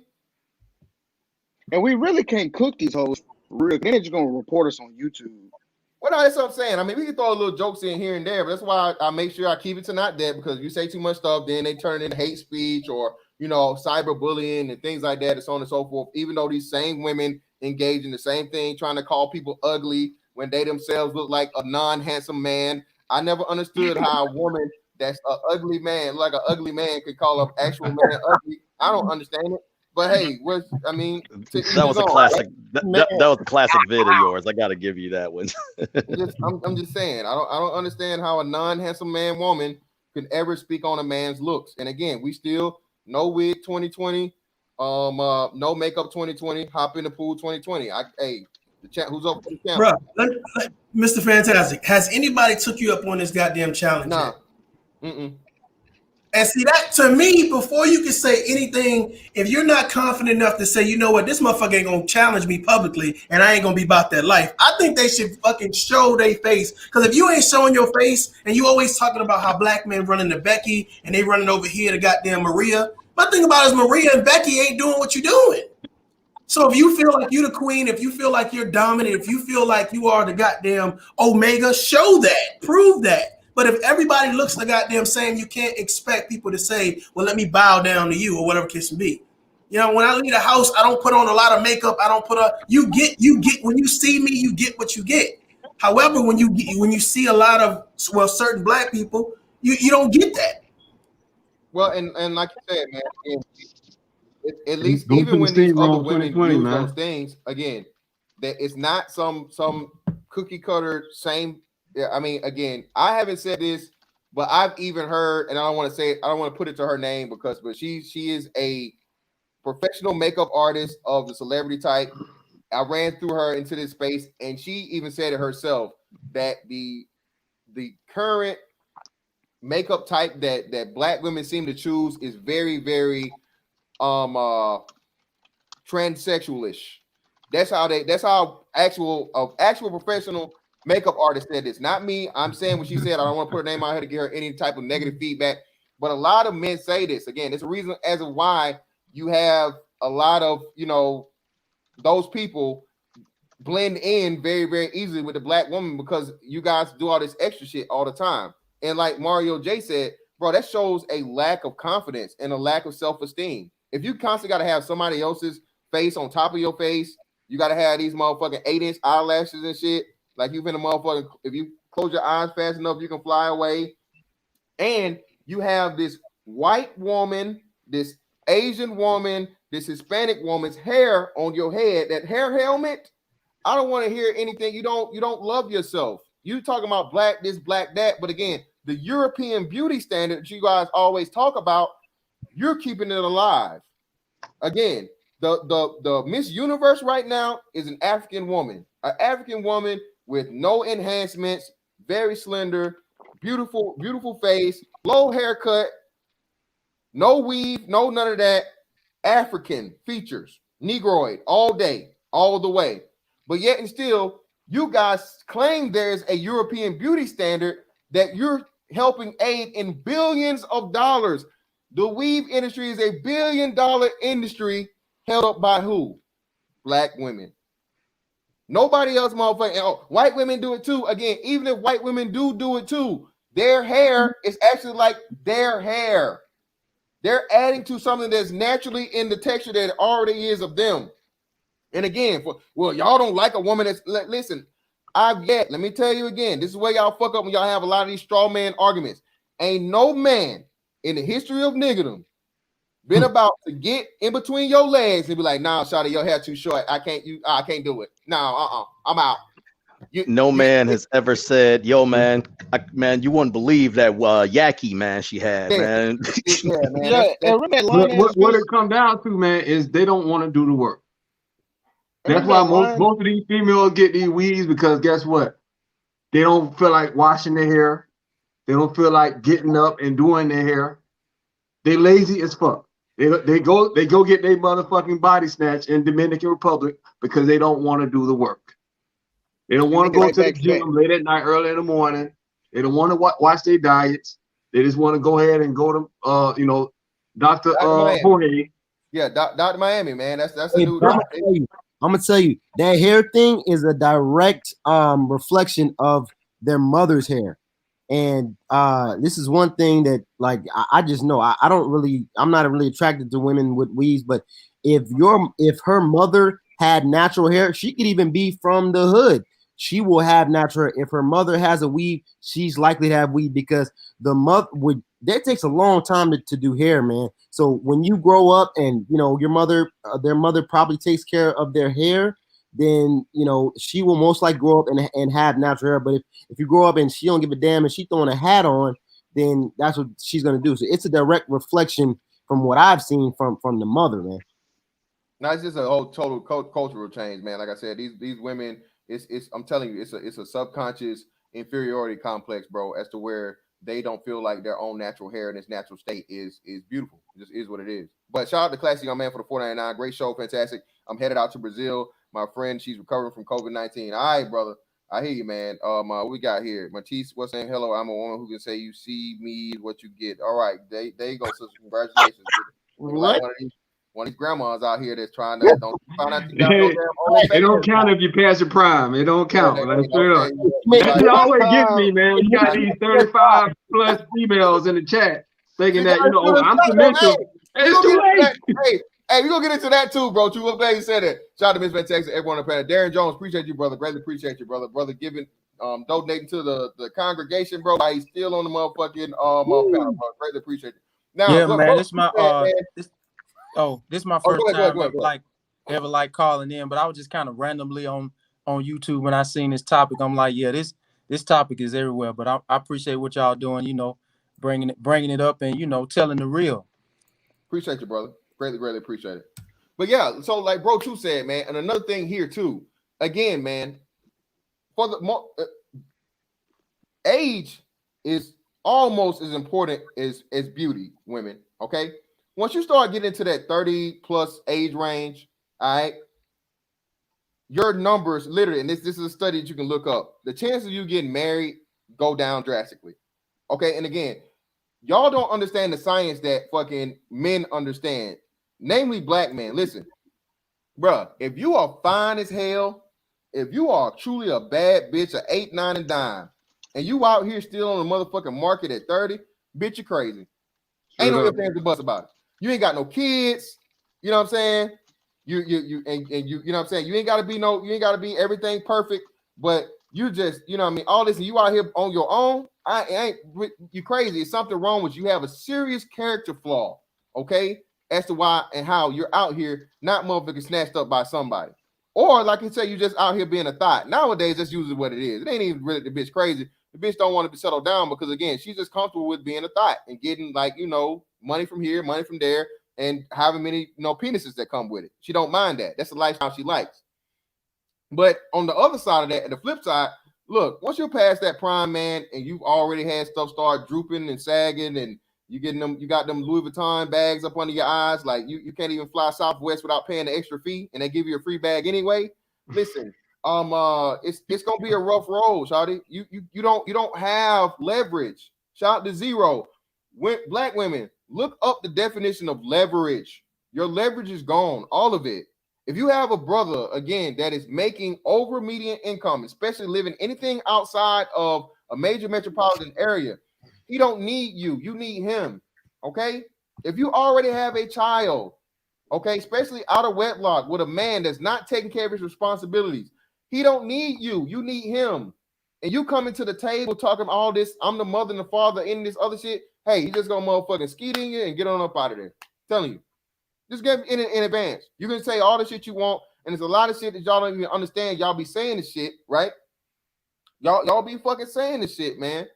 And we really can't cook these hoes for real. They're just gonna report us on YouTube. Well, no, that's what I'm saying. I mean, we can throw a little jokes in here and there, but that's why I make sure I keep it to not that, because if you say too much stuff, then they turn it into hate speech or, you know, cyberbullying and things like that, and so on and so forth. Even though these same women engage in the same thing, trying to call people ugly when they themselves look like a non-handsome man. I never understood how a woman that's an ugly man, like an ugly man, could call an actual man ugly. I don't understand it. But hey, that was a classic. That was a classic vid of yours. I got to give you that one. I'm just saying. I don't understand how a non-handsome man woman could ever speak on a man's looks. And again, we still no wig 2020, no makeup 2020, hop in the pool 2020. The chat, who's up for the channel? Bro, Mr. Fantastic, has anybody took you up on this goddamn challenge? Nah. And see, that to me, before you can say anything, if you're not confident enough to say, you know what, this motherfucker ain't gonna challenge me publicly and I ain't gonna be about that life, I think they should fucking show their face. Because if you ain't showing your face and you always talking about how black men running to Becky and they running over here to goddamn Maria, my thing about it is Maria and Becky ain't doing what you're doing. So if you feel like you're the queen, if you feel like you're dominant, if you feel like you are the goddamn Omega, show that, prove that. But if everybody looks the goddamn same, you can't expect people to say, well, let me bow down to you or whatever case may be. You know, when I leave the house, I don't put on a lot of makeup. I don't put on, you get, when you see me, you get what you get. However, when you see a lot of, well, certain black people, you don't get that. Well, and like you said, man, at least even when these other women use those things, again, that it's not some cookie cutter same. Yeah, I mean, again, I haven't said this, but I've even heard, and I don't want to put it to her name but she is a professional makeup artist of the celebrity type. I ran through her into this space, and she even said it herself that the current makeup type that black women seem to choose is very, very transsexualish. That's how actual professional makeup artist said this, not me. I'm saying what she said. I don't want to put her name out here to give her any type of negative feedback, but a lot of men say this. Again, it's a reason as to why you have a lot of, you know, those people blend in very, very easily with the black woman because you guys do all this extra shit all the time. And like Mario J said, bro, that shows a lack of confidence and a lack of self-esteem. If you constantly got to have somebody else's face on top of your face, you got to have these motherfucking 8-inch eyelashes and shit. Like you've been a motherfucking, if you close your eyes fast enough, you can fly away. And you have this white woman, this Asian woman, this Hispanic woman's hair on your head, that hair helmet. I don't want to hear anything. You don't love yourself. You talking about black this, black that, but again, the European beauty standard you guys always talk about, you're keeping it alive. Again, the Miss Universe right now is an African woman with no enhancements, very slender, beautiful face, low haircut, no weave, no none of that. African features, Negroid all day, all the way. But yet and still, you guys claim there's a European beauty standard that you're helping aid in billions of dollars. The weave industry is a $1 billion industry held up by who? Black women. Nobody else, motherfucking. Oh, white women do it too. Again, even if white women do it too, their hair is actually like their hair. They're adding to something that's naturally in the texture that already is of them. And again, well, y'all don't like a woman that's, listen, let me tell you again, this is where y'all fuck up when y'all have a lot of these straw man arguments. Ain't no man in the history of niggerdom been about to get in between your legs and be like, nah, shawty, your hair too short. I can't do it. No, I'm out. No man has ever said, yo, man, you wouldn't believe that yaki man she had, man. What it come down to, man, is they don't want to do the work. That's why most of these females get these weaves, because guess what? They don't feel like washing their hair. They don't feel like getting up and doing their hair. They lazy as fuck. They go get their motherfucking body snatched in Dominican Republic because they don't want to do the work. They don't want to go to the gym late at night, early in the morning. They don't want to watch their diets. They just want to go ahead and go to Dr. Jorge. Yeah, Dr. Miami, man. That's a new. I'm gonna tell you, that hair thing is a direct reflection of their mother's hair. And this is one thing that, like, I just know I'm not really attracted to women with weaves, but if her mother had natural hair, she could even be from the hood. She will have natural hair. If her mother has a weave, she's likely to have weave, because that takes a long time to do hair, man. So when you grow up and your mother, their mother probably takes care of their hair, then she will most likely grow up and have natural hair. But if you grow up and she don't give a damn and she throwing a hat on, then that's what she's gonna do. So it's a direct reflection from what I've seen from the mother, man. No, it's just a whole total cultural change, man. Like I said, these women, I'm telling you, it's a subconscious inferiority complex, bro, as to where they don't feel like their own natural hair in its natural state is beautiful. It just is what it is. But shout out to Classy Young Man for the $4.99. Great show, fantastic. I'm headed out to Brazil. My friend, she's recovering from COVID-19. All right, brother. I hear you, man. What we got here? Matisse was saying, hello, I'm a woman who can say you see me, what you get. All right, there you go, sister. Congratulations. Like one of these grandmas out here that's trying to don't find out you got no damn it don't count if you pass your prime. It don't count. That always gets me, man. You got these 35 plus females in the chat thinking that I'm conventional. It's too late. Hey, we're gonna get into that too, bro. Too glad you said it. Shout out to Miss Van Texas, everyone on the panel. Darren Jones, appreciate you, brother. Greatly appreciate you, brother. Brother giving donating to the congregation, bro. He's still on the motherfucking panel, bro. Greatly appreciate it. Now, yeah, man, this is my this is my first time ever calling in, but I was just kind of randomly on YouTube when I seen this topic. I'm like, yeah, this topic is everywhere, but I appreciate what y'all doing, bringing it up and telling the real. Appreciate you, brother. Greatly appreciate it. But yeah, so like Bro True said, man, and another thing here too, again, man, for the age is almost as important as beauty, women. Okay, once you start getting into that 30 plus age range, all right, your numbers literally, and this is a study that you can look up, the chances of you getting married go down drastically. Okay, and again, y'all don't understand the science that fucking men understand, namely black men. Listen, bruh, if you are fine as hell If you are truly a bad bitch, a 8, 9, and dime, and you out here still on the motherfucking market at 30, bitch, you crazy. Ain't no ifs, ands, or buts about it. You ain't got no kids. You know what I'm saying? You know what I'm saying? You ain't gotta be everything perfect, but you just, you know what I mean, all this, and you out here on your own. I ain't you crazy. It's something wrong with you. You have a serious character flaw, okay? As to why and how you're out here not motherfucking snatched up by somebody. Or like you say, you just out here being a thought. Nowadays, that's usually what it is. It ain't even really the bitch crazy. The bitch don't want to be settled down because again, she's just comfortable with being a thought and getting like, you know, money from here, money from there, and having many, you know, penises that come with it. She don't mind that. That's the lifestyle she likes. But on the other side of that, and the flip side, look, once you're past that prime, man, and you've already had stuff start drooping and sagging, and you got them Louis Vuitton bags up under your eyes, like you can't even fly Southwest without paying the extra fee, and they give you a free bag anyway. Listen, it's gonna be a rough road, shawty. You don't have leverage. Shout out to Zero. Black women, look up the definition of leverage. Your leverage is gone, all of it. If you have a brother, again, that is making over median income, especially living anything outside of a major metropolitan area, he don't need you. You need him, okay? If you already have a child, okay, especially out of wedlock with a man that's not taking care of his responsibilities, he don't need you. You need him. And you coming to the table talking all this, I'm the mother and the father in this other shit. Hey, he just gonna motherfucking skeet in you and get on up out of there. I'm telling you. Just get in advance. You can say all the shit you want, and there's a lot of shit that y'all don't even understand. Y'all be saying this shit, right? Y'all be fucking saying this shit, man.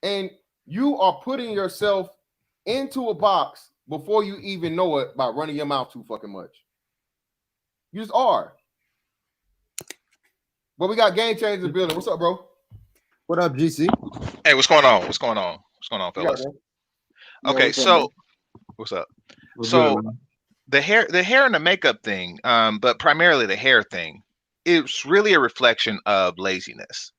And you are putting yourself into a box before you even know it by running your mouth too fucking much. You just are. But we got game changers in the building. What's up, bro? What up, GC? Hey, what's going on? What's going on? What's going on, fellas? Okay, so what's up? So the hair and the makeup thing, but primarily the hair thing, it's really a reflection of laziness.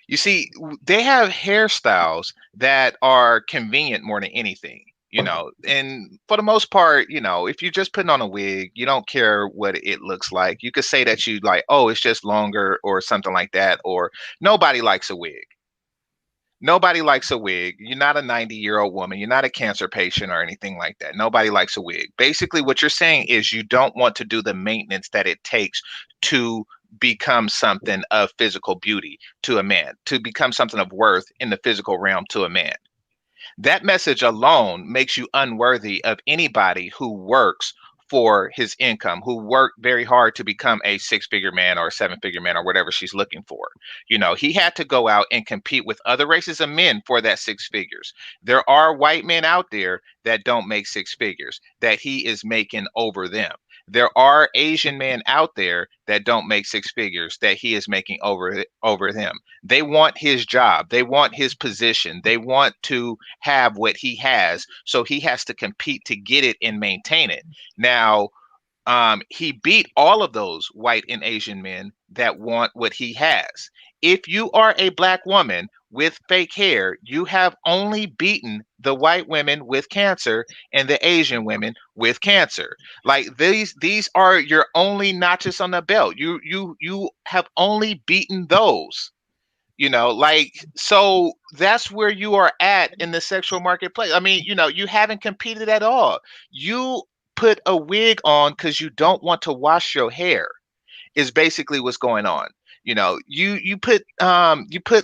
You see, they have hairstyles that are convenient more than anything, you know, and for the most part, you know, if you're just putting on a wig, you don't care what it looks like. You could say that you like, oh, it's just longer or something like that, or nobody likes a wig. Nobody likes a wig. You're not a 90-year-old woman. You're not a cancer patient or anything like that. Nobody likes a wig. Basically, what you're saying is you don't want to do the maintenance that it takes to become something of physical beauty to a man, to become something of worth in the physical realm to a man. That message alone makes you unworthy of anybody who works for his income, who worked very hard to become a 6-figure man or a 7-figure man or whatever she's looking for. You know, he had to go out and compete with other races of men for that 6 figures. There are white men out there that don't make 6 figures, that he is making over them. There are Asian men out there that don't make 6 figures that he is making over them. They want his job. They want his position. They want to have what he has. So he has to compete to get it and maintain it. Now, he beat all of those white and Asian men that want what he has. If you are a black woman with fake hair, you have only beaten the white women with cancer and the Asian women with cancer. Like these are your only notches on the belt. You have only beaten those. You know, like, so that's where you are at in the sexual marketplace. I mean, you know, you haven't competed at all. You put a wig on because you don't want to wash your hair is basically what's going on. You know, you put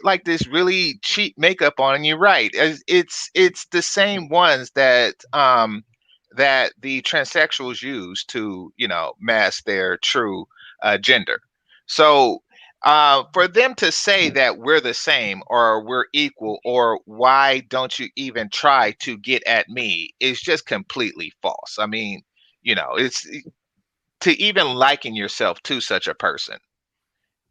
like this really cheap makeup on, and you're right. It's the same ones that that the transsexuals use to, you know, mask their true gender. So for them to say that we're the same or we're equal or why don't you even try to get at me is just completely false. I mean, you know, it's to even liken yourself to such a person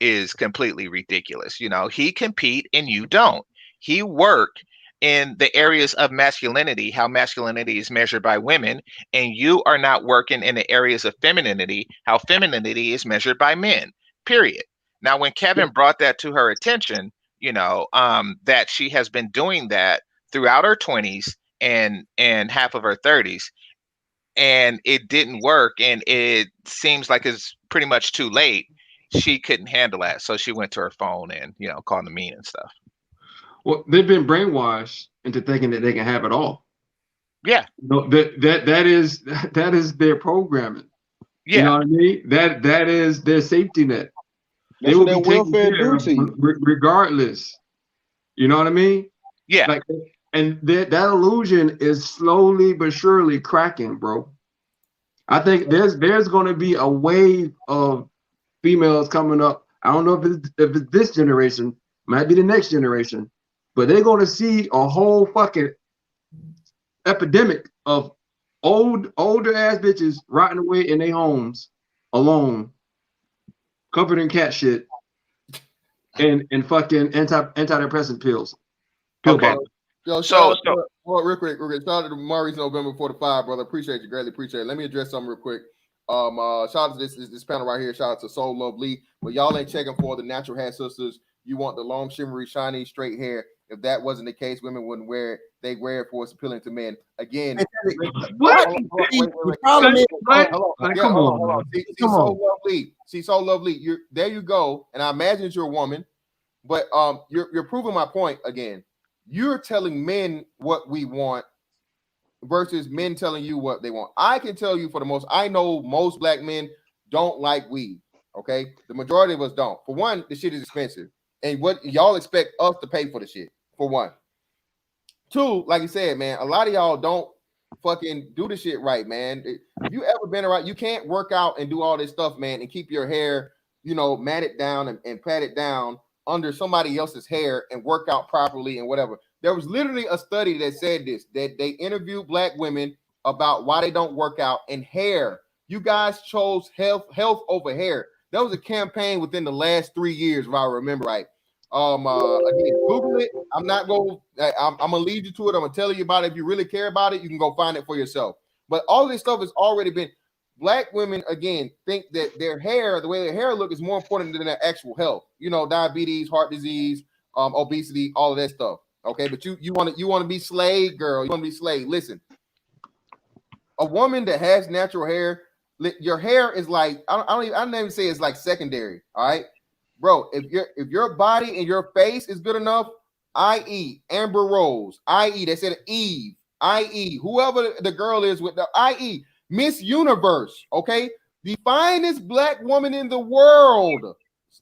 is completely ridiculous. You know, he compete and you don't. He work in the areas of masculinity, how masculinity is measured by women, and you are not working in the areas of femininity, how femininity is measured by men. Period. Now, when Kevin brought that to her attention, you know, that she has been doing that throughout her 20s and half of her 30s, and it didn't work, and it seems like it's pretty much too late. she couldn't handle that, so she went to her phone and called them mean and stuff. Well, they've been brainwashed into thinking that they can have it all. Yeah. No, that is their programming. Yeah. You know what I mean? That is their safety net. That's they what will their be taken welfare care do of to you. regardless. You know what I mean? Yeah. Like, and that illusion is slowly but surely cracking, bro. I think there's going to be a wave of females coming up. I don't know if it's this generation, might be the next generation, but they're going to see a whole fucking epidemic of older ass bitches rotting away in their homes alone, covered in cat shit and fucking antidepressant pills. Okay. Yo, shout out to Maurice November 45, brother. Appreciate you, greatly appreciate it. Let me address something real quick. Shout out to this panel right here. Shout out to Soul Love Lee. But y'all ain't checking for the natural hair sisters. You want the long, shimmery, shiny, straight hair. If that wasn't the case, women wouldn't wear it. They wear it for it's appealing to men. Again, what? The problem is, come on. See, Soul Love Lee. See, Soul Love Lee. There you go. And I imagine you're a woman, but you're proving my point again. You're telling men what we want versus men telling you what they want. I can tell you I know most black men don't like weed. Okay, the majority of us don't. For one, the shit is expensive, and what y'all expect us to pay for the shit. For one, two, like you said, man, a lot of y'all don't fucking do the shit right, man. If you ever been around, you can't work out and do all this stuff, man, and keep your hair, matted down and patted down under somebody else's hair and work out properly and whatever. There was literally a study that said this, that they interviewed black women about why they don't work out and hair. You guys chose health over hair. That was a campaign within the last 3 years, if I remember right. Again, Google it. I'm gonna lead you to it. I'm gonna tell you about it. If you really care about it, you can go find it for yourself. But all this stuff has already been. Black women again think that their hair, the way their hair look, is more important than their actual health. Diabetes, heart disease, obesity, all of that stuff. Okay, but you want to be slayed, girl. You want to be slayed. Listen, a woman that has natural hair, your hair is like I don't even say it's like secondary. All right, bro. If your body and your face is good enough, i.e. Amber Rose, i.e. they said Eve, i.e. whoever the girl is with the i.e. Miss Universe, okay? The finest black woman in the world.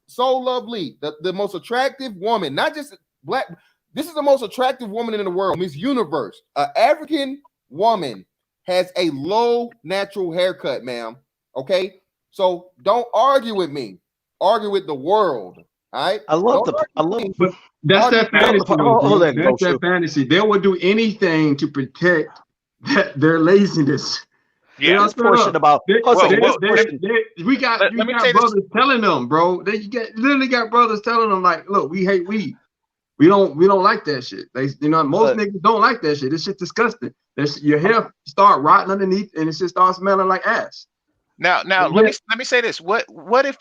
So lovely. The most attractive woman, not just black. This is the most attractive woman in the world, Miss Universe. An African woman has a low natural haircut, ma'am. Okay? So don't argue with me. Argue with the world. All right? But that's that fantasy. That's that fantasy. They will do anything to protect their laziness. Yeah, this portion about we got brothers telling them, bro. Literally got brothers telling them, like, look, we hate weed. We don't like that shit. Most niggas don't like that shit. This shit's disgusting. Your hair start rotting underneath and it just starts smelling like ass. Now let me say this. What if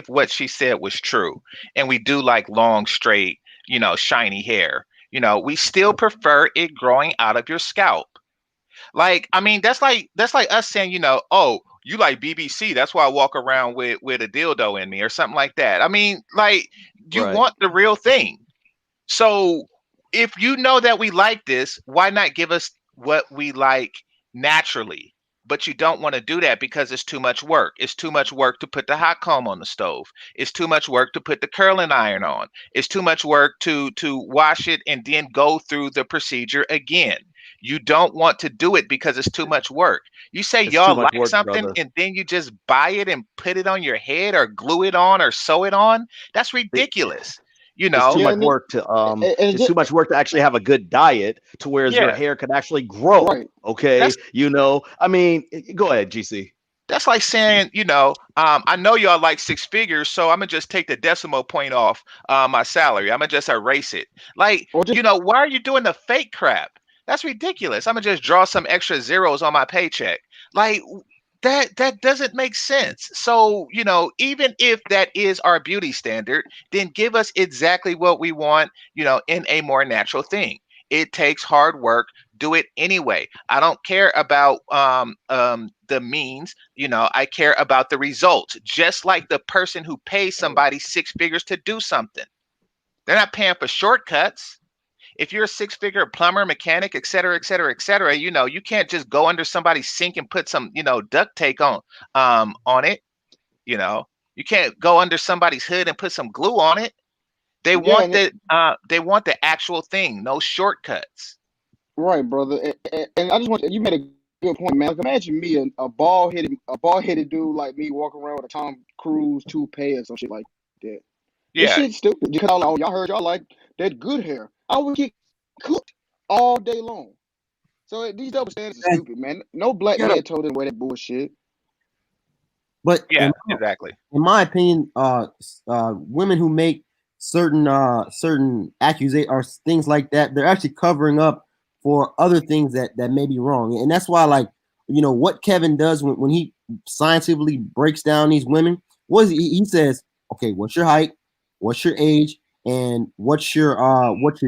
what she said was true and we do like long, straight, shiny hair? We still prefer it growing out of your scalp. Like, I mean, that's like us saying, oh, you like BBC, that's why I walk around with a dildo in me or something like that. I mean, like, you want the real thing. So if you know that we like this, why not give us what we like naturally? But you don't want to do that because it's too much work. It's too much work to put the hot comb on the stove. It's too much work to put the curling iron on. It's too much work to wash it and then go through the procedure again. You don't want to do it because it's too much work. You say y'all like something and then you just buy it and put it on your head or glue it on or sew it on. That's ridiculous. It's too much work to it's too much work to actually have a good diet to where your hair can actually grow. Right. Okay. I mean, go ahead, GC. That's like saying, I know y'all like six figures, so I'm gonna just take the decimal point off my salary. I'm gonna just erase it. Like, why are you doing the fake crap? That's ridiculous. I'm gonna just draw some extra zeros on my paycheck. Like, that doesn't make sense. So, even if that is our beauty standard, then give us exactly what we want, in a more natural thing. It takes hard work do it anyway. I don't care about the means, I care about the results. Just like the person who pays somebody 6 figures to do something. They're not paying for shortcuts. If you're a 6-figure plumber, mechanic, et cetera, et cetera, et cetera, you can't just go under somebody's sink and put some, duct tape on it. You can't go under somebody's hood and put some glue on it. They want the actual thing, no shortcuts. Right, brother. And I just want you made a good point, man. Like, imagine me, a bald headed dude like me walking around with a Tom Cruise toupee or some shit like that. This Yeah. shit's stupid. Because y'all heard y'all like that good hair. I would get cooked all day long. So these double standards are stupid, man. No black man told them to wear that bullshit. But yeah, exactly. In my opinion, women who make certain accusations or things like that, they're actually covering up for other things that may be wrong. And that's why, like, what Kevin does when he scientifically breaks down these women, he says, okay, what's your height, what's your age, and what's your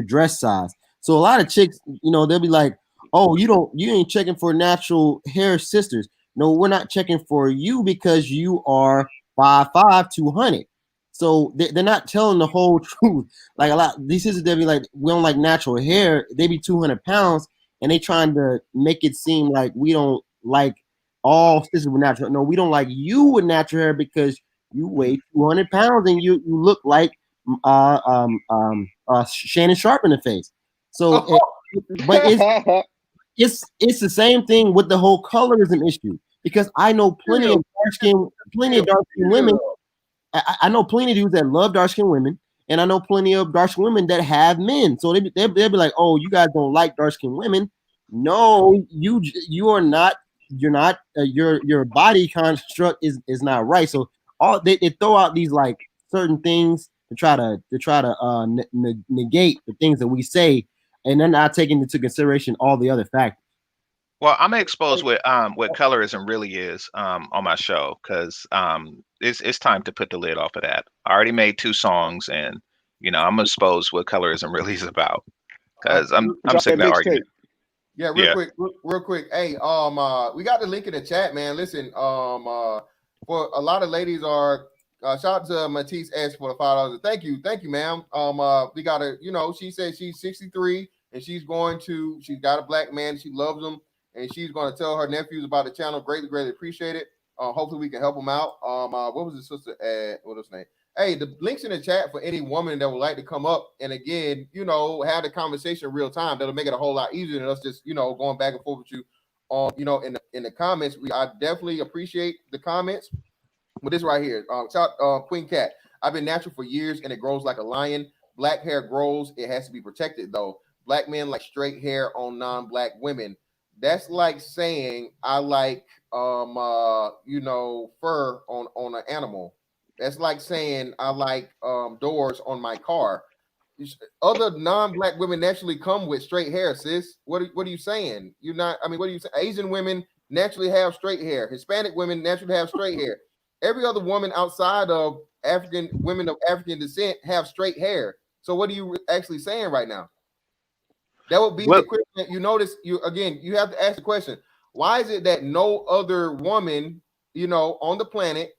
dress size. So a lot of chicks, they'll be like, oh, you ain't checking for natural hair sisters. No, we're not checking for you because you are 5'5", 200. So they're not telling the whole truth. Like, a lot these sisters, they'll be like, we don't like natural hair. They be 200 pounds, and they trying to make it seem like we don't like all sisters with natural. No, we don't like you with natural hair because you weigh 200 pounds and you look like Shannon Sharp in the face. So, but it's the same thing with the whole colorism issue, because I know plenty of dark skin women. I know plenty of dudes that love dark skin women, and I know plenty of dark skin women that have men. So they'll be like, "Oh, you guys don't like dark skin women." No, you are not. You're not. Your body construct is not right. So they throw out these like certain things to try to negate the things that we say, and they're not taking into consideration all the other factors. Well, I'm gonna expose what colorism really is on my show, because it's time to put the lid off of that. I already made 2 songs, and I'm gonna expose what colorism really is about, because I'm sick of that argument. Yeah, real quick. Hey, we got the link in the chat, man. Listen, for a lot of ladies are shout out to Matisse asked for the $5. Thank you, ma'am. We got she said she's 63 and she's got a black man, she loves him, and she's going to tell her nephews about the channel. Greatly appreciate it. Hopefully we can help them out. What was the sister at? What was her name? Hey, the links in the chat for any woman that would like to come up and again, have the conversation in real time. That'll make it a whole lot easier than us just, going back and forth with you. In the comments. I definitely appreciate the comments. But this right here, Queen Cat. I've been natural for years and it grows like a lion. Black hair grows. It has to be protected though. Black men like straight hair on non-black women. That's like saying I like fur on an animal. That's like saying I like doors on my car. Other non-black women naturally come with straight hair, sis. What are you saying? You're not. I mean, what are you saying? Asian women naturally have straight hair. Hispanic women naturally have straight hair. Every other woman outside of women of African descent have straight hair. So what are you actually saying right now? That would be the equivalent. You notice, you have to ask the question: why is it that no other woman, on the planet,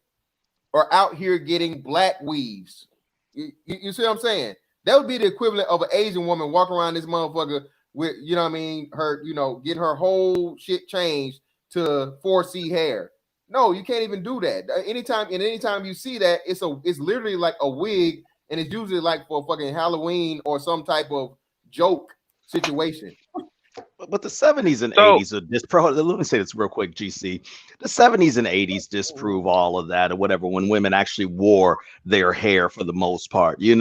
are out here getting black weaves? You see what I'm saying? That would be the equivalent of an Asian woman walking around this motherfucker with, her, getting her whole shit changed to 4C hair. No, you can't even do that. Anytime you see that, it's literally like a wig, and it's usually like for fucking Halloween or some type of joke situation. But the 70s and 80s are disprove. Let me say this real quick, GC. The 70s and 80s disprove all of that or whatever, when women actually wore their hair for the most part. It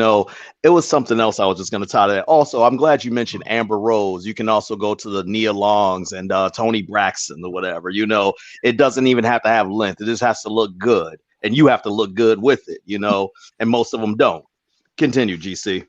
was something else I was just going to tie to that. Also, I'm glad you mentioned Amber Rose. You can also go to the Nia Longs and Toni Braxton or whatever. It doesn't even have to have length. It just has to look good. And you have to look good with it, and most of them don't. Continue, GC.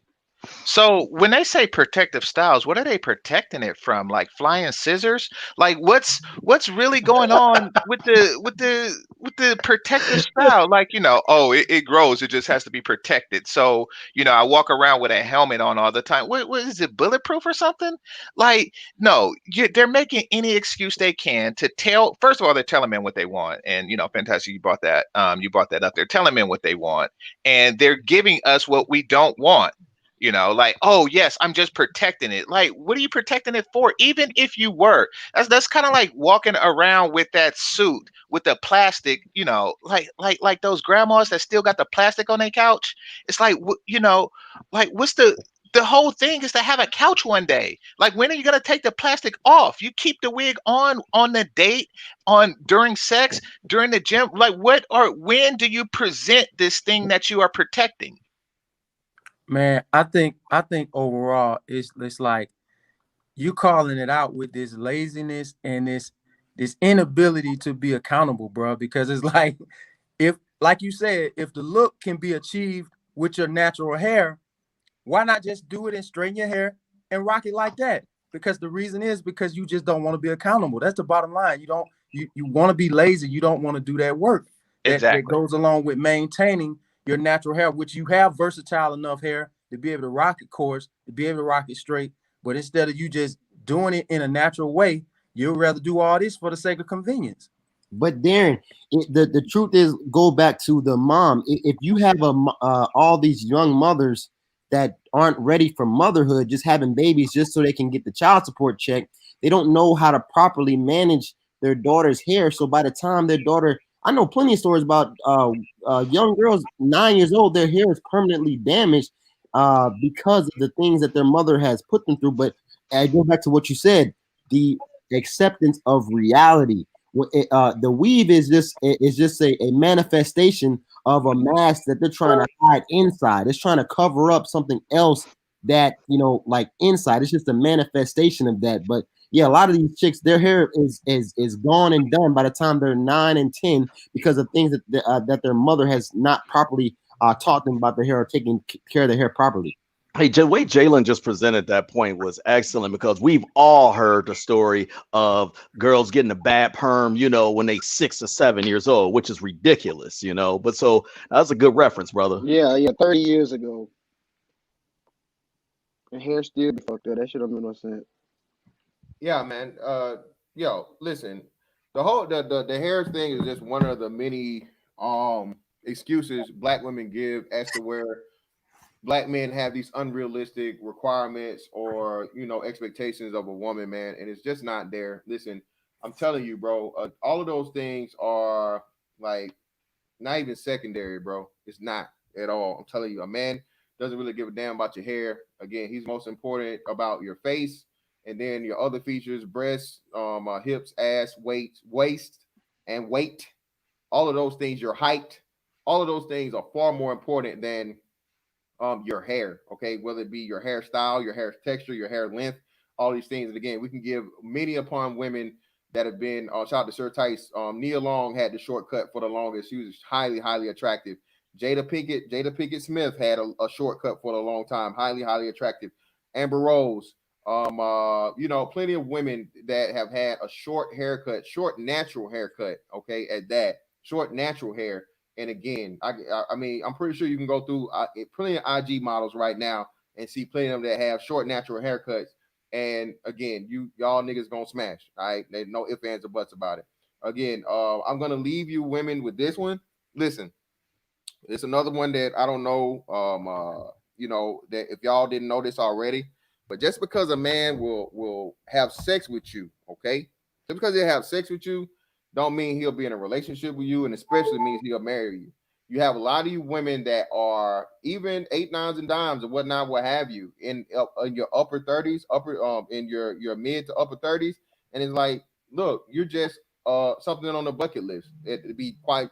So when they say protective styles, what are they protecting it from? Like flying scissors? Like what's really going on with the the protective style, like, oh, it grows, it just has to be protected. So, I walk around with a helmet on all the time. What is it, bulletproof or something? Like, no, they're making any excuse they can to tell. First of all, they're telling men what they want, and fantastic, you brought that up. They're telling men what they want, and they're giving us what we don't want. Like, oh yes, I'm just protecting it. Like, what are you protecting it for? Even if you were, that's kind of like walking around with that suit with the plastic, like those grandmas that still got the plastic on their couch. It's like, like, what's the whole thing is to have a couch one day. Like, when are you gonna take the plastic off? You keep the wig on the date, during sex, during the gym. Like, when do you present this thing that you are protecting? Man, I think overall it's like you calling it out with this laziness and this inability to be accountable, bro. Because it's like, if, like you said, if the look can be achieved with your natural hair, why not just do it and straighten your hair and rock it like that? Because the reason is because you just don't want to be accountable. That's the bottom line. You want to be lazy. You don't want to do that work that goes along with maintaining your natural hair, which you have versatile enough hair to be able to rock it coarse, to be able to rock it straight. But instead of you just doing it in a natural way, you'd rather do all this for the sake of convenience. But Darren, the truth is, go back to the mom. If you have all these young mothers that aren't ready for motherhood, just having babies just so they can get the child support check, they don't know how to properly manage their daughter's hair. So by the time their daughter, I know plenty of stories about young girls 9 years old, their hair is permanently damaged because of the things that their mother has put them through. But I go back to what you said, the acceptance of reality. The weave is just a manifestation of a mask that they're trying to hide inside. It's trying to cover up something else that, like inside. It's just a manifestation of that. But yeah, a lot of these chicks, their hair is gone and done by the time they're 9 and 10 because of things that their mother has not properly taught them about their hair or taking care of their hair properly. Hey, the way Jalen just presented that point was excellent, because we've all heard the story of girls getting a bad perm, when they 6 or 7 years old, which is ridiculous, But so that's a good reference, brother. Yeah, 30 years ago. And hair still be fucked up. That shit don't make no sense. Yeah, man. Listen, the hair thing is just one of the many excuses black women give as to where black men have these unrealistic requirements or expectations of a woman, man, and it's just not there. Listen, I'm telling you, bro, all of those things are like not even secondary, bro. It's not at all. I'm telling you, a man doesn't really give a damn about your hair. Again, he's most important about your face, and then your other features: breasts, hips, ass, waist, and weight. All of those things, your height, all of those things are far more important than your hair. Okay, whether it be your hairstyle, your hair texture, your hair length, all these things. And again, we can give many upon women that have been shout out to Sir Tice. Nia Long had the shortcut for the longest. She was highly attractive. Jada Pinkett Smith had a shortcut for a long time, highly attractive. Amber Rose, plenty of women that have had a short haircut, short natural haircut. Okay, at that, short natural hair. And again, I mean, I'm pretty sure you can go through plenty of IG models right now and see plenty of them that have short natural haircuts. And again, y'all niggas gonna smash. All right, there's no ifs, ands, or buts about it. Again, I'm gonna leave you women with this one. Listen, it's another one that I don't know. That if y'all didn't know this already, but just because a man will have sex with you, okay, just because they have sex with you, don't mean he'll be in a relationship with you, and especially means he'll marry you. You have a lot of you women that are even 8, 9s, and dimes and whatnot, what have you, in your upper 30s, in your mid to upper 30s, and it's like, look, you're just something on the bucket list. To be quite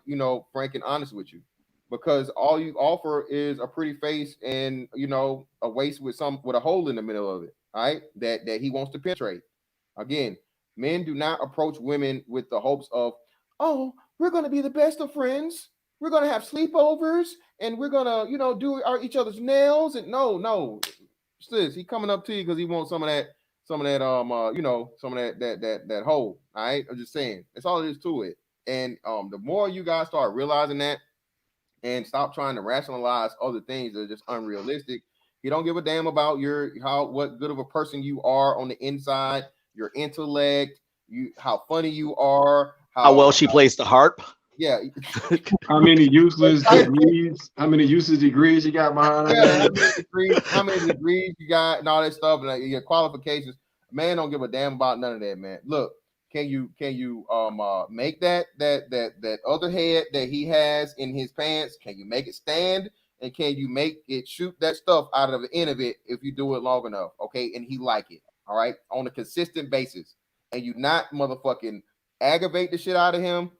frank and honest with you, because all you offer is a pretty face and a waist with a hole in the middle of it. All right, that he wants to penetrate. Again, men do not approach women with the hopes of, oh, we're going to be the best of friends. We're going to have sleepovers and we're going to, do each other's nails. And no, sis, he coming up to you because he wants some of that, some of that hole. All right. I'm just saying, that's all there is to it. And the more you guys start realizing that and stop trying to rationalize other things that are just unrealistic, you don't give a damn about what good of a person you are on the inside, your intellect, how funny you are, how well she plays the harp. Yeah. How many useless degrees? How many useless degrees you got behind Yeah, her? how many degrees you got and all that stuff, and like, your qualifications. Man, don't give a damn about none of that, man. Look, can you make that other head that he has in his pants? Can you make it stand? And can you make it shoot that stuff out of the end of it if you do it long enough? Okay, and he like it, all right, on a consistent basis, and you not motherfucking aggravate the shit out of him.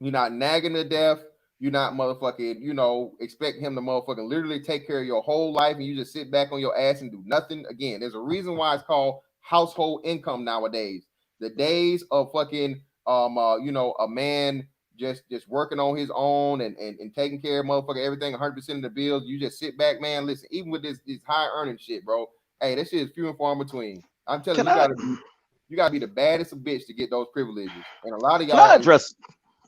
You're not nagging to death. You're not motherfucking, expect him to motherfucking literally take care of your whole life and you just sit back on your ass and do nothing. Again, there's a reason why it's called household income nowadays. The days of fucking a man just working on his own and taking care of motherfucking everything, 100% of the bills. You just sit back, man. Listen, even with this high earning shit, bro. Hey, that shit is few and far in between. I'm telling you, you gotta be the baddest of bitch to get those privileges. And a lot of y'all. Can I address?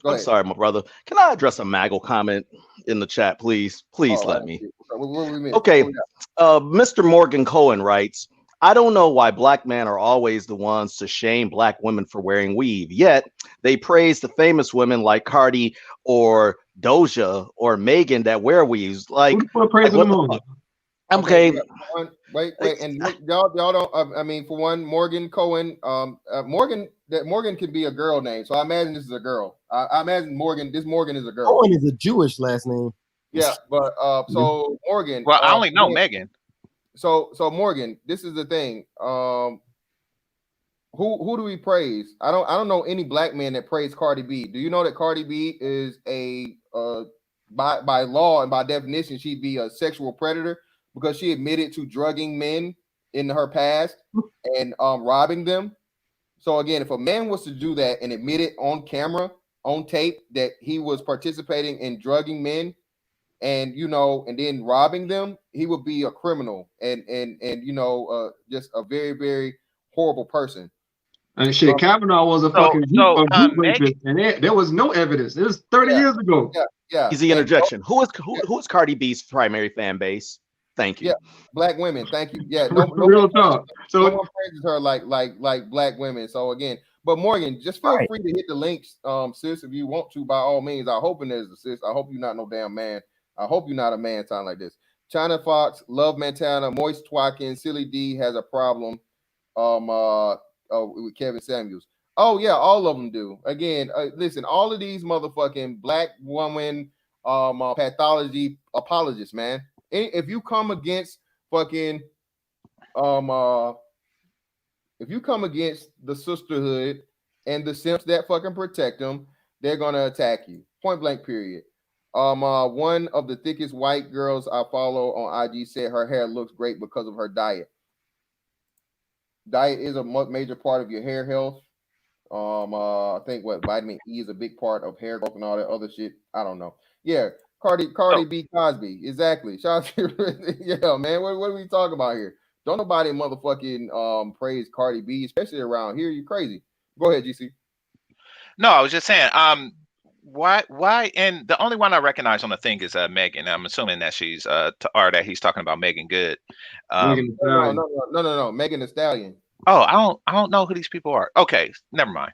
Go I'm ahead. sorry, my brother. Can I address a Maggle comment in the chat, please? Please let me. Okay. Mr. Morgan Cohen writes, I don't know why black men are always the ones to shame black women for wearing weave, yet they praise the famous women like Cardi or Doja or Megan that wear weaves. Like what the fuck? Okay. Wait, and y'all don't. I mean, for one, Morgan Cohen. Morgan could be a girl name, so I imagine this is a girl. I imagine this Morgan is a girl. Cohen is a Jewish last name. Yeah, but so Morgan. Well, I only know Megan. So Morgan, this is the thing. Who do we praise? I don't know any black man that praise Cardi B. Do you know that Cardi B is a by law and by definition she'd be a sexual predator? Because she admitted to drugging men in her past and robbing them. So again, if a man was to do that and admit it on camera, on tape, that he was participating in drugging men and and then robbing them, he would be a criminal and just a very, very horrible person. And shit, Kavanaugh was a fucking rapist, and there was no evidence. It was 30 years ago. Yeah. Easy interjection. Who is Cardi B's primary fan base? Thank you. Yeah, black women. Thank you. Yeah, no real talk. So no one praises her like black women. So again, but Morgan, just feel free to hit the links, sis, if you want to. By all means, I hope there's a sis. I hope you're not no damn man. I hope you're not a man sound like this. China Fox, Love Montana, Moist Twakin, Silly D has a problem. With Kevin Samuels. Oh yeah, all of them do. Again, listen, all of these motherfucking black woman pathology apologists, man. If you come against fucking if you come against the sisterhood and the simps that fucking protect them, they're gonna attack you. Point blank, period. One of the thickest white girls I follow on IG said her hair looks great because of her diet. Diet is a major part of your hair health. I think vitamin E is a big part of hair growth and all that other shit. I don't know. Yeah, Cardi B Cosby, exactly. Shout out to yeah, man. What are we talking about here? Don't nobody motherfucking praise Cardi B, especially around here. You crazy? Go ahead, GC. No, I was just saying. Why? And the only one I recognize on the thing is Megan. I'm assuming that she's or that he's talking about Megan Good. No, Megan Thee Stallion. Oh, I don't know who these people are. Okay, never mind.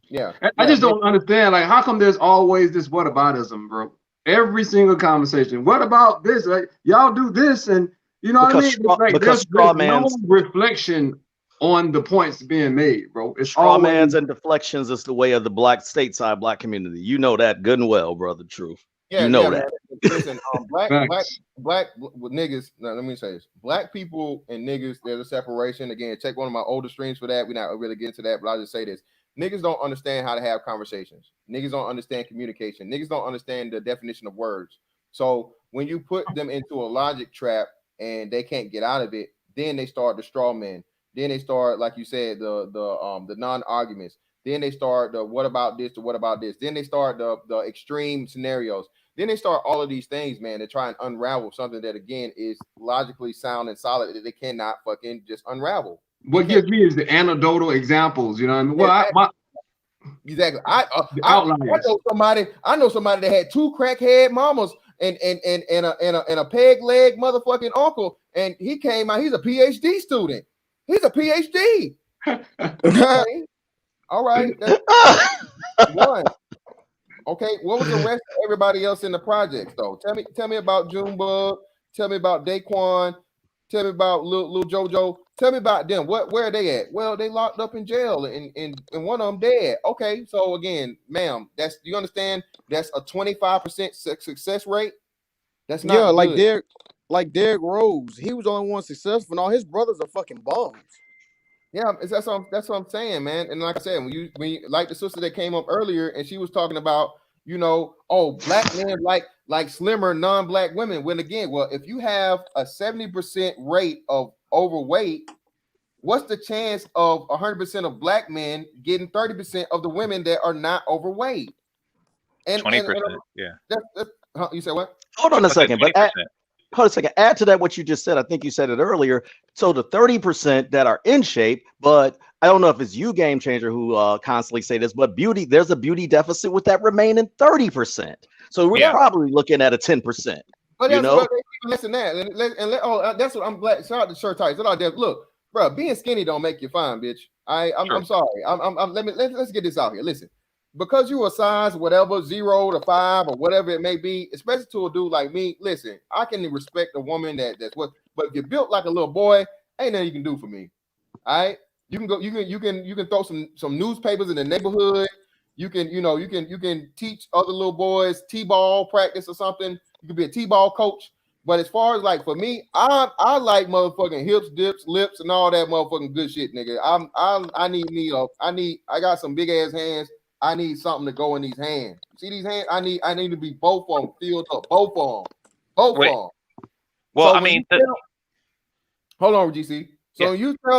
Yeah, I just don't understand. Like, how come there's always this whataboutism, bro? Every single conversation. What about this? Like, y'all do this, and you know what I mean? There's no reflection on the points being made, bro. It's straw mans and deflections is the way of the black stateside black community. You know that good and well, brother. Truth. Yeah, you know that. Listen, black niggas. Now, let me say this: black people and niggas. There's a separation. Again, check one of my older streams for that. We're not really getting to that, but I'll just say this: niggas don't understand how to have conversations. Niggas don't understand communication. Niggas don't understand the definition of words. So when you put them into a logic trap and they can't get out of it, then they start the straw man. Then they start, like you said, the non-arguments. Then they start the what about this to what about this. Then they start the extreme scenarios. Then they start all of these things, man, to try and unravel something that, again, is logically sound and solid that they cannot fucking just unravel. What gives me is the anecdotal examples, you know what I mean? Well, Exactly. I outliers. know somebody. I know somebody that had 2 crackhead mamas and a peg leg motherfucking uncle, and he came out. He's a PhD student. He's a PhD. Okay. All right. That's one. Okay. What was the rest of everybody else in the projects though? Tell me about Junebug. Tell me about Daquan. Tell me about Lil JoJo. Tell me about them. Where are they at? Well, they locked up in jail and one of them dead. Okay, so again, ma'am, that's you understand that's a 25% success rate. That's not good. like Derrick Rose. He was the only one successful, and all his brothers are fucking bums. Yeah, that's what I'm saying, man. And like I said, when you like the sister that came up earlier, and she was talking about, black men like slimmer non-black women. When again, well, if you have a 70% rate of overweight, what's the chance of 100% of black men getting 30% of the women that are not overweight? And 20%, yeah. You said what? Hold on a second, but hold a second. Add to that what you just said. I think you said it earlier. So the 30% that are in shape, but I don't know if it's you, Game Changer, who constantly say this, but there's a beauty deficit with that remaining 30%. So we're probably looking at a 10%. But that's less than that. And that's what I'm glad. Shout out to Shirt Tights. Look, bro, being skinny don't make you fine, bitch. I'm sorry. Let's get this out here. Listen, because you a size whatever 0 to 5 or whatever it may be, especially to a dude like me. Listen, I can respect a woman that's what, but if you're built like a little boy, ain't nothing you can do for me. All right, you can go. You can throw some newspapers in the neighborhood. You can teach other little boys t-ball practice or something. You can be a t-ball coach. But as far as like for me, I like motherfucking hips, dips, lips, and all that motherfucking good shit, nigga. I got some big ass hands. I need something to go in these hands. See these hands? I need to be both of them filled up. Both of them. Well, so I mean, hold on, GC. So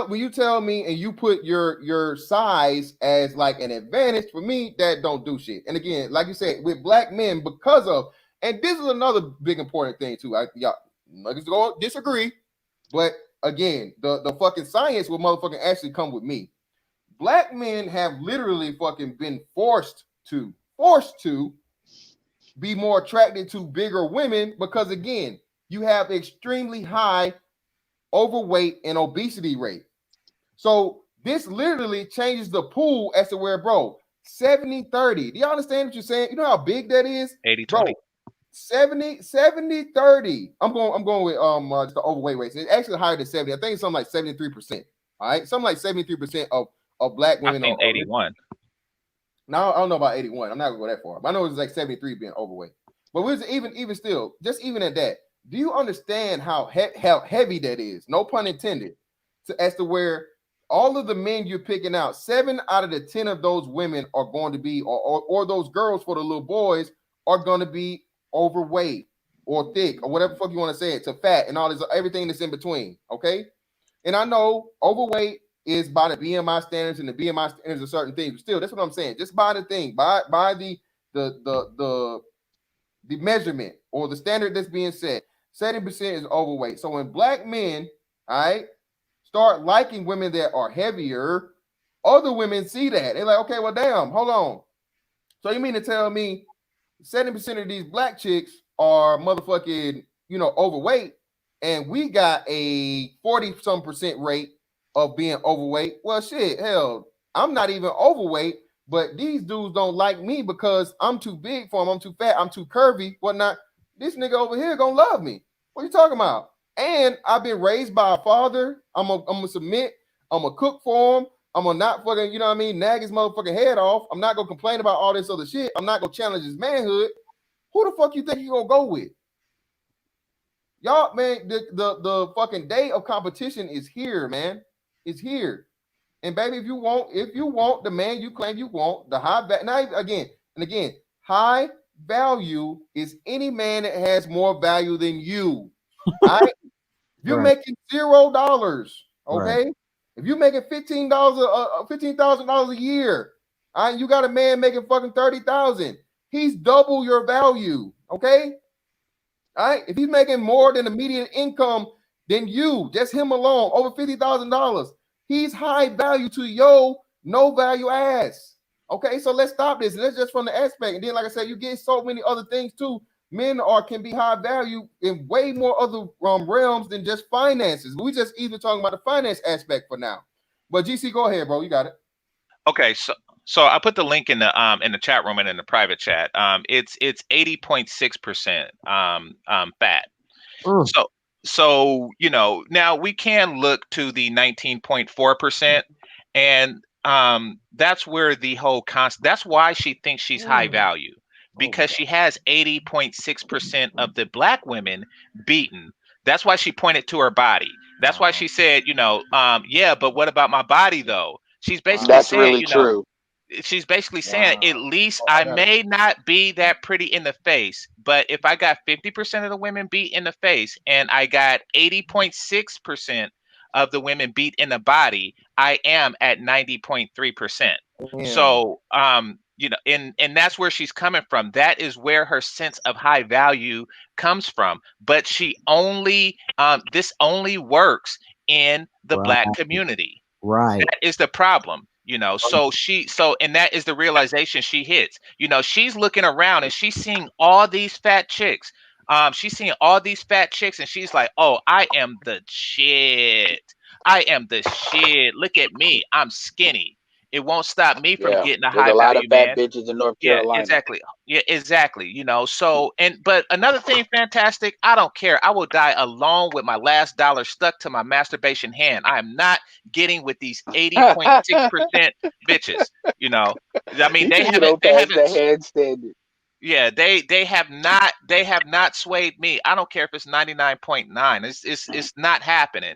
when you tell me and you put your size as like an advantage for me, that don't do shit. And again, like you said, with black men, because of, and this is another big important thing too. Y'all niggas go disagree, but again, the fucking science will motherfucking actually come with me. Black men have literally fucking been forced to be more attracted to bigger women because again, you have extremely high overweight and obesity rate. So this literally changes the pool as to where, bro, 70-30. Do you understand what you're saying? You know how big that is? 80-20. 70-30. I'm going with the overweight rates. It's actually higher than 70. I think it's something like 73%. All right, something like 73% of black women. I think 81. Now I don't know about 81. I'm not gonna go that far. But I know it's like 73 being overweight. But even still, just even at that, do you understand how heavy that is? No pun intended. As to where all of the men you're picking out, 7 out of the 10 of those women are going to be, or those girls for the little boys are going to be overweight or thick or whatever the fuck you want to say it, to fat and all this, everything that's in between. Okay. And I know overweight is by the BMI standards, and the BMI standards are certain things. But still, that's what I'm saying. Just by the thing, by the measurement or the standard that's being set, 70% is overweight. So when black men, all right, start liking women that are heavier, other women see that. They're like, okay, well, damn, hold on. So you mean to tell me 70% of these black chicks are motherfucking, overweight, and we got a 40-some% rate of being overweight? Well, shit, hell, I'm not even overweight, but these dudes don't like me because I'm too big for them. I'm too fat. I'm too curvy, whatnot. This nigga over here gonna love me. What are you talking about? And I've been raised by a father. I'm gonna submit. I'm gonna cook for him. I'm gonna not fucking, nag his motherfucking head off. I'm not gonna complain about all this other shit. I'm not gonna challenge his manhood. Who the fuck you think you gonna go with? Y'all, man, the fucking day of competition is here, man. It's here. And baby, if you want the man you claim you want, the high value, now again, high value is any man that has more value than you. All right? You're making $0, okay? Right. If you're making $15,000 a year, all right, you got a man making fucking $30,000. He's double your value, okay? All right, if he's making more than the median income than you, just him alone, over $50,000, he's high value to yo no value ass. Okay, so let's stop this. Let's just from the aspect, and then, like I said, you get so many other things too. Men can be high value in way more other realms than just finances. We just even talking about the finance aspect for now. But GC, go ahead, bro. You got it. Okay, so I put the link in the chat room and in the private chat. It's 80.6% fat. So now we can look to the 19.4%, and that's where the whole that's why she thinks she's high value, because she has 80.6% of the black women beaten. That's why she pointed to her body. That's why she said, yeah, but what about my body though? She's basically That's saying, really true. she's basically saying, at least I may not be that pretty in the face, but if I got 50% of the women beat in the face and I got 80.6% of the women beat in the body, I am at 90.3%. So, and that's where she's coming from. That is where her sense of high value comes from. But she only, this only works in the black community. Right. That is the problem. And that is the realization she hits. She's looking around and she's seeing all these fat chicks. She's seeing all these fat chicks and she's like, oh, I am the shit. I am the shit. Look at me. I'm skinny. It won't stop me from getting a There's high a lot of value bad man. bitches in North Yeah, Carolina. exactly. Yeah, exactly. But another thing, fantastic. I don't care. I will die alone with my last dollar stuck to my masturbation hand. I am not getting with these 80.6% bitches. I mean, they haven't. The handstanding. Yeah, they have not swayed me. I don't care if it's 99.9. It's not happening.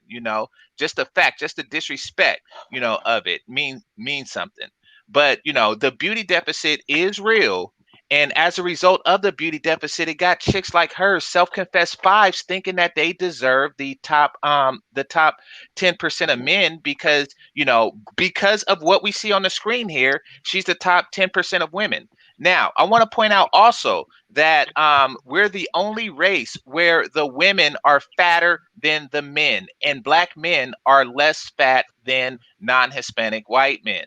Just the fact, just the disrespect, of it means something. But the beauty deficit is real, and as a result of the beauty deficit, it got chicks like her, self-confessed fives, thinking that they deserve the top 10% of men because of what we see on the screen here. She's the top 10% of women. Now, I want to point out also that we're the only race where the women are fatter than the men, and black men are less fat than non-Hispanic white men.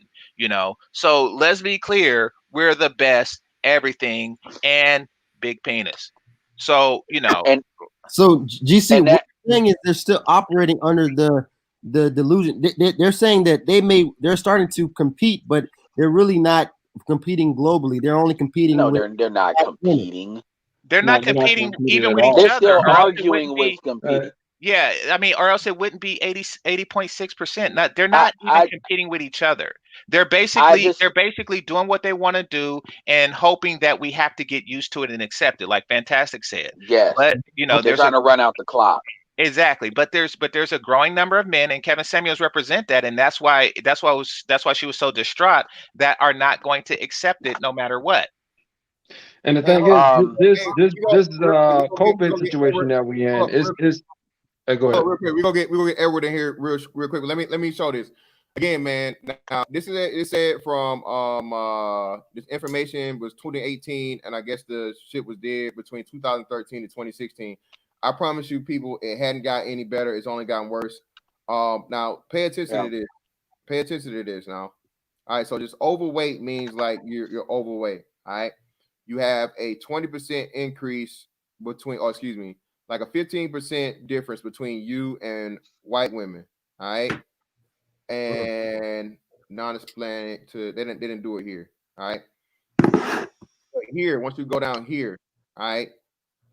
So let's be clear: we're the best, everything, and big penis. So and so GC, what the thing is, they're still operating under the delusion. They're saying that they're starting to compete, but they're really not competing globally. They're only competing. No, with they're not competing. They're not competing even with each They're other. still arguing with competing. Yeah, I mean, or else it wouldn't be 80.6%. They're not even competing with each other. They're basically doing what they want to do and hoping that we have to get used to it and accept it, like Fantastic said. Yes, but they're trying to run out the clock. Exactly, but there's a growing number of men, and Kevin Samuels represent that, and that's why she was so distraught, that are not going to accept it no matter what. And the thing is, this COVID situation that we in is. Go ahead. Real quick, we're gonna get Edward in here real quick. Let me show this again, man. Now this is it said from this information was 2018, and I guess the shit was dead between 2013 and 2016. I promise you, people, it hadn't got any better. It's only gotten worse. Now pay attention to this. Pay attention to this now. All right, so just overweight means like you're overweight. All right, you have a 20% increase between, or excuse me, like a 15% difference between you and white women. All right, and non-Hispanic to they didn't do it here. All right, but here once you go down here, all right,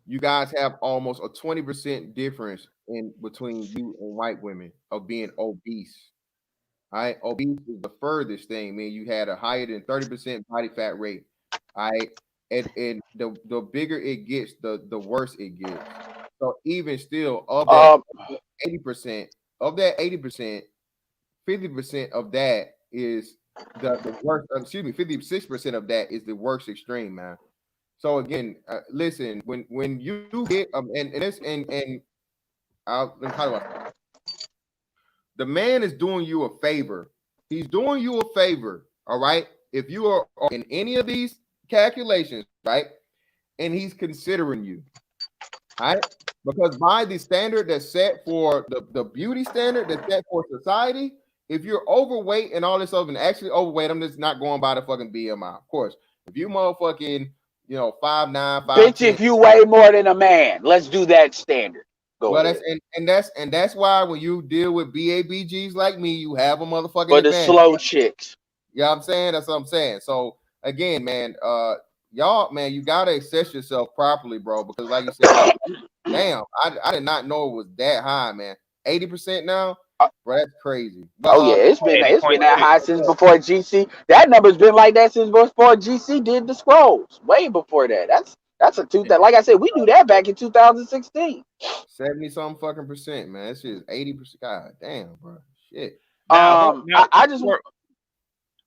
you guys have almost a 20% difference in between you and white women of being obese. All right, obese is the furthest thing. I mean, you had a higher than 30% body fat rate. All right, and the bigger it gets, the worse it gets. So even still, of that 80%, of that 80%, 50% of that is the worst. Excuse me, 56% of that is the worst extreme, man. So again, listen, when you get and how do I? The man is doing you a favor. He's doing you a favor, all right? If you are in any of these calculations, right? And he's considering you, all right? Because by the standard that's set for the beauty standard that's set for society, if you're overweight and all this stuff, and actually overweight, I'm just not going by the fucking BMI. Of course, if you motherfucking, 5'9", 5'10", Bitch, if you weigh more than a man, let's do that standard. Go well, ahead. that's why when you deal with BABGs like me, you have a motherfucking For the advantage. slow chicks. You know what I'm saying? That's what I'm saying. So again, man, y'all, man, you gotta assess yourself properly, bro, because like you said, damn, I did not know it was that high, man. 80% now, bro, that's crazy. But, oh yeah, it's been that high since before GC. That number's been like that since before GC did the scrolls. Way before that. That's a that, like I said, we knew that back in 2016. 70 something fucking percent, man. That shit is 80%. God damn, bro. Shit. Now, I just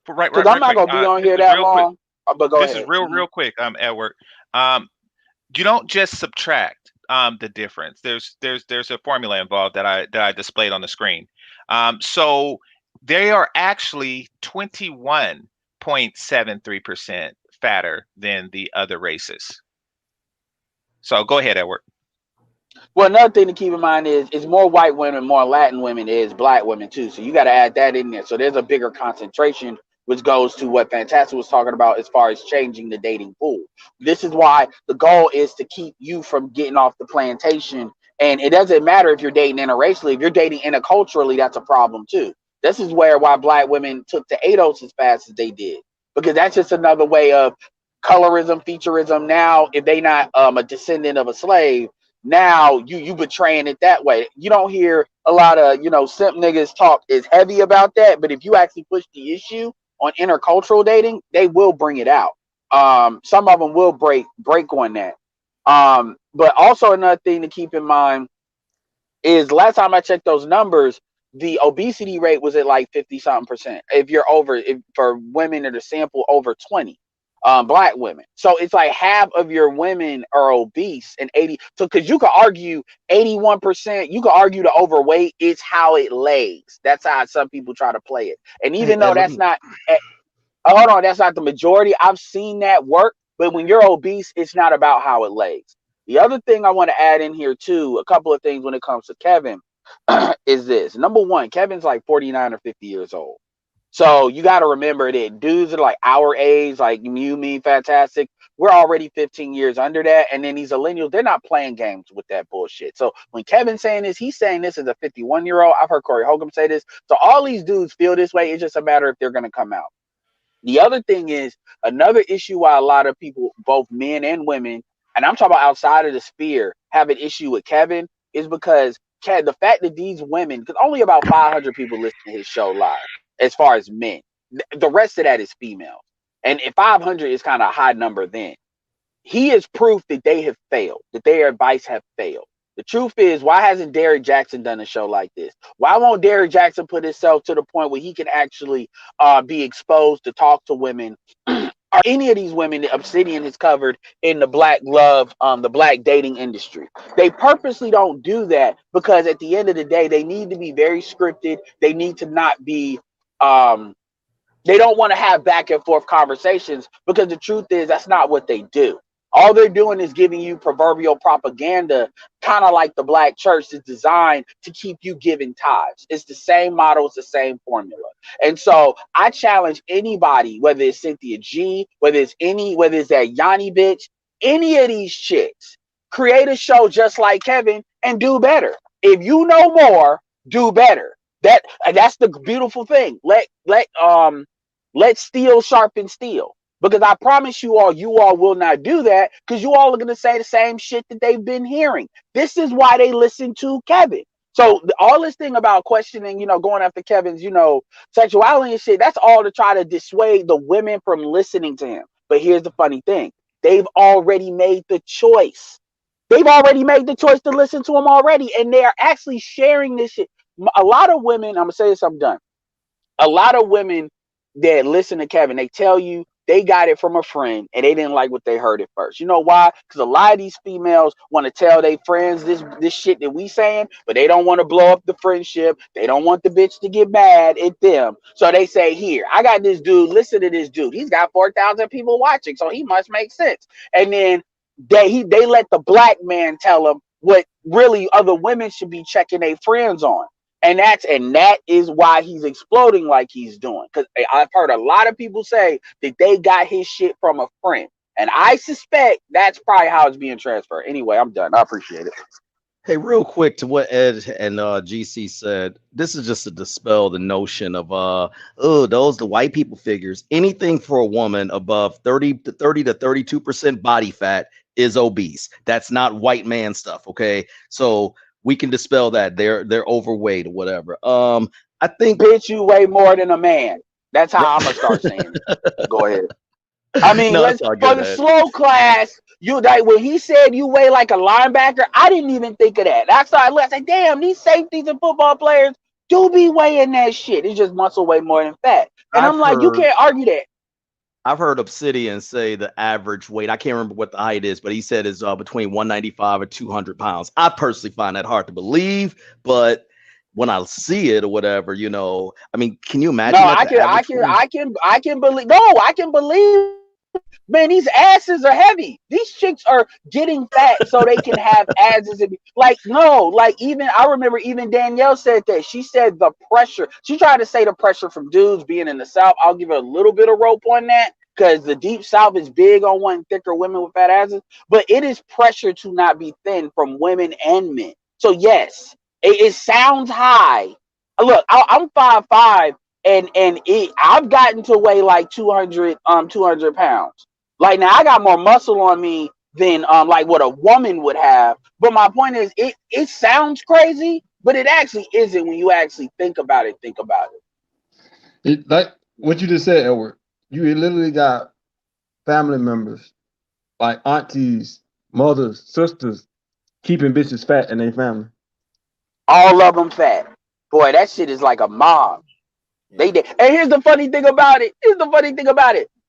right, because I'm not gonna be on here that long. But go ahead. This is real quick, Edward. You don't just subtract the difference. There's a formula involved that I displayed on the screen. So they are actually 21.73% fatter than the other races. So go ahead, Edward. Well, another thing to keep in mind is more white women, more Latin women is black women too. So you got to add that in there. So there's a bigger concentration, which goes to what Fantastic was talking about as far as changing the dating pool. This is why the goal is to keep you from getting off the plantation. And it doesn't matter if you're dating interracially. If you're dating interculturally, that's a problem too. This is why black women took to ADOS as fast as they did, because that's just another way of colorism, featureism. Now, if they not a descendant of a slave, now you betraying it that way. You don't hear a lot of simp niggas talk is heavy about that, but if you actually push the issue on intercultural dating, they will bring it out. Some of them will break on that. But also another thing to keep in mind is last time I checked those numbers, the obesity rate was at like 50 something percent. If you're for women that are sample over 20. Black women. So it's like half of your women are obese, and 80. So because you could argue 81%, you could argue the overweight is how it lays. That's how some people try to play it. And even though that's not, hold on, that's not the majority. I've seen that work, but when you're obese, it's not about how it lays. The other thing I want to add in here too, a couple of things when it comes to Kevin, is this. Number one, Kevin's like 49 or 50 years old. So you got to remember that dudes are like our age, like you, me, Fantastic. We're already 15 years under that. And then these millennials, they're not playing games with that bullshit. So when Kevin's saying this, he's saying this as a 51-year-old. I've heard Corey Holcomb say this. So all these dudes feel this way. It's just a matter if they're going to come out. The other thing is another issue why a lot of people, both men and women, and I'm talking about outside of the sphere, have an issue with Kevin is because the fact that these women, because only about 500 people listen to his show live. As far as men, the rest of that is female. And if 500 is kind of a high number, then he is proof that they have failed, that their advice have failed. The truth is, why hasn't Derrick Jackson done a show like this? Why won't Derrick Jackson put himself to the point where he can actually be exposed to talk to women or any of these women that Obsidian has covered in the black love, the black dating industry? They purposely don't do that because at the end of the day, they need to be very scripted. They need to not be they don't want to have back and forth conversations because the truth is that's not what they do. All they're doing is giving you proverbial propaganda, kind of like the black church is designed to keep you giving tithes. It's the same model, it's the same formula. And so I challenge anybody, whether it's Cynthia G, whether it's that Yanni bitch, any of these chicks, create a show just like Kevin and do better. If you know more, do better. That's the beautiful thing. Let steel sharpen steel. Because I promise you all will not do that because you all are going to say the same shit that they've been hearing. This is why they listen to Kevin. So all this thing about questioning, going after Kevin's, sexuality and shit, that's all to try to dissuade the women from listening to him. But here's the funny thing. They've already made the choice. They've already made the choice to listen to him already. And they are actually sharing this shit. A lot of women, I'm going to say this, I'm done. A lot of women that listen to Kevin, they tell you they got it from a friend and they didn't like what they heard at first. You know why? Because a lot of these females want to tell their friends this shit that we saying, but they don't want to blow up the friendship. They don't want the bitch to get mad at them. So they say, here, I got this dude. Listen to this dude. He's got 4,000 people watching, so he must make sense. And then they let the black man tell them what really other women should be checking their friends on. And that is why he's exploding like he's doing. Because I've heard a lot of people say that they got his shit from a friend. And I suspect that's probably how it's being transferred. Anyway, I'm done. I appreciate it. Hey, real quick to what Ed and GC said, this is just to dispel the notion of those the white people figures. Anything for a woman above 30 to 32% body fat is obese. That's not white man stuff, okay? So we can dispel that. They're overweight or whatever. I think bitch, you weigh more than a man. That's how I'm gonna start saying it. Go ahead. I mean, No, let's it's all for good, the Ed. slow class. You like when he said you weigh like a linebacker. I didn't even think of that. That's why I was like, damn, these safeties and football players do be weighing that shit. It's just muscle weight more than fat. And I'm like, you can't argue that. I've heard Obsidian say the average weight, I can't remember what the height is, but he said is between 195 and 200 pounds. I personally find that hard to believe, but when I see it or whatever, you know, I mean, can you imagine No, that I the can average woman- believe. No, I can believe. Man, these asses are heavy. These chicks are getting fat so they can have asses. Like, no, like even I remember even Danielle said that. She said the pressure. She tried to say the pressure from dudes being in the South. I'll give her a little bit of rope on that because the Deep South is big on wanting thicker women with fat asses. But it is pressure to not be thin from women and men. So yes, it sounds high. Look, I'm 5'5", and I've gotten to weigh like 200 pounds. Like now, I got more muscle on me than like what a woman would have. But my point is, it sounds crazy, but it actually isn't when you actually think about it. It, like what you just said, Edward. You literally got family members, like aunties, mothers, sisters, keeping bitches fat in their family. All of them fat. Boy, that shit is like a mob. They did. And here's the funny thing about it.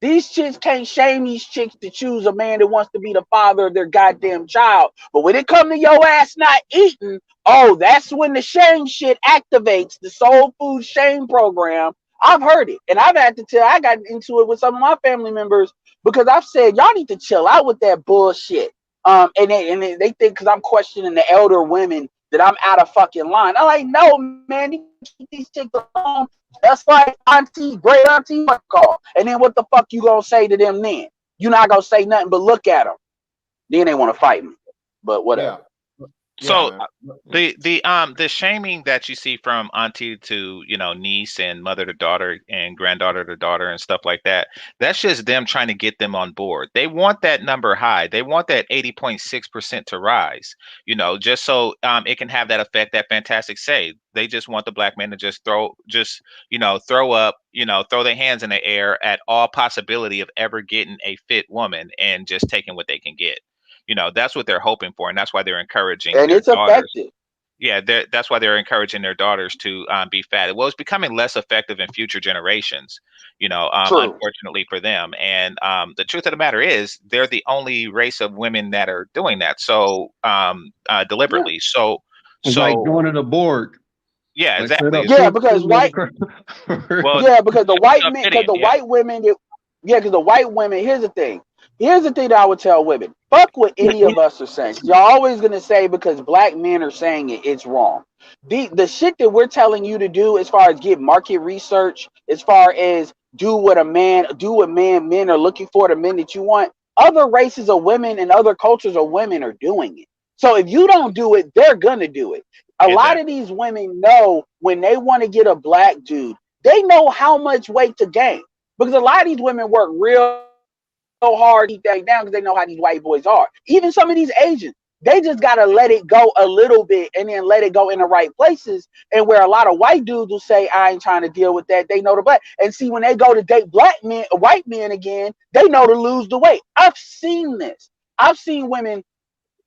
These chicks can't shame these chicks to choose a man that wants to be the father of their goddamn child. But when it come to your ass not eating, oh, that's when the shame shit activates the soul food shame program. I've heard it. And I've had to tell, I got into it with some of my family members because I've said, y'all need to chill out with that bullshit. And they think because I'm questioning the elder women that I'm out of fucking line. I'm like, no, man, you keep these chicks alone. That's like auntie, great auntie, call. And then what the fuck you gonna say to them then? You're not gonna say nothing but look at them. Then they want to fight me. But whatever. So the shaming that you see from auntie to niece and mother to daughter and granddaughter to daughter and stuff like that, that's just them trying to get them on board. They want that number high. They want that 80.6% to rise, just so it can have that effect that Fantastic say. They just want the black man to just throw up, throw their hands in the air at all possibility of ever getting a fit woman and just taking what they can get. That's what they're hoping for, and that's why they're encouraging and their it's daughters. effective. Yeah, that's why they're encouraging their daughters to be fat. Well, it's becoming less effective in future generations, unfortunately for them. And the truth of the matter is, they're the only race of women that are doing that so deliberately. Yeah. It's like going to the Borg. Yeah, exactly. Yeah, because because the white men, because the white women, because the white women. Here's the thing that I would tell women: fuck what any of us are saying. You're always gonna say because black men are saying it, it's wrong. The shit that we're telling you to do, as far as get market research, as far as do what men are looking for, the men that you want. Other races of women and other cultures of women are doing it. So if you don't do it, they're gonna do it. A lot of these women know when they want to get a black dude, they know how much weight to gain. Because a lot of these women work real hard to keep that down because they know how these white boys are. Even some of these Asians, they just got to let it go a little bit and then let it go in the right places. And where a lot of white dudes will say, I ain't trying to deal with that. They know the black. And see, when they go to date white men again, they know to lose the weight. I've seen this. I've seen women,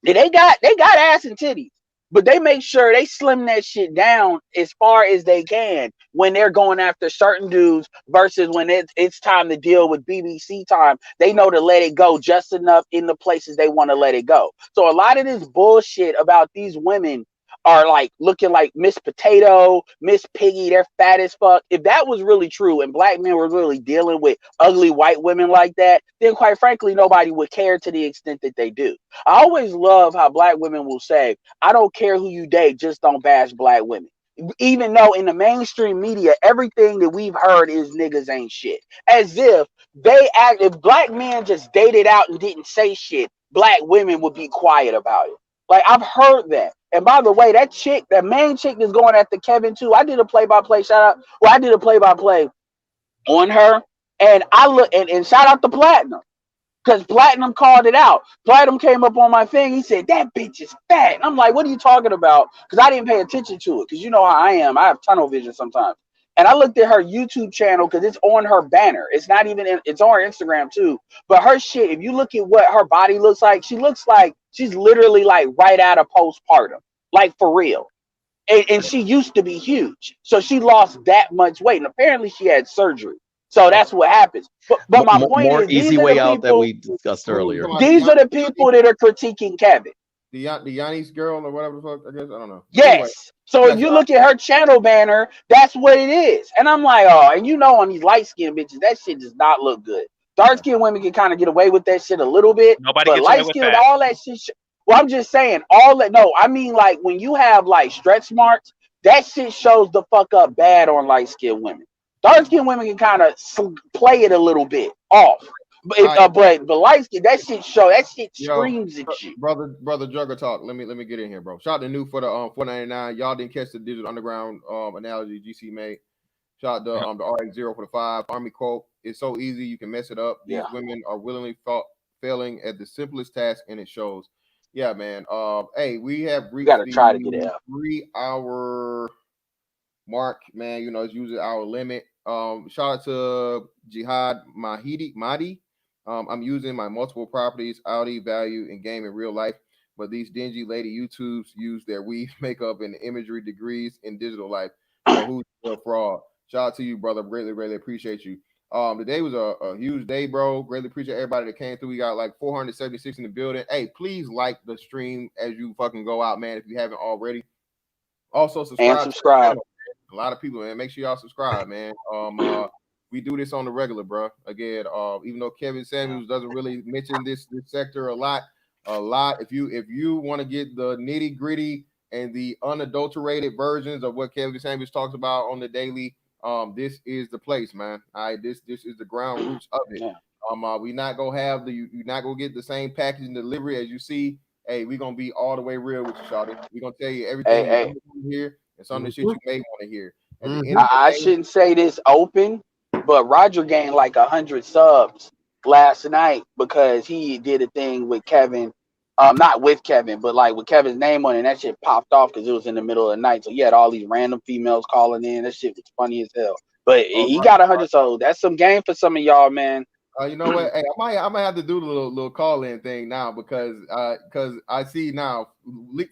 they got ass and titties. But they make sure they slim that shit down as far as they can when they're going after certain dudes versus when it's time to deal with BBC time. They know to let it go just enough in the places they want to let it go. So a lot of this bullshit about these women are like looking like Miss Potato, Miss Piggy, they're fat as fuck. If that was really true and black men were really dealing with ugly white women like that, then quite frankly, nobody would care to the extent that they do. I always love how black women will say, I don't care who you date, just don't bash black women. even though in the mainstream media, everything that we've heard is niggas ain't shit. As if if black men just dated out and didn't say shit, black women would be quiet about it. Like, I've heard that. And by the way, that main chick that's going after Kevin too, I did a play-by-play I did a play-by-play on her, and I look and shout out to Platinum. Because Platinum called it out. Platinum came up on my thing. He said, that bitch is fat. And I'm like, what are you talking about? Because I didn't pay attention to it. Because you know how I am. I have tunnel vision sometimes. And I looked at her YouTube channel because it's on her banner. It's not even it's on her Instagram too. But her shit, if you look at what her body looks like, she looks like she's literally like right out of postpartum. Like, for real. And she used to be huge. So she lost that much weight. And apparently she had surgery. So that's what happens. But my point more is, easy way out that we discussed earlier. These are the people that are critiquing Kevin. The Yanni's girl or whatever the fuck, I guess. I don't know. Yes. Anyway, so if you look at her channel banner, that's what it is. And I'm like, oh, and you know, on these light-skinned bitches, that shit does not look good. Dark-skinned women can kind of get away with that shit a little bit. Nobody but gets away with light-skinned, that. all that shit. Well, I'm just saying, I mean, like, when you have, like, stretch marks, that shit shows the fuck up bad on light-skinned women. Dark-skinned women can kind of play it a little bit off. But light skin, that shit screams at you. Brother Jugger Talk. Let me get in here, bro. Shout out to New for the $4.99. Y'all didn't catch the Digital Underground analogy GC made. Shout out to the RX0 for the 5. Army quote. It's so easy you can mess it up. These women are willingly failing at the simplest task, and it shows. Yeah, man. Hey, we have reached the try to get it out. 3-hour mark, man. You know, it's usually our limit. Shout out to Jihad Mahdi. I'm using my multiple properties, Audi, value, and game in real life, but these dingy lady YouTubes use their weave, makeup, and imagery degrees in digital life. So who's the fraud? Shout out to you, brother. Greatly appreciate you. Today was a huge day, bro. Greatly appreciate everybody that came through. We got like 476 in the building. Hey, please like the stream as you fucking go out, man, if you haven't already. Also, subscribe. A lot of people, man. Make sure y'all subscribe, man. We do this on the regular, bro. Again, even though Kevin Samuels doesn't really mention this sector a lot. If you want to get the nitty gritty and the unadulterated versions of what Kevin Samuels talks about on the daily, this is the place, man. All right, this is the ground roots of it. We not gonna have you're not gonna get the same packaging delivery as you see. Hey, we're gonna be all the way real with you, shawty. We're gonna tell you everything you hear and some of the shit you may want to hear. I shouldn't say this open, but Roger gained like 100 subs last night because he did a thing with Kevin. Not with Kevin, but like with Kevin's name on it, and that shit popped off because it was in the middle of the night. So he had all these random females calling in. That shit was funny as hell. But he got 100, so that's some game for some of y'all, man. You know what? Hey, I might have to do the little call-in thing now because I see now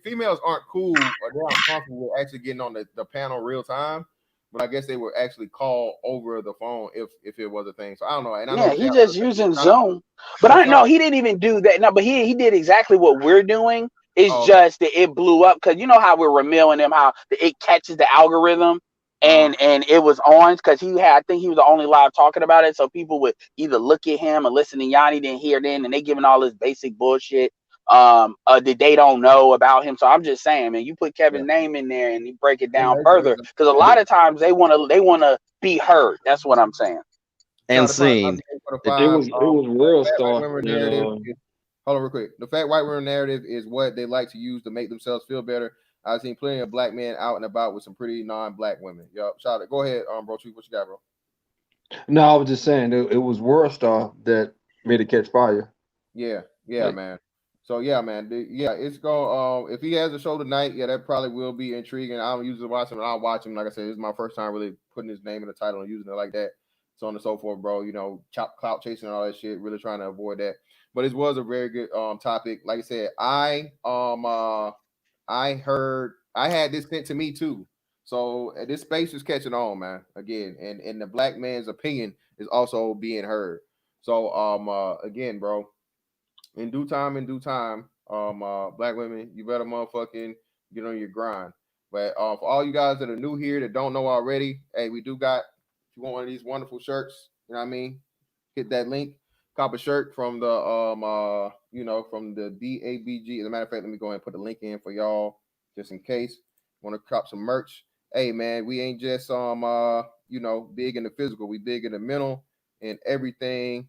females aren't cool or they're not comfortable with actually getting on the panel real time. But I guess they would actually call over the phone if it was a thing. So I don't know. And I know he's just using Zoom. But I know he didn't even do that. No, but he did exactly what we're doing. It's just that it blew up because you know how we're remailing him, how it catches the algorithm. And it was on because I think he was the only live talking about it. So people would either look at him or listen to Yanni, then hear then, and they giving all this basic bullshit that they don't know about him. So I'm just saying, man, you put Kevin's name in there and you break it down further because a lot of times they want to be heard. That's what I'm saying. And seen. It was World Star. Hold on real quick. The fat white women narrative is what they like to use to make themselves feel better. I've seen plenty of black men out and about with some pretty non-black women. Yup, shout out. Go ahead, bro. What you got, bro? No, I was just saying it was World Star that made it catch fire. Yeah, man. So yeah, man. It's going. If he has a show tonight, that probably will be intriguing. I don't usually watch him, and I'll watch him. Like I said, this is my first time really putting his name in the title and using it like that. So on and so forth, bro. You know, clout chasing and all that shit. Really trying to avoid that. But it was a very good topic. Like I said, I had this sent to me too. So this space is catching on, man. Again, and the black man's opinion is also being heard. So again, bro, in due time, black women, you better motherfucking get on your grind. But for all you guys that are new here that don't know already, hey, we do got, if you want one of these wonderful shirts, you know what I mean? Hit that link. Cop a shirt from the from the DABG. As a matter of fact, let me go ahead and put the link in for y'all just in case. Want to cop some merch. hey man, we ain't just you know, big in the physical, we big in the mental and everything.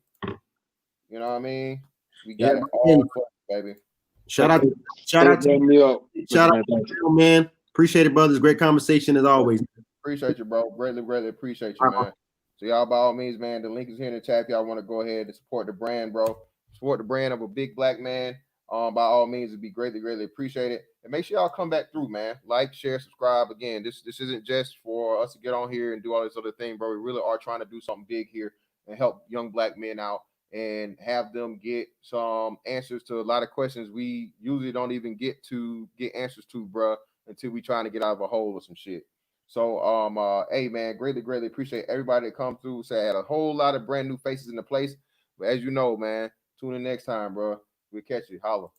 You know what I mean? We got it all baby. Shout out to you, man. Appreciate it, brothers. Great conversation as always. Appreciate you, bro. Greatly appreciate you, man. So y'all, by all means, man, the link is here in the chat. If y'all want to go ahead and support the brand, bro. Support the brand of a big black man. By all means, it'd be greatly appreciated. And make sure y'all come back through, man. Like, share, subscribe. Again, this isn't just for us to get on here and do all this other thing, bro. We really are trying to do something big here and help young black men out and have them get some answers to a lot of questions we usually don't even get answers to, bro, until we trying to get out of a hole or some shit. So hey man, greatly appreciate everybody that come through. Say I had a whole lot of brand new faces in the place. But as you know, man, tune in next time, bro. We'll catch you. Holla.